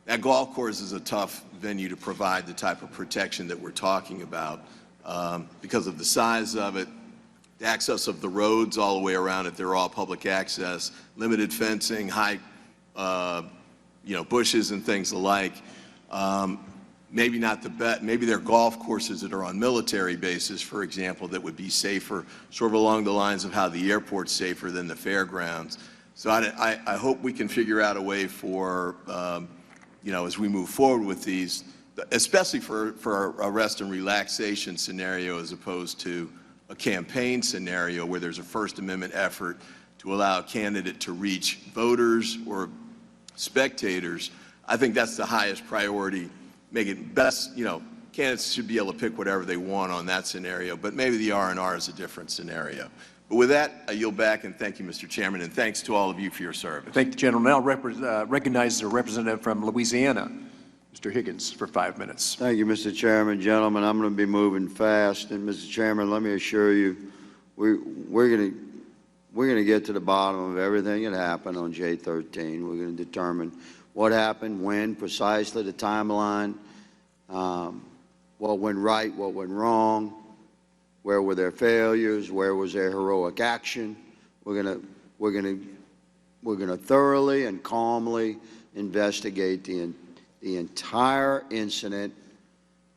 That golf course is a tough venue to provide the type of protection that we're talking about because of the size of it, the access of the roads all the way around it. They're all public access, limited fencing, high, bushes and things alike. Maybe not the best. Maybe there are golf courses that are on military bases, for example, that would be safer, sort of along the lines of how the airport's safer than the fairgrounds. So I hope we can figure out a way for, as we move forward with these, especially for a rest and relaxation scenario as opposed to a campaign scenario where there's a First Amendment effort to allow a candidate to reach voters or spectators. I think that's the highest priority. Make it best, candidates should be able to pick whatever they want on that scenario, but maybe the R&R is a different scenario. But with that, I yield back, and thank you, Mr. Chairman, and thanks to all of you for your service. Thank the gentleman. Now recognizes a representative from Louisiana, Mr. Higgins, for 5 minutes. Thank you, Mr. Chairman. Gentlemen, I'm going to be moving fast, and Mr. Chairman, let me assure you, we're going to get to the bottom of everything that happened on J13. We're going to determine what happened, when, precisely the timeline, what went right, what went wrong, where were their failures, where was their heroic action. We're going to thoroughly and calmly investigate the entire incident,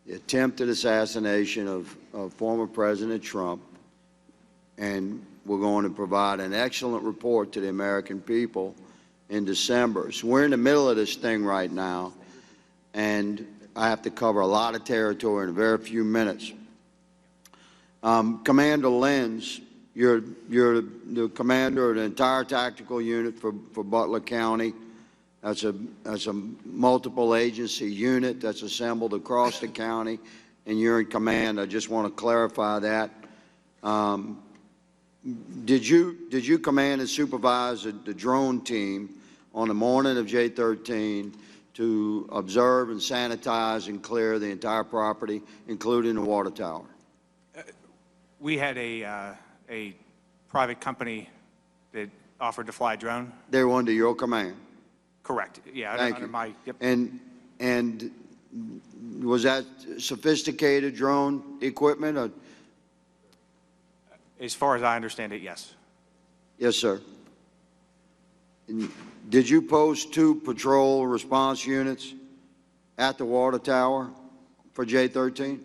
the attempted assassination of former President Trump, and we're going to provide an excellent report to the American people in December. So we're in the middle of this thing right now, and I have to cover a lot of territory in a very few minutes. Commander Lenz, you're the commander of the entire tactical unit for Butler County. That's a multiple agency unit that's assembled across the county, and you're in command. I just want to clarify that. Did you command and supervise the drone team on the morning of J13 to observe and sanitize and clear the entire property, including the water tower? We had a private company that offered to fly a drone. They were under your command? Correct. Yeah, Thank under you. my, yep. And was that sophisticated drone equipment? Or? As far as I understand it, yes. Yes, sir. And did you post 2 patrol response units at the water tower for J13?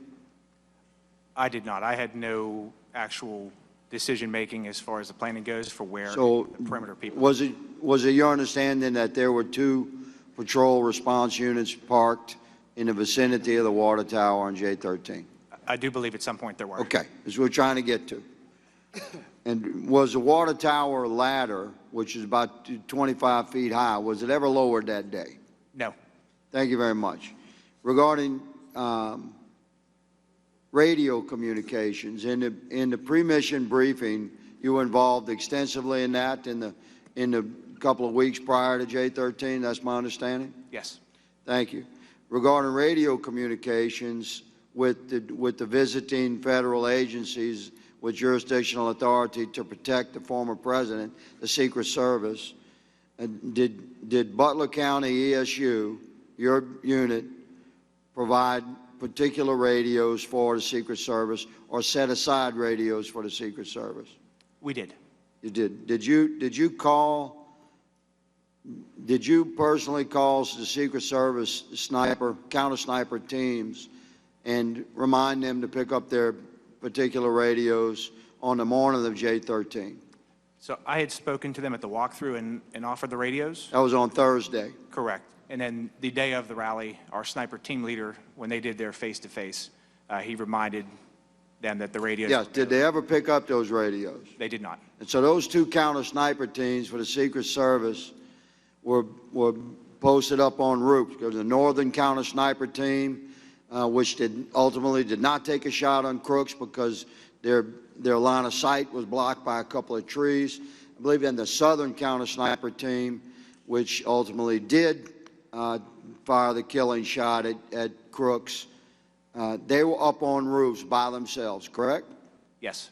I did not. I had no actual decision-making as far as the planning goes for where So the perimeter people. Was it your understanding that there were 2 patrol response units parked in the vicinity of the water tower on J13? I do believe at some point there were. Okay, that's what we're trying to get to. And was the water tower ladder, which is about 25 feet high, was it ever lowered that day? No. Thank you very much. Regarding radio communications, in the pre-mission briefing, you were involved extensively in that in the couple of weeks prior to J13. That's my understanding. Yes. Thank you. Regarding radio communications with the visiting federal agencies with jurisdictional authority to protect the former president, the Secret Service, did Butler County ESU, your unit, provide particular radios for the Secret Service or set aside radios for the Secret Service? We did. You did. Did you personally call the Secret Service counter sniper teams and remind them to pick up their particular radios on the morning of J13? So I had spoken to them at the walkthrough and offered the radios. That was on Thursday. Correct. And then the day of the rally, our sniper team leader, when they did their face-to-face, he reminded them that the radios. Yes. Did they ever pick up those radios? They did not. And so those 2 counter sniper teams for the Secret Service were posted up on roofs. There was the Northern Counter Sniper Team, which ultimately did not take a shot on crooks because their line of sight was blocked by a couple of trees. I believe then the Southern Counter Sniper Team, which ultimately did fire the killing shot at Crooks, they were up on roofs by themselves, correct? Yes.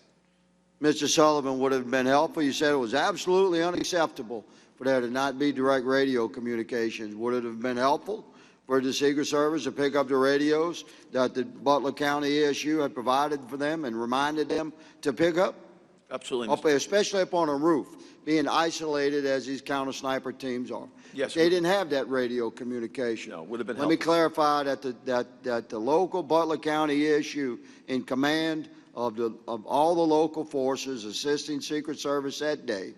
Mr. Sullivan, would have been helpful. You said it was absolutely unacceptable for there to not be direct radio communications. Would it have been helpful for the Secret Service to pick up the radios that the Butler County ESU had provided for them and reminded them to pick up? Absolutely. Especially up on a roof, being isolated as these counter sniper teams are. Yes, They didn't have that radio communication. No, would have been Let me helpful. clarify that the local Butler County ESU, in command of all the local forces assisting Secret Service that day,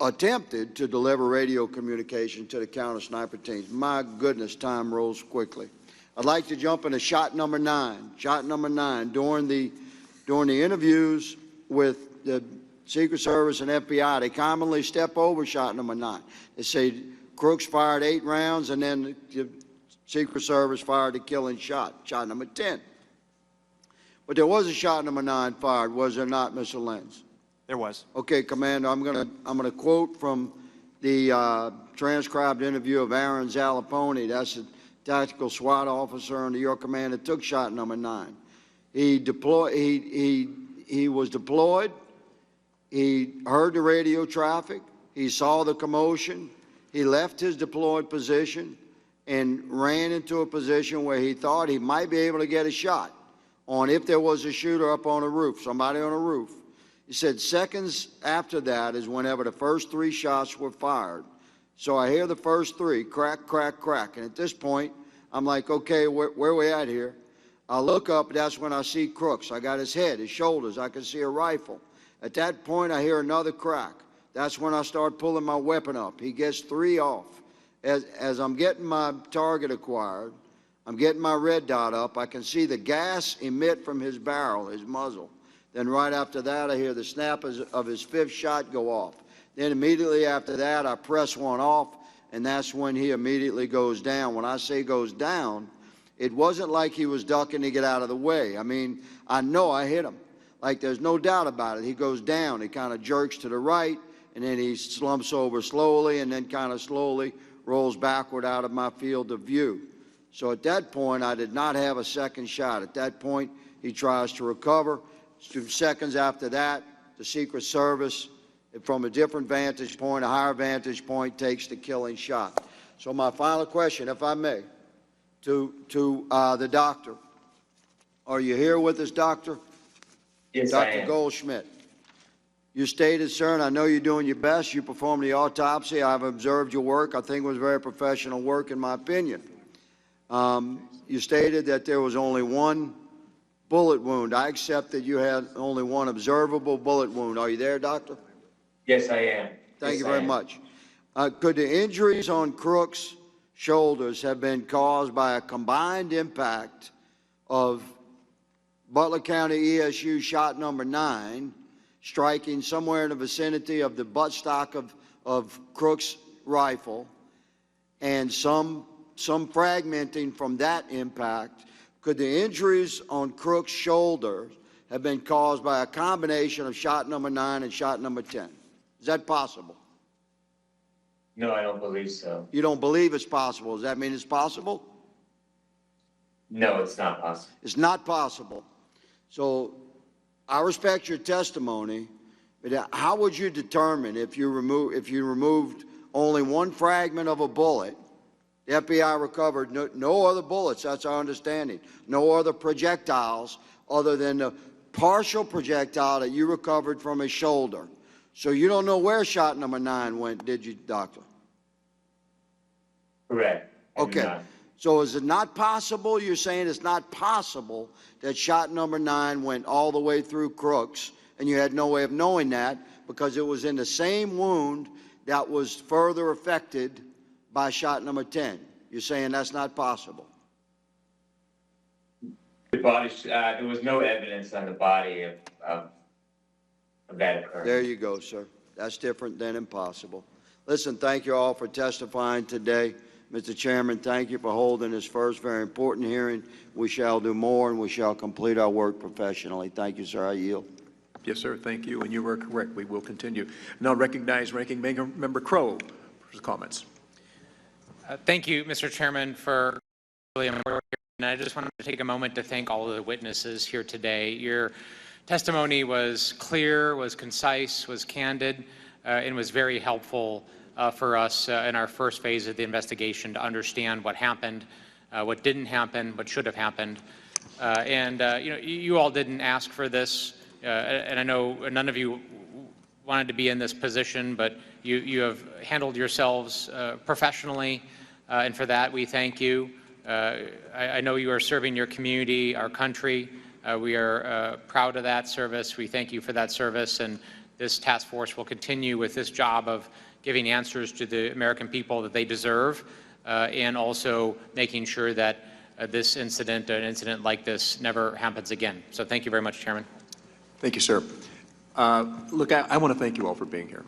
attempted to deliver radio communication to the counter sniper teams. My goodness, time rolls quickly. I'd like to jump into shot number 9. Shot number 9, during the interviews with the Secret Service and FBI, they commonly step over shot number 9. They say Crooks fired 8 rounds, and then the Secret Service fired the killing shot, shot number 10. But there was a shot number 9 fired, was there not, Mr. Lenz? There was. Okay, Commander, I'm gonna quote from the transcribed interview of Aaron Zalapone. That's a tactical SWAT officer under your command that took shot number 9. He was deployed. He heard the radio traffic. He saw the commotion. He left his deployed position and ran into a position where he thought he might be able to get a shot on if there was a shooter up on a roof, somebody on a roof. He said seconds after that is whenever the first 3 shots were fired. So I hear the first 3, crack, crack, crack. And at this point, I'm like, okay, where are we at here? I look up, that's when I see Crooks. I got his head, his shoulders. I can see a rifle. At that point, I hear another crack. That's when I start pulling my weapon up. He gets 3 off. As I'm getting my target acquired, I'm getting my red dot up. I can see the gas emit from his barrel, his muzzle. Then right after that, I hear the snap of his 5th shot go off. Then immediately after that, I press one off, and that's when he immediately goes down. When I say goes down, it wasn't like he was ducking to get out of the way. I mean, I know I hit him. Like, there's no doubt about it. He goes down. He kind of jerks to the right, and then he slumps over slowly, and then kind of slowly rolls backward out of my field of view. So at that point, I did not have a second shot. At that point, he tries to recover. 2 seconds after that, the Secret Service, from a different vantage point, a higher vantage point, takes the killing shot. So my final question, if I may, to the doctor. Are you here with us, Doctor? Yes, I Dr. am. Goldschmidt. You stated, sir, and I know you're doing your best. You performed the autopsy. I've observed your work. I think it was very professional work, in my opinion. You stated that there was only 1 bullet wound. I accept that you had only 1 observable bullet wound. Are you there, Doctor? Yes, I am. Thank Yes, you I very am. much. Could the injuries on Crooks' shoulders have been caused by a combined impact of Butler County ESU shot number 9 striking somewhere in the vicinity of the buttstock of Crooks' rifle and some fragmenting from that impact? Could the injuries on Crooks' shoulders have been caused by a combination of shot number 9 and shot number 10? Is that possible? No, I don't believe so. You don't believe it's possible. Does that mean it's possible? No, it's not possible. It's not possible. So I respect your testimony, but how would you determine if you removed only 1 fragment of a bullet? The FBI recovered no other bullets, that's our understanding, no other projectiles other than the partial projectile that you recovered from his shoulder. So you don't know where shot number 9 went, did you, Doctor? Correct. I do Okay. not. So is it not possible, you're saying it's not possible that shot number 9 went all the way through Crooks, and you had no way of knowing that because it was in the same wound that was further affected by shot number 10. You're saying that's not possible? The body, there was no evidence on the body of that occurrence. There you go, sir. That's different than impossible. Listen, thank you all for testifying today. Mr. Chairman, thank you for holding this first very important hearing. We shall do more, and we shall complete our work professionally. Thank you, sir. I yield. Yes, sir. Thank you, and you were correct. We will continue. Now recognize Ranking Member Crow, for comments. Thank you, Mr. Chairman, for really important. And I just wanted to take a moment to thank all of the witnesses here today. Your testimony was clear, was concise, was candid, and was very helpful for us in our first phase of the investigation to understand what happened, what didn't happen, what should have happened. You all didn't ask for this, and I know none of you wanted to be in this position, but you have handled yourselves professionally, and for that we thank you. I know you are serving your community, our country. We are proud of that service. We thank you for that service, and this task force will continue with this job of giving answers to the American people that they deserve, and also making sure that this incident, an incident like this, never happens again. So thank you very much, Chairman. Thank you, sir. Look, I want to thank you all for being here.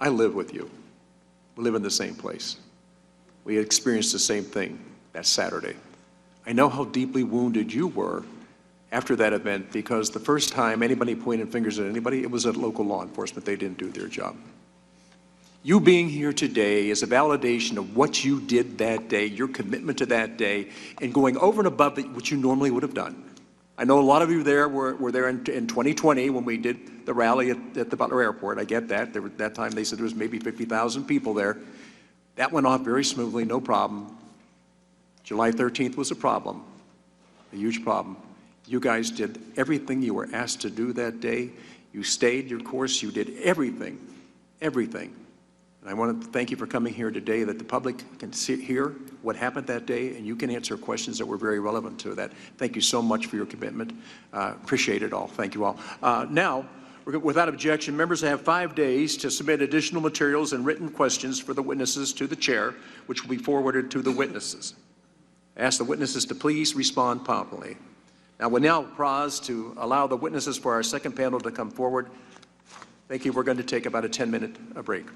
I live with you. We live in the same place. We experienced the same thing that Saturday. I know how deeply wounded you were after that event, because the first time anybody pointed fingers at anybody, it was at local law enforcement. They didn't do their job. You being here today is a validation of what you did that day, your commitment to that day, and going over and above what you normally would have done. I know a lot of you there were there in 2020 when we did the rally at the Butler Airport. I get that. That time they said there was maybe 50,000 people there. That went off very smoothly, no problem. July 13th was a problem, a huge problem. You guys did everything you were asked to do that day. You stayed your course. You did everything, everything. And I want to thank you for coming here today, that the public can hear what happened that day, and you can answer questions that were very relevant to that. Thank you so much for your commitment. Appreciate it all. Thank you all. Now, without objection, members have 5 days to submit additional materials and written questions for the witnesses to the chair, which will be forwarded to the witnesses. I ask the witnesses to please respond promptly. Now, we'll now pause to allow the witnesses for our second panel to come forward. Thank you. We're going to take about a 10-minute break.